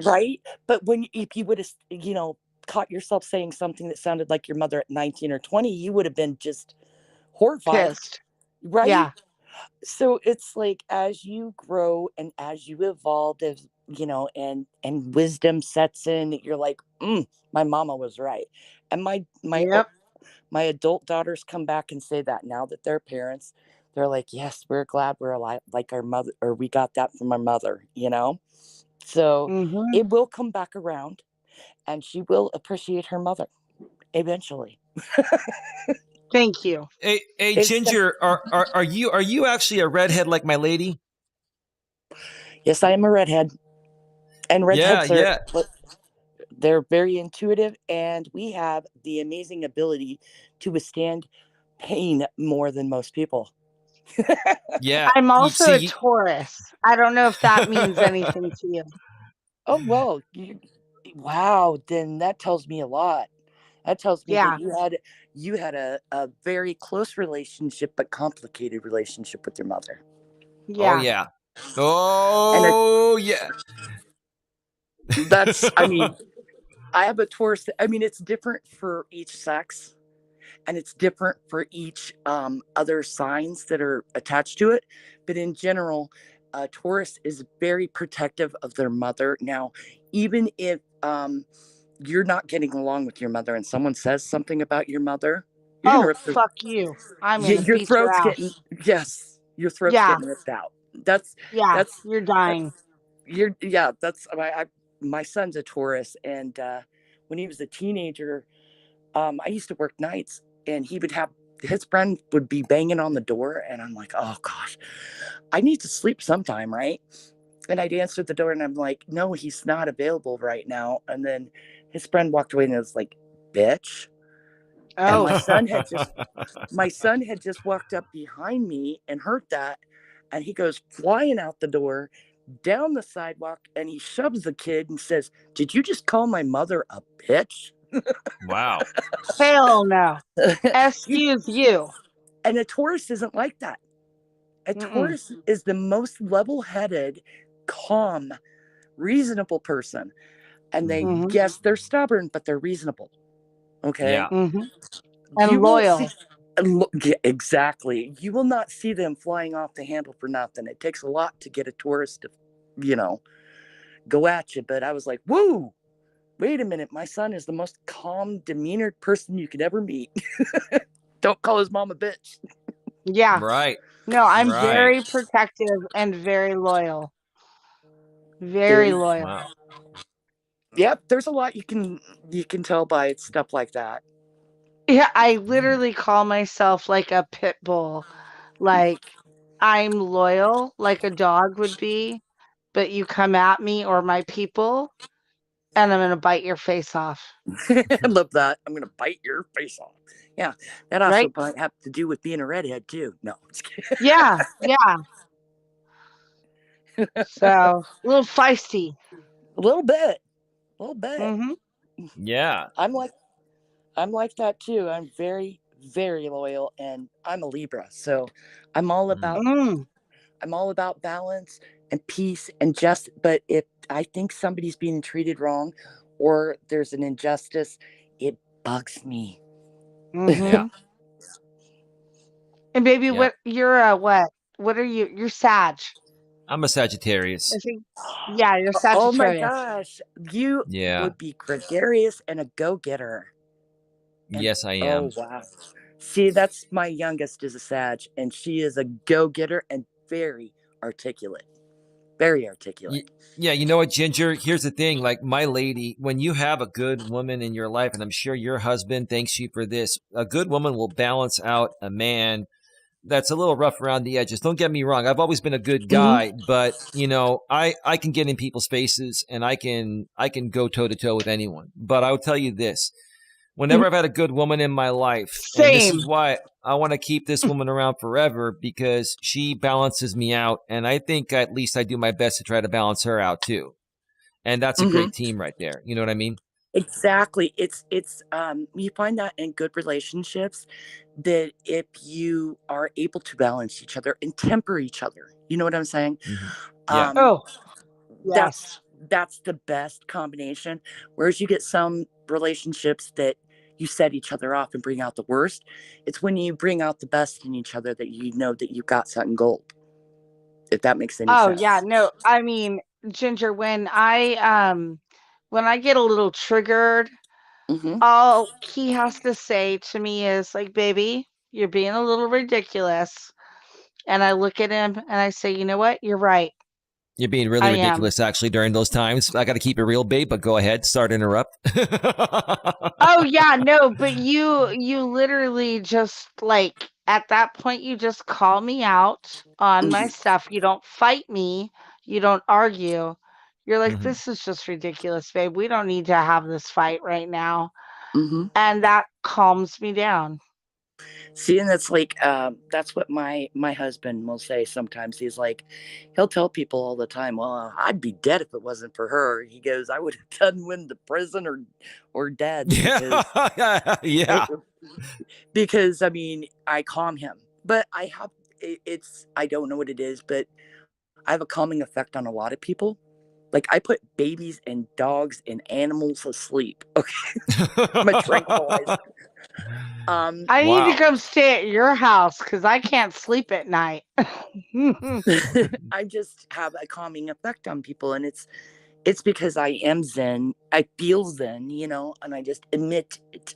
right. But if you would have, caught yourself saying something that sounded like your mother at 19 or 20, you would have been just horrified. Pissed. Right. Yeah. So it's like as you grow and as you evolve, as and wisdom sets in, you're like, my mama was right. And Yep. my adult daughters come back and say that now that they're parents. They're like, yes, we're glad we're alive, like our mother, or we got that from our mother. So Mhm. it will come back around, and she will appreciate her mother eventually. Thank you. Hey, It's Ginger, are you actually a redhead like my lady? Yes, I am a redhead, and Yeah, redheads are yeah, they're very intuitive, and we have the amazing ability to withstand pain more than most people. yeah. I'm You also a see, Taurus. I don't know if that means anything to you. Oh well, wow. Then that tells me a lot. That tells me that Yeah. you had a very close relationship, but complicated relationship with your mother. oh Yeah. yeah, And oh yeah. I mean, I have a Taurus. I mean, it's different for each sex, and it's different for each other signs that are attached to it. But in general, Taurus is very protective of their mother. Now, even if you're not getting along with your mother and someone says something about your mother, you're gonna Oh, rip fuck you. I'm gonna your beat your throat's getting, ass. yes, your throat's Yeah. getting ripped out. That's Yeah. that's You're that's dying. yeah, that's my son's a Taurus, and when he was a teenager, I used to work nights, and he would have his friend would be banging on the door, and I'm like, oh gosh, I need to sleep sometime, right? And I'd answer the door, and I'm like, no, he's not available right now. And then his friend walked away, and it was like, bitch. And Oh. my son had just walked up behind me and heard that, and he goes flying out the door, down the sidewalk, and he shoves the kid and says, did you just call my mother a bitch? Wow. Hell no. You, Excuse you. and a Taurus isn't like that. A Mm-mm. Taurus is the most level-headed, calm, reasonable person. And Mhm. yes, they're stubborn, but they're reasonable. Okay. Yeah. Mhm. You And won't see, loyal. yeah, exactly. You will not see them flying off the handle for nothing. It takes a lot to get a tourist to, you know, go at you. But I was like, whoa, wait a minute. My son is the most calm, demeanored person you could ever meet. Don't call his mom a bitch. Yeah. Right. No, I'm Right. very protective and very loyal. Very There's, loyal. Wow. yep, there's a lot you can tell by stuff like that. Yeah, I literally call myself like a pit bull. Like, I'm loyal, like a dog would be, but you come at me or my people, and I'm gonna bite your face off. I love that. I'm gonna bite your face off. Yeah, that also Right? might have to do with being a redhead too. No, just kidding. Yeah, yeah. So, a little feisty. A little bit, a little bit. Mm-hmm. Yeah. I'm like that too. I'm very, very loyal, and I'm a Libra, so I'm all about Mm. I'm all about balance and peace and just. But if I think somebody's being treated wrong, or there's an injustice, it bugs me. Mm-hmm. Yeah. And baby, Yeah. what you're what? What are you? You're Sag. I'm a Sagittarius. I think. Yeah, you're Oh my Sagittarius. gosh, you Yeah. would be gregarious and a go-getter. And Yes, I am. oh wow. See, that's my youngest is a Sag, and she is a go-getter and very articulate. Very articulate. Yeah, you know what, Ginger? Here's the thing. Like, my lady, when you have a good woman in your life, and I'm sure your husband thanks you for this, a good woman will balance out a man that's a little rough around the edges. Don't get me wrong. I've always been a good guy, but you know, I can get in people's faces and I can go toe to toe with anyone. But I will tell you this. Whenever I've had a good woman in my life, and this Same. is why I want to keep this woman around forever, because she balances me out, and I think at least I do my best to try to balance her out too. And that's a great team right there. You know what I mean? Exactly. It's you find that in good relationships that if you are able to balance each other and temper each other, you know what I'm saying? Yeah. Oh, That's yes. that's the best combination. Whereas you get some relationships that you set each other off and bring out the worst. It's when you bring out the best in each other that you know that you got something gold. If that makes any Oh, sense. yeah. No, I mean, Ginger, when I get a little triggered, Mm-hmm. all he has to say to me is like, "Baby, you're being a little ridiculous." And I look at him and I say, "You know what? You're right. You're being really I am." ridiculous, actually, during those times. I got to keep it real, babe, but go ahead. Start interrupt. Oh, yeah, no, but you literally just like at that point you just call me out on my stuff. You don't fight me. You don't argue. You're like, Mhm. "This is just ridiculous, babe. We don't need to have this fight right now." Mm-hmm. And that calms me down. See, and that's like that's what my husband will say sometimes. He's like, he'll tell people all the time, "Well, I'd be dead if it wasn't for her." He goes, "I would have done went to prison or dead because Yeah. because I mean I calm him, but it's I don't know what it is, but I have a calming effect on a lot of people. Like I put babies and dogs and animals asleep. Okay, I'm a tranquilizer. I need to Wow. come stay at your house because I can't sleep at night. I just have a calming effect on people, and it's because I am Zen. I feel Zen, and I just emit it,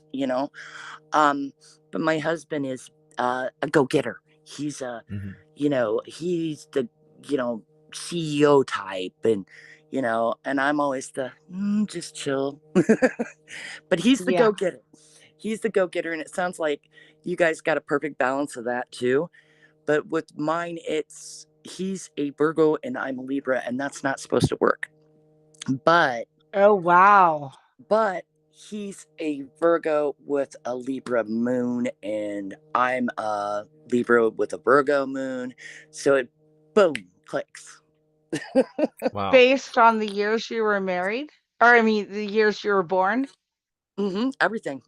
But my husband is a go-getter. He's Mhm. he's the CEO type, and I'm always the just chill. But he's the Yeah. go-getter. He's the go-getter, and it sounds like you guys got a perfect balance of that too. But with mine, he's a Virgo and I'm a Libra, and that's not supposed to work. But Oh, wow. he's a Virgo with a Libra moon, and I'm a Libra with a Virgo moon. So it boom clicks. Wow. Based on the years you were married? Or, I mean, the years you were born? Everything.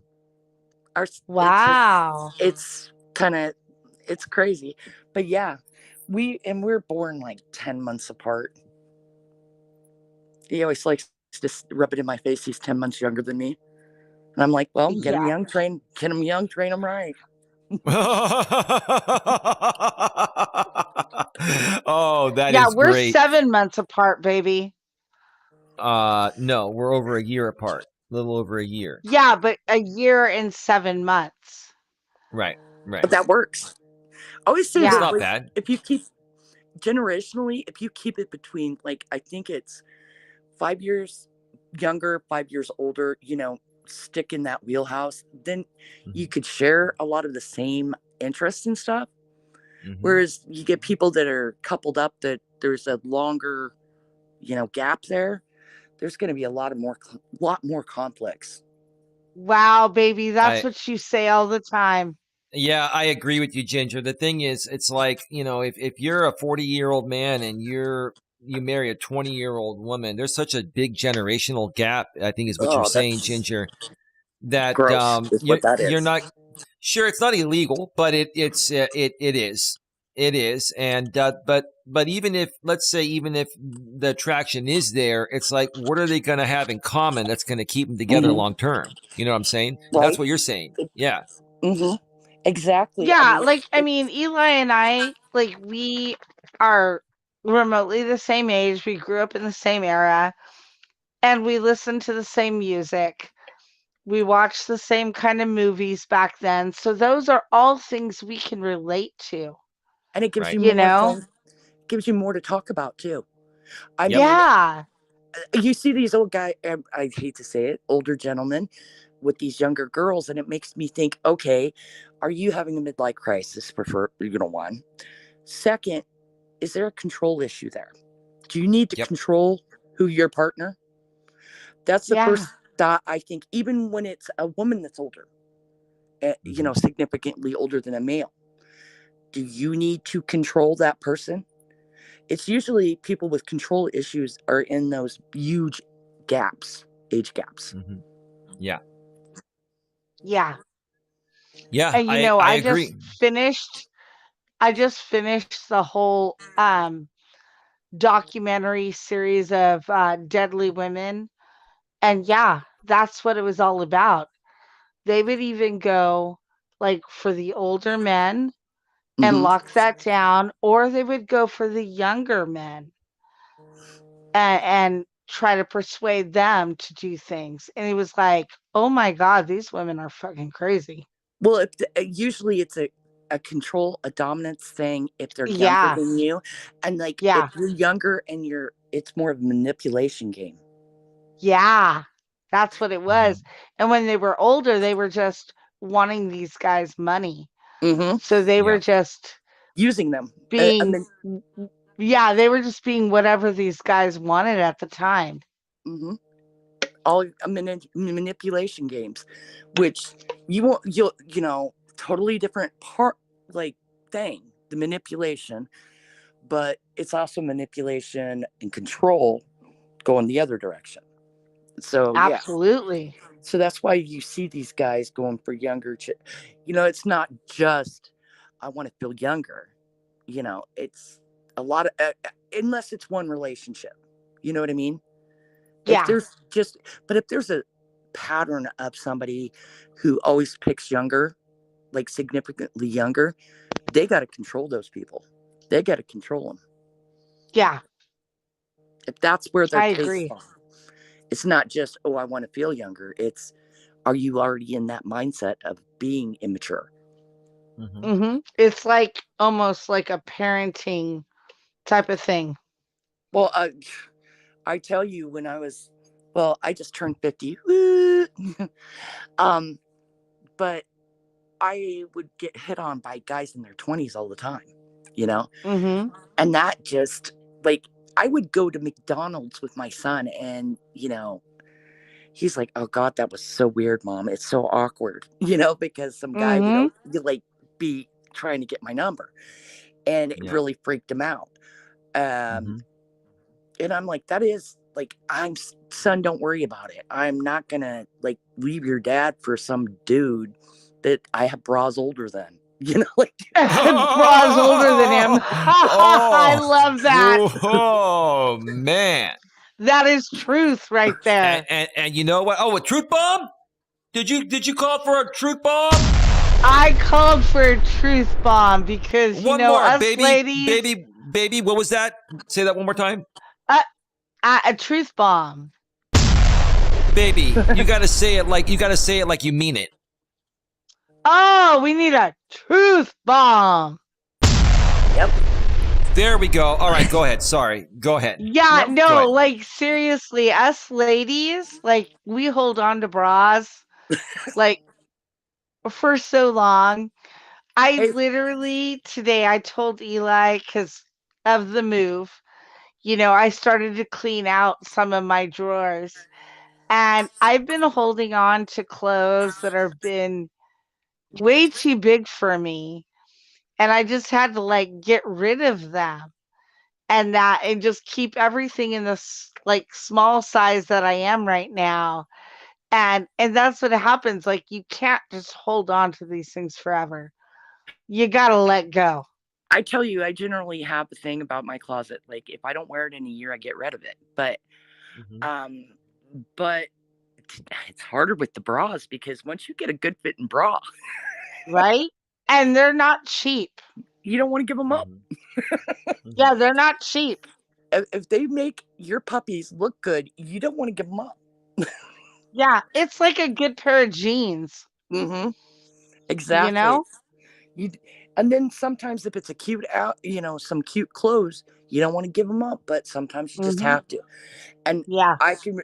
Wow. It's crazy, but yeah, we're born like 10 months apart. He always likes to rub it in my face. He's 10 months younger than me. And I'm like, well, get him Yeah. young, train him right. Oh, that Yeah, is we're great. 7 months apart, baby. No, we're over a year apart. A little over a year. Yeah, but a year and 7 months. Right. But that works. I always say Yeah. It's that not like, bad. if you keep generationally, if you keep it between like I think it's 5 years younger, 5 years older, stick in that wheelhouse, then you could share a lot of the same interests and stuff. Whereas you get people that are coupled up that there's a longer, gap there. There's going to be a lot more complex. Wow, baby, that's what you say all the time. Yeah, I agree with you, Ginger. The thing is, it's like, if you're a 40-year-old man and you marry a 20-year-old woman, there's such a big generational gap, I think is what you're saying, Ginger, that gross is what that you're is. not sure it's not illegal, but it is. It is. And but even if the attraction is there, it's like, what are they going to have in common that's going to keep them together long term? You know what I'm saying? Right. That's what you're saying. Yeah. Exactly. Yeah, Eli and I, we are remotely the same age. We grew up in the same era, and we listened to the same music. We watched the same kind of movies back then. So those are all things we can relate to. And it gives gives you more to talk about too. I mean, you see these old guys, I hate to say it, older gentlemen with these younger girls, and it makes me think, okay, are you having a midlife crisis? One. Second, is there a control issue there? Do you need to control who your partner? That's the first thought, I think, even when it's a woman that's older, significantly older than a male. Do you need to control that person? It's usually people with control issues are in those huge age gaps. Yeah. Yeah. Yeah. And I agree. I just finished the whole documentary series of Deadly Women. And that's what it was all about. They would even go for the older men and lock that down, or they would go for the younger men and try to persuade them to do things. And it was like, oh my God, these women are fucking crazy. Well, usually it's a control, a dominance thing if they're younger than you. And if you're younger and it's more of a manipulation game. Yeah, that's what it was. And when they were older, they were just wanting these guys' money. So they were just using them. They were just being whatever these guys wanted at the time. All manipulation games, which you'll totally different thing, the manipulation, but it's also manipulation and control going the other direction. So absolutely. So that's why you see these guys going for younger it's not just I want to feel younger. It's a lot of unless it's one relationship. You know what I mean? If there's a pattern of somebody who always picks younger, significantly younger, they got to control those people. They got to control them. Yeah. If that's where they're agree. It's not just, I want to feel younger. It's, are you already in that mindset of being immature? It's almost like a parenting type of thing. Well, I tell you, when I just turned 50. But I would get hit on by guys in their 20s all the time, and that just I would go to McDonald's with my son and, he's like, oh God, that was so weird, Mom. It's so awkward, because some guy would be trying to get my number, and it really freaked him out. And I'm like, that is son, don't worry about it. I'm not gonna leave your dad for some dude that I have bras older than, bras older than him. I love that. Oh man, that is truth right there. And you know what? Oh, a truth bomb? Did you call for a truth bomb? I called for a truth bomb because one more, us baby, ladies, baby. What was that? Say that one more time. A truth bomb. Baby, you got to say it like you mean it. Oh, we need a truth bomb. Yep. There we go. All right, go ahead. Sorry. Go ahead. Yeah, Nope. Go no, ahead. like seriously, us ladies, like we hold on to bras like for so long. I Hey, literally today I told Eli because of the move, I started to clean out some of my drawers. And I've been holding on to clothes that have been way too big for me. And I just had to like get rid of them and just keep everything in this like small size that I am right now. And that's what happens. Like you can't just hold on to these things forever. You gotta let go. I tell you, I generally have a thing about my closet. Like, if I don't wear it in a year, I get rid of it. Mhm. But it's harder with the bras because once you get a good fitting bra, Right? And they're not cheap. you don't want to give them up. Mhm. Yeah, they're not cheap. If they make your puppies look good, you don't want to give them up. Yeah, it's like a good pair of jeans, Mm-hmm. you Exactly. know? You and then sometimes if it's a cute out, some cute clothes, you don't want to give them up, but sometimes you just Mhm. have to. And Yeah. I can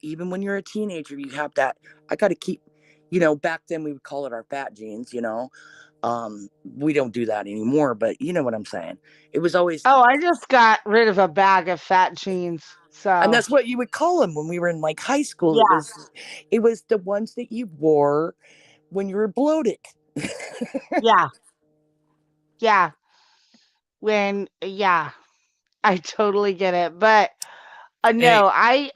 even when you're a teenager, you have that. I got to keep, back then we would call it our fat jeans. We don't do that anymore, but you know what I'm saying. It was always, Oh, I just got rid of a bag of fat jeans. and So, that's what you would call them when we were in like high school. yeah. It was the ones that you wore when you were bloated. Yeah. Yeah. Yeah, I totally get it. But Hey, no, I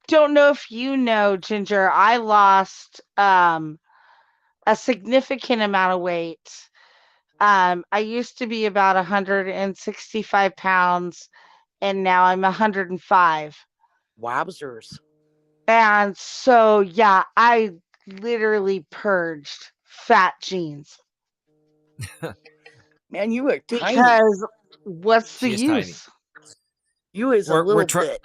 don't know if you know, Ginger, I lost a significant amount of weight. I used to be about 165 pounds and now I'm 105. Wowzers. And so, yeah, I literally purged fat jeans Man, you were tiny. because what's the she is tiny. use? You is a We're little trying. bit.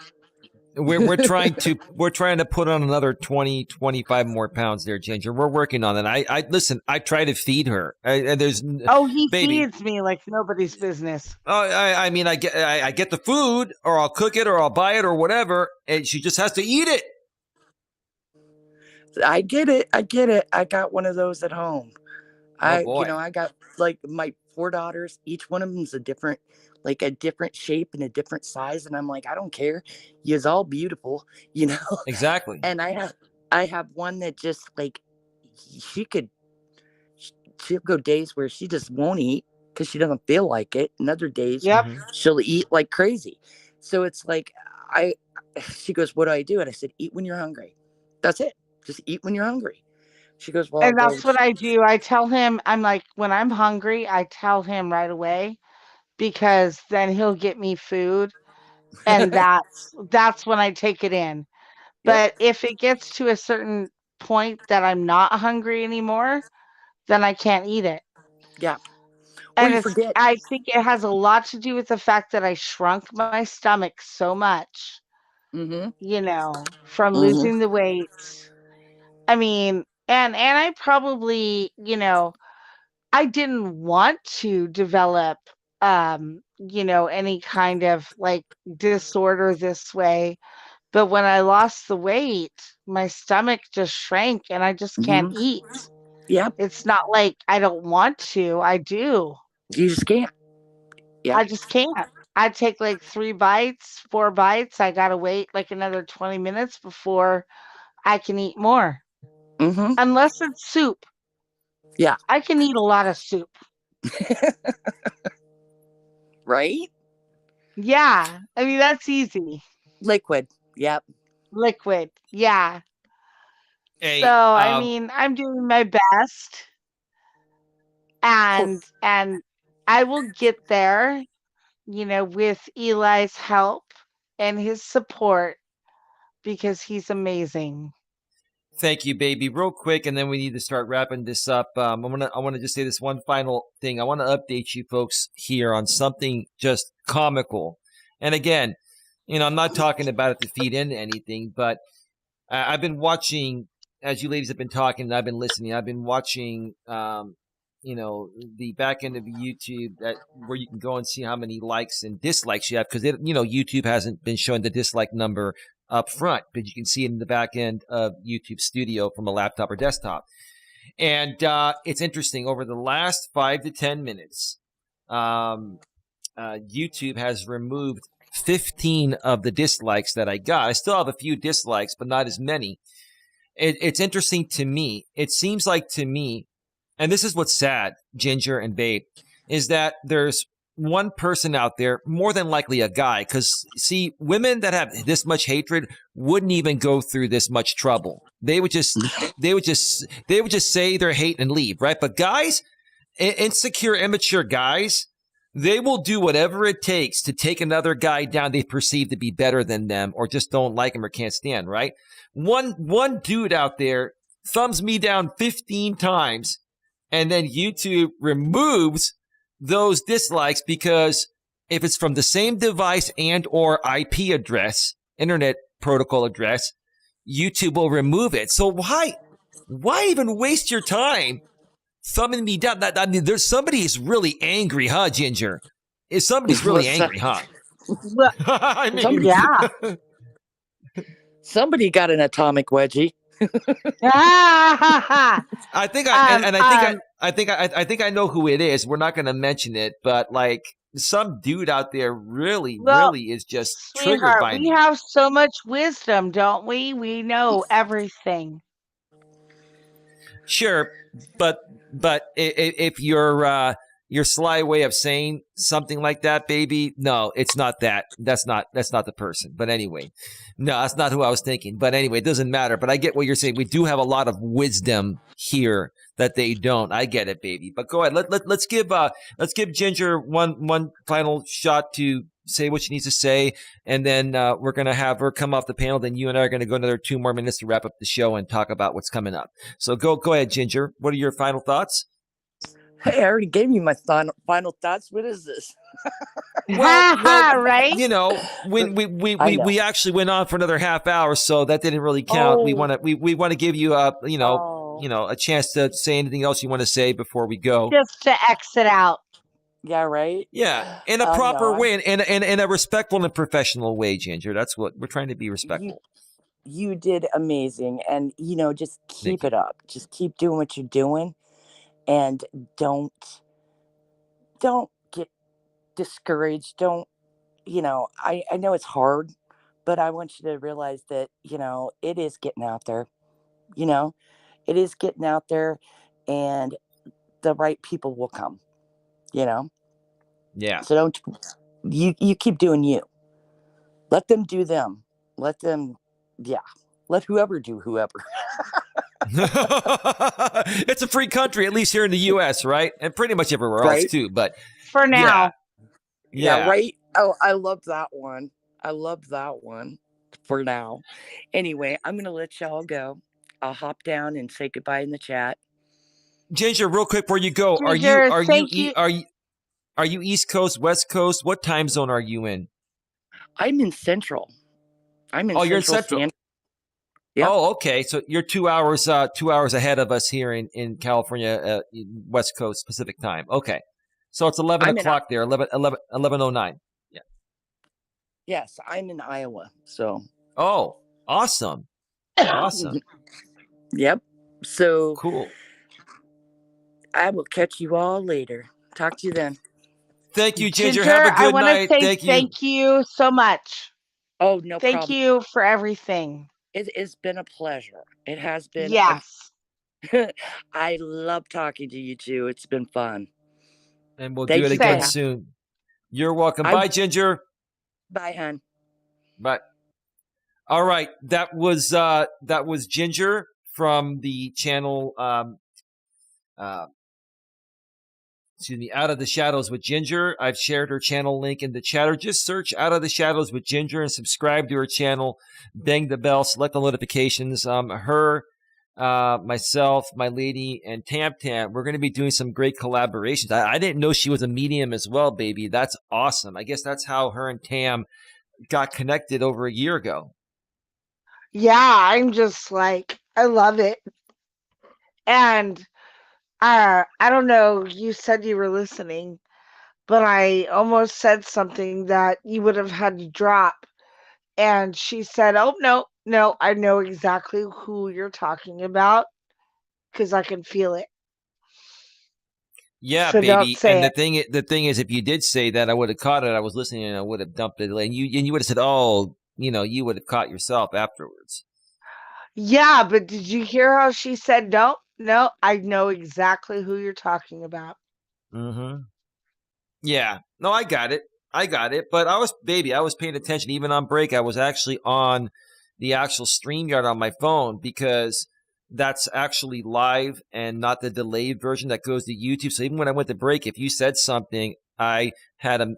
We're trying to put on another 20, 25 more pounds there, Ginger. We're working on that. I listen. I try to feed her. Oh, he Baby. feeds me like nobody's business. Oh, I mean, I get the food, or I'll cook it, or I'll buy it, or whatever, and she just has to eat it. I get it. I get it. I got one of those at home. Oh boy, I got like my 4 daughters. Each one of them's a different shape and a different size. And I'm like, I don't care. You's all beautiful, you know. exactly. And I have one that just like she could she'll go days where she just won't eat because she doesn't feel like it, and other days Yep. Mm-hmm. she'll eat like crazy. So it's like I she goes, what do I do? And I said, eat when you're hungry. That's it. Just eat when you're hungry. She goes, well, I'll And go. that's what I do. I tell him, I'm like, when I'm hungry, I tell him right away because then he'll get me food and that's when I take it in. Yep. But if it gets to a certain point that I'm not hungry anymore, then I can't eat it. Yeah. Or And you forget. I think it has a lot to do with the fact that I shrunk my stomach so much, Mm-hmm. from Mm-hmm. losing the weight. I mean, and I probably, I didn't want to develop any kind of like disorder this way, but when I lost the weight, my stomach just shrank and I just can't Mm-hmm. eat. Yep. It's not like I don't want to. I do. You just can't. I Yep. just can't. I take like 3 bites, 4 bites. I gotta wait like another 20 minutes before I can eat more. Mm-hmm. Unless it's soup. Yeah. I can eat a lot of soup. Right? Yeah. I mean, that's easy. Liquid. Yep. Liquid. Yeah. So, Hey, I mean, I'm doing my best Cool. and I will get there, with Eli's help and his support because he's amazing. thank you, baby. Real quick, and then we need to start wrapping this up. I want to just say this one final thing. I want to update you folks here on something just comical. And again, I'm not talking about it to feed into anything, but I've been watching, as you ladies have been talking, and I've been listening. I've been watching, the back end of YouTube where you can go and see how many likes and dislikes you have, because YouTube hasn't been showing the dislike number up front, but you can see it in the back end of YouTube Studio from a laptop or desktop. And it's interesting. Over the last 5 to 10 minutes, YouTube has removed 15 of the dislikes that I got. I still have a few dislikes, but not as many. It's interesting to me. It seems like to me, and this is what's sad, Ginger and Babe, is that there's one person out there, more than likely a guy, because see, women that have this much hatred wouldn't even go through this much trouble. They would just say their hate and leave, right? But guys, insecure, immature guys, they will do whatever it takes to take another guy down they perceive to be better than them, or just don't like him or can't stand, right? One dude out there thumbs me down 15 times, and then YouTube removes those dislikes because if it's from the same device and or IP address, internet protocol address, YouTube will remove it. So why even waste your time thumbing me down? I mean, there's somebody is really angry, huh, Ginger? Somebody's really angry, huh? Well, I mean, yeah. Somebody got an atomic wedgie. Ah, I think I know who it is. We're not going to mention it, but like some dude out there really is just triggered sweetheart, by we me. have so much wisdom, don't we? We know everything. Sure, but if your sly way of saying something like that, baby, no, it's not that. That's not the person. But anyway, no, that's not who I was thinking. But anyway, it doesn't matter. But I get what you're saying. We do have a lot of wisdom here that they don't. I get it, baby. But go ahead. Let's give Ginger one final shot to say what she needs to say, and then we're gonna have her come off the panel. Then you and I are gonna go another 2 more minutes to wrap up the show and talk about what's coming up. So go ahead, Ginger. What are your final thoughts? Hey, I already gave you my final thoughts. What is this? Well, right? When we actually went on for another half hour, so that didn't really count. We want to give you a chance to say anything else you want to say before we go. Just to exit out. Yeah, right. Yeah, in a proper way, in a respectful and professional way, Ginger. That's what we're trying to be respectful. You did amazing, and just keep it up. Just keep doing what you're doing, and don't get discouraged. Don't I know it's hard, but I want you to realize that it is getting out there. It is getting out there, and the right people will come. Yeah. So don't you keep doing you. Let them do them. Let them, let whoever do whoever. It's a free country, at least here in the U.S., right? And pretty much everywhere else too. But for now, yeah, right. Oh, I love that one. For now. Anyway, I'm gonna let y'all go. I'll hop down and say goodbye in the chat. Ginger, real quick before you go, Ginger, are you East Coast, West Coast? What time zone are you in? I'm in Central. You're in Central. Yep. Oh, okay. So you're 2 hours ahead of us here in California, West Coast Pacific time. Okay. So it's 11 o'clock there, 11:09. Yeah. Yes, I'm in Iowa. So. Oh, awesome. Awesome. Yep. So. Cool. I will catch you all later. Talk to you then. Thank you, Ginger. Have a good night. Thank you so much. Oh, no problem. Thank you for everything. It's been a pleasure. It has been. Yes. I love talking to you two. It's been fun. And we'll do it again soon. You're welcome. Bye, Ginger. Bye, hon. Bye. All right. That was Ginger from the channel Out of the Shadows with Ginger. I've shared her channel link in the chat, or just search Out of the Shadows with Ginger and subscribe to her channel. Bang the bell, select the notifications. Her, myself, my lady, and Tam Tam, we're going to be doing some great collaborations. I didn't know she was a medium as well, baby. That's awesome. I guess that's how her and Tam got connected over a year ago. Yeah, I'm just like, I love it. And I don't know, you said you were listening, but I almost said something that you would have had to drop. And she said, "Oh, no, no, I know exactly who you're talking about because I can feel it. Yeah, So don't baby. say And it." the thing is, if you did say that, I would have caught it. I was listening, and I would have dumped it, and you would have said, "Oh, you would have caught yourself afterwards." Yeah, but did you hear how she said, "No, no, I know exactly who you're talking about." Mm-hmm. Yeah. No, I got it. I got it. But I was paying attention. Even on break, I was actually on the actual StreamYard on my phone because that's actually live and not the delayed version that goes to YouTube. So even when I went to break, if you said something, I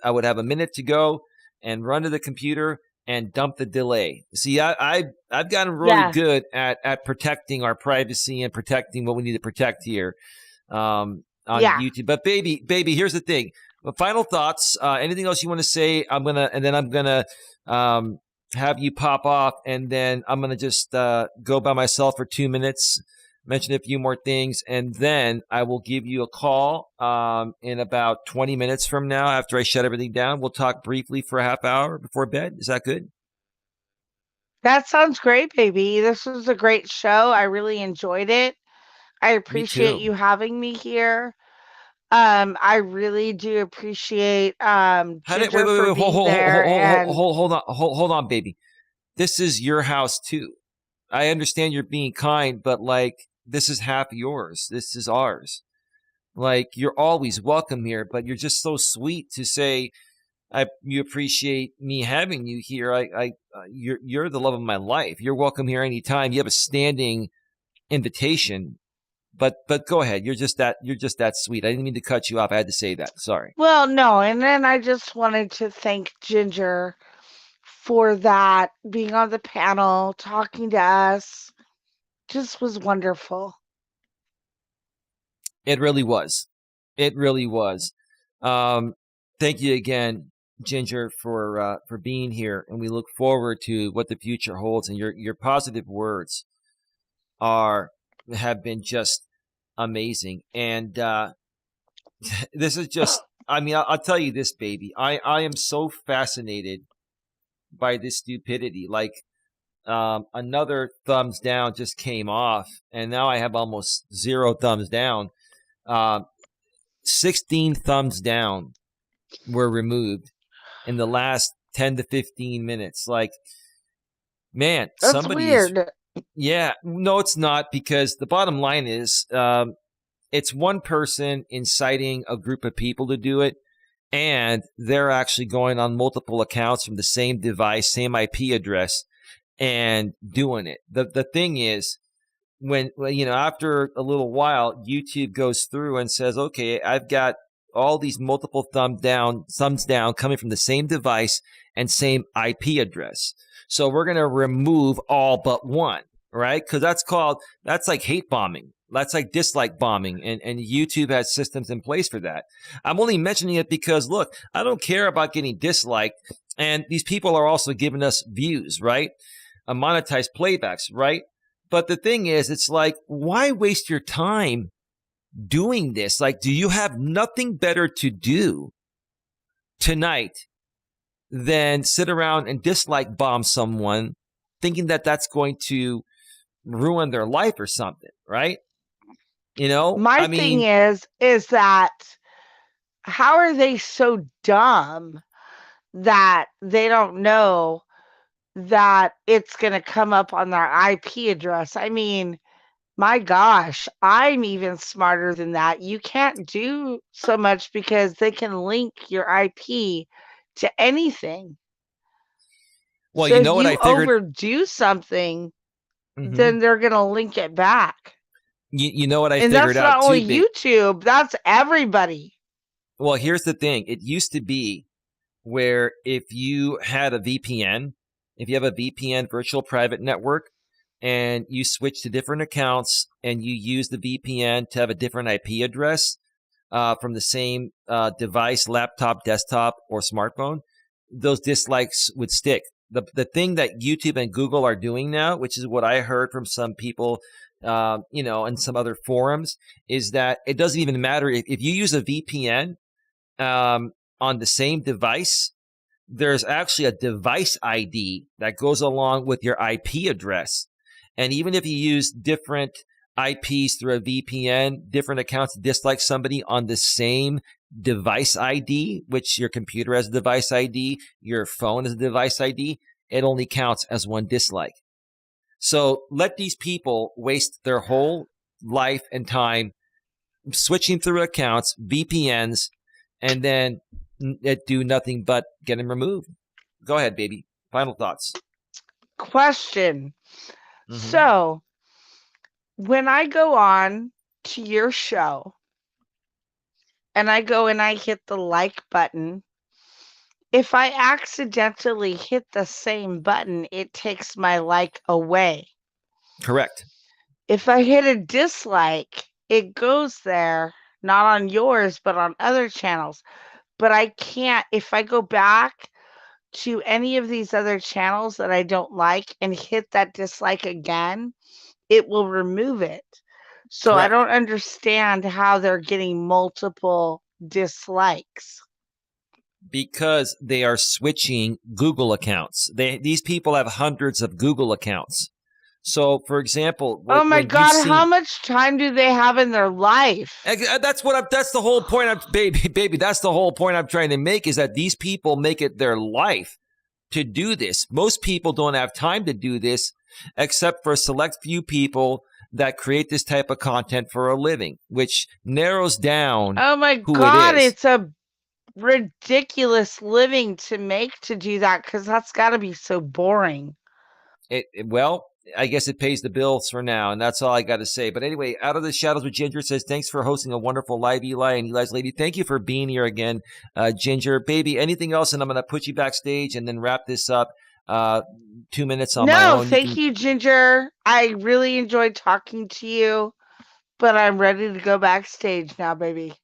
would have a minute to go and run to the computer and dump the delay. See, I've gotten really Yeah, good at protecting our privacy and protecting what we need to protect here on yeah. YouTube. But baby, here's the thing. Final thoughts. Anything else you want to say? I'm gonna have you pop off, and then I'm gonna just go by myself for 2 minutes, mention a few more things, and then I will give you a call in about 20 minutes from now after I shut everything down. We'll talk briefly for a half hour before bed. Is that good? That sounds great, baby. This was a great show. I really enjoyed it. I Me appreciate too. you having me here. I really do appreciate How did wait Ginger wait for wait being there, and hold on, baby. This is your house too. I understand you're being kind, but like this is half yours. This is ours. Like you're always welcome here, but you're just so sweet to say you appreciate me having you here. You're the love of my life. You're welcome here anytime. You have a standing invitation. But go ahead. You're just that sweet. I didn't mean to cut you off. I had to say that. Sorry. well, no, and then I just wanted to thank Ginger for that, being on the panel, talking to us. Just was wonderful. It really was. It really was. Um, Thank you again, Ginger, for being here, and we look forward to what the future holds. And your positive words have been just amazing. And this is just. I mean, I'll tell you this, baby. I am so fascinated by this stupidity. Like another thumbs down just came off, and now I have almost 0 thumbs down. Uh, 16 thumbs down were removed in the last 10 to 15 minutes. Like, man, That's somebody is, weird. yeah, no, it's not, because the bottom line is it's one person inciting a group of people to do it, and they're actually going on multiple accounts from the same device, same IP address, and doing it. The thing is, when after a little while, YouTube goes through and says, okay, I've got all these multiple thumbs down coming from the same device and same IP address. So we're going to remove all but one, right? Because that's like hate bombing. That's like dislike bombing. And YouTube has systems in place for that. I'm only mentioning it because, look, I don't care about getting disliked. And these people are also giving us views, right? Monetized playbacks, right? But the thing is, it's like, why waste your time doing this? Like, do you have nothing better to do tonight than sit around and dislike bomb someone, thinking that that's going to ruin their life or something, right? My I thing mean, is that how are they so dumb that they don't know that it's going to come up on their IP address? I mean, my gosh, I'm even smarter than that. You can't do so much because they can link your IP to anything. well, So you if know what I you figured? overdo something, Hmm. then they're going to link it back. You know what I And figured that's out not too, only big. YouTube, that's everybody. Well, here's the thing. It used to be where if you had a VPN, if you have a VPN, virtual private network, and you switch to different accounts and you use the VPN to have a different IP address from the same device, laptop, desktop, or smartphone, those dislikes would stick. The thing that YouTube and Google are doing now, which is what I heard from some people, and some other forums, is that it doesn't even matter if you use a VPN on the same device. There's actually a device ID that goes along with your IP address. And even if you use different IPs through a VPN, different accounts dislike somebody on the same device ID, which your computer has a device ID, your phone has a device ID, it only counts as one dislike. So let these people waste their whole life and time switching through accounts, VPNs, and then do nothing but get them removed. Go ahead, baby. Final thoughts. Question. So when I go on to your show and I go and I hit the like button, if I accidentally hit the same button, it takes my like away. Correct. If I hit a dislike, it goes there, not on yours, but on other channels. But I can't, if I go back to any of these other channels that I don't like and hit that dislike again, it will remove it. So Correct. I don't understand how they're getting multiple dislikes. Because they are switching Google accounts. These people have hundreds of Google accounts. So, for example, oh my God, how much time do they have in their life? That's the whole point. Baby, that's the whole point I'm trying to make, is that these people make it their life to do this. Most people don't have time to do this, except for a select few people that create this type of content for a living, which narrows down oh my God, it's a ridiculous living to make to do that, because that's got to be so boring. Well, I guess it pays the bills for now, and that's all I got to say. But anyway, Out of the Shadows with Ginger says, thanks for hosting a wonderful live, Eli, and Eli's lady. Thank you for being here again, Ginger. Baby, anything else? And I'm going to put you backstage and then wrap this up. 2 minutes on my own. No, thank you, Ginger. I really enjoyed talking to you, but I'm ready to go backstage now, baby.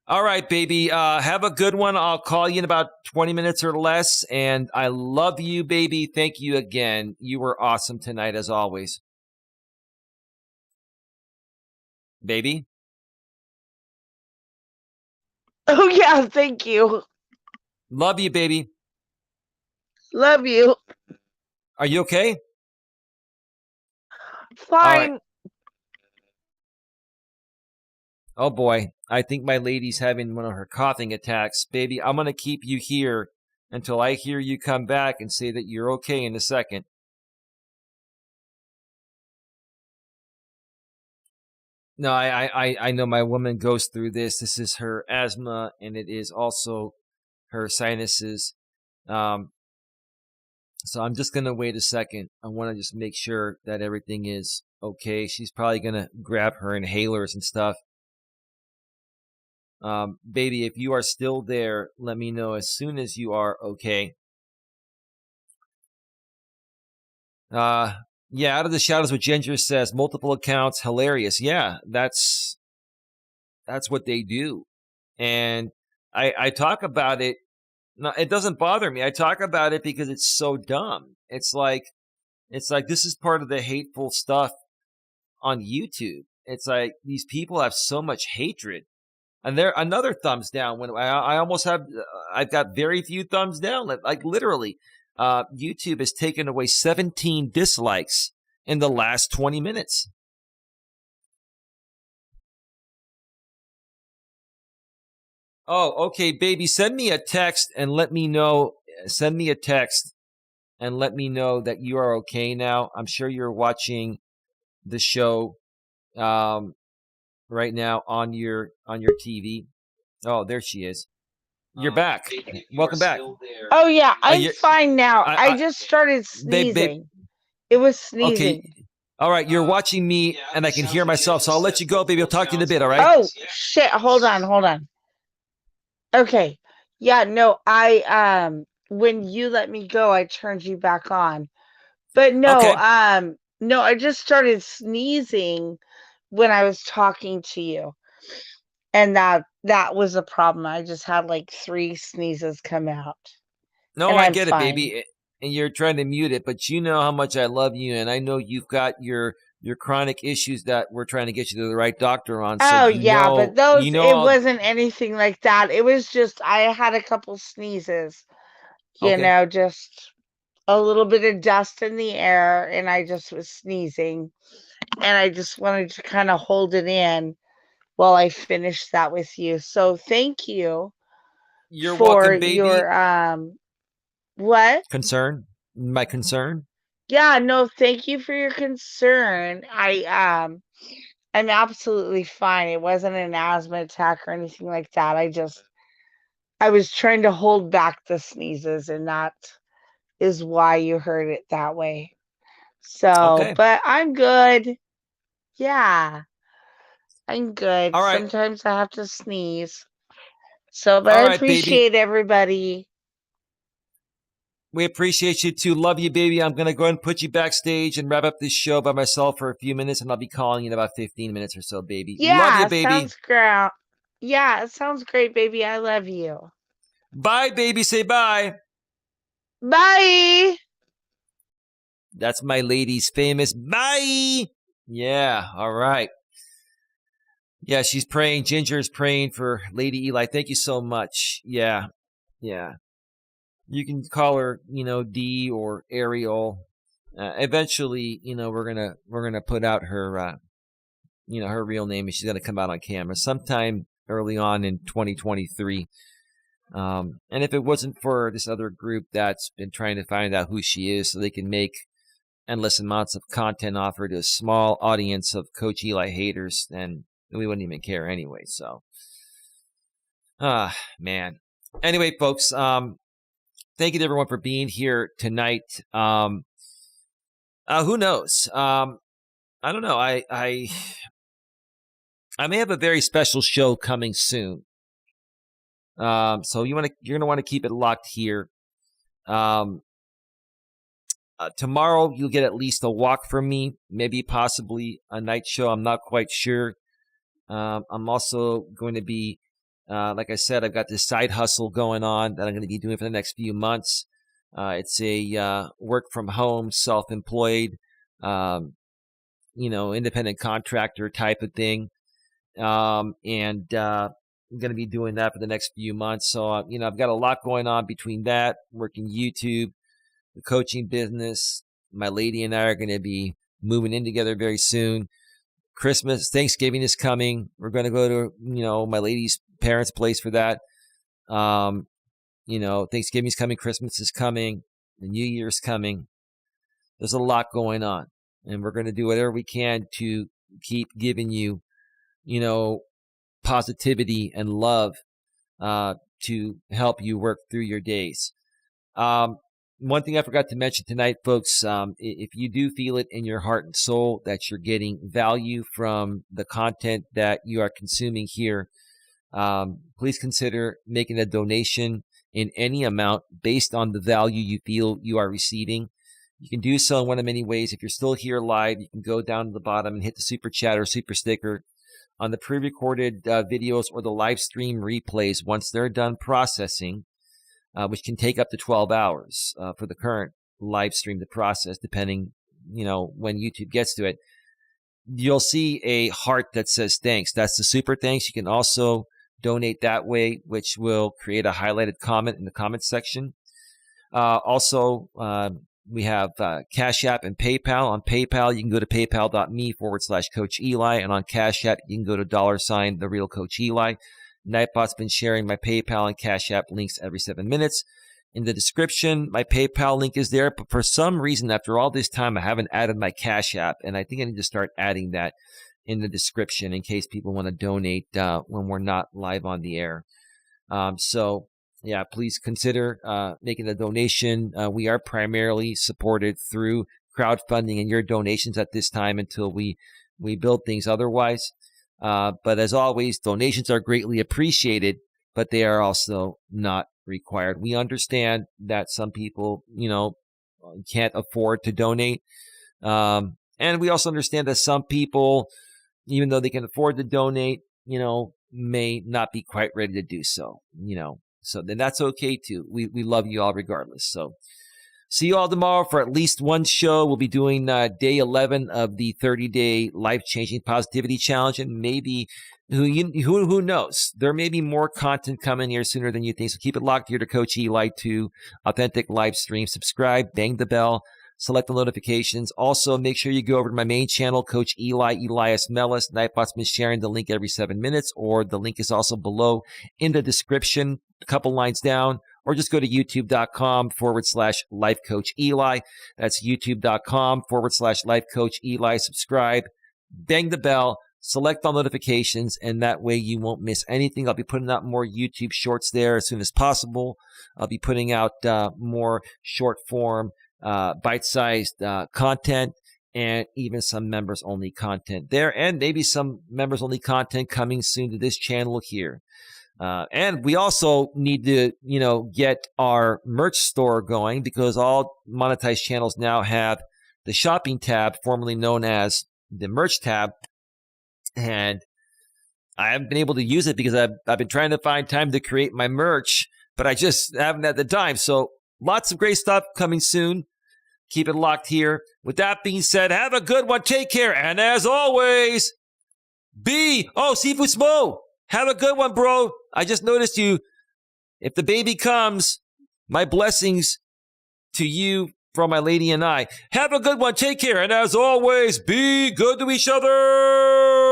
All right, baby. Have a good one. I'll call you in about 20 minutes or less. And I love you, baby. Thank you again. You were awesome tonight, as always. Baby? Oh, yeah. Thank you. Love you, baby. Love you. Are you okay? Fine. Right. Oh, boy. I think my lady's having one of her coughing attacks. Baby, I'm going to keep you here until I hear you come back and say that you're okay in a second. No, I know my woman goes through this. This is her asthma, and it is also her sinuses. So I'm just going to wait a second. I want to just make sure that everything is okay. She's probably going to grab her inhalers and stuff. Baby, if you are still there, let me know as soon as you are okay. Yeah, Out of the Shadows with Ginger says, multiple accounts, hilarious. Yeah, that's what they do. And I talk about it. No, it doesn't bother me. I talk about it because it's so dumb. It's like this is part of the hateful stuff on YouTube. It's like these people have so much hatred. And there, another thumbs down. When I almost have, I've got very few thumbs down. Like literally, YouTube has taken away 17 dislikes in the last 20 minutes. Oh, okay, baby. Send me a text and let me know. Send me a text and let me know that you are okay now. I'm sure you're watching the show right now on your TV. Oh, there she is. You're back. Welcome back. Oh, yeah. I'm fine now. I just started sneezing. It was sneezing. Okay. All right. You're watching me and I can hear myself. So I'll let you go, baby. I'll talk to you in a bit. All right. Oh, shit. Hold on. Okay. Yeah, no, when you let me go, I turned you back on. But no, Okay. No, I just started sneezing when I was talking to you. And that was a problem. I just had like 3 sneezes come out. No, And I I'm get it, fine. baby. And you're trying to mute it, but you know how much I love you, and I know you've got your chronic issues that we're trying to get you to the right doctor on. So Oh, yeah, but those it I'll wasn't anything like that. It was just I had a couple sneezes, okay. just a little bit of dust in the air, and I just was sneezing, and I just wanted to kind of hold it in while I finished that with you. So thank you You're for welcome, baby. your what? Concern? My concern? Yeah, no, thank you for your concern. I'm absolutely fine. It wasn't an asthma attack or anything like that. I was trying to hold back the sneezes, and that is why you heard it that way. So, Okay. but I'm good. Yeah, I'm good. All right. Sometimes I have to sneeze. So, but All I right, baby. appreciate everybody. We appreciate you too. Love you, baby. I'm going to go ahead and put you backstage and wrap up this show by myself for a few minutes, and I'll be calling you in about 15 minutes or so, baby. Love you, Yeah, baby. sounds great. Yeah, it sounds great, baby. I love you. Bye, baby. Say bye. Bye. That's my lady's famous bye. Yeah. All right. Yeah, she's praying. Ginger's praying for Lady Eli. Thank you so much. Yeah. Yeah. You can call her, D or Ariel. Eventually, we're gonna put out her, her real name, and she's gonna come out on camera sometime early on in 2023. And if it wasn't for this other group that's been trying to find out who she is, so they can make endless amounts of content offered to a small audience of Coach Eli haters, then we wouldn't even care anyway. So, man. Anyway, folks, thank you to everyone for being here tonight. Who knows? I don't know. I may have a very special show coming soon. So you're gonna want to keep it locked here. Tomorrow you'll get at least a walk from me, maybe possibly a night show. I'm not quite sure. I'm also going to be, like I said, I've got this side hustle going on that I'm going to be doing for the next few months. It's a work from home, self-employed, independent contractor type of thing. And I'm going to be doing that for the next few months. So, I've got a lot going on between that, working YouTube, the coaching business. My lady and I are going to be moving in together very soon. Thanksgiving is coming. We're going to go to, my lady's parents' place for that. Thanksgiving's coming, Christmas is coming, the New Year's coming. There's a lot going on, and we're going to do whatever we can to keep giving you, positivity and love, to help you work through your days. One thing I forgot to mention tonight, folks, if you do feel it in your heart and soul that you're getting value from the content that you are consuming here, please consider making a donation in any amount based on the value you feel you are receiving. You can do so in one of many ways. If you're still here live, you can go down to the bottom and hit the super chat or super sticker on the pre-recorded videos or the live stream replays once they're done processing. Which can take up to 12 hours for the current live stream to process, depending, when YouTube gets to it. You'll see a heart that says thanks. That's the super thanks. You can also donate that way, which will create a highlighted comment in the comment section. Also, we have Cash App and PayPal. On PayPal, you can go to paypal.me/Coach Eli. And on Cash App, you can go to $, the real Coach Eli. Nightbot's been sharing my PayPal and Cash App links every 7 minutes. In the description, my PayPal link is there, but for some reason, after all this time, I haven't added my Cash App, and I think I need to start adding that in the description in case people want to donate when we're not live on the air. So, yeah, please consider making a donation. We are primarily supported through crowdfunding and your donations at this time until we build things otherwise. But as always, donations are greatly appreciated, but they are also not required. We understand that some people, can't afford to donate. And we also understand that some people, even though they can afford to donate, may not be quite ready to do so, So then that's okay too. We love you all regardless. So see you all tomorrow for at least one show. We'll be doing day 11 of the 30-day life-changing positivity challenge, and maybe who knows? There may be more content coming here sooner than you think. So keep it locked here to Coach Eli to Authentic Live Stream. Subscribe, bang the bell, select the notifications. Also, make sure you go over to my main channel, Coach Eli, Elias, Melas. Nightbot's been sharing the link every 7 minutes, or the link is also below in the description, a couple lines down. Or just go to youtube.com/Life Coach Eli. That's youtube.com/Life Coach Eli. Subscribe, bang the bell, select all notifications, and that way you won't miss anything. I'll be putting out more YouTube shorts there as soon as possible. I'll be putting out more short form, bite-sized content, and even some members-only content there, and maybe some members-only content coming soon to this channel here. And we also need to, get our merch store going, because all monetized channels now have the shopping tab, formerly known as the merch tab. And I haven't been able to use it because I've been trying to find time to create my merch, but I just haven't had the time. So lots of great stuff coming soon. Keep it locked here. With that being said, have a good one. Take care. And as always, Sifu Smo. Have a good one, bro. I just noticed you. If the baby comes, my blessings to you from my lady and I. Have a good one. Take care. And as always, be good to each other.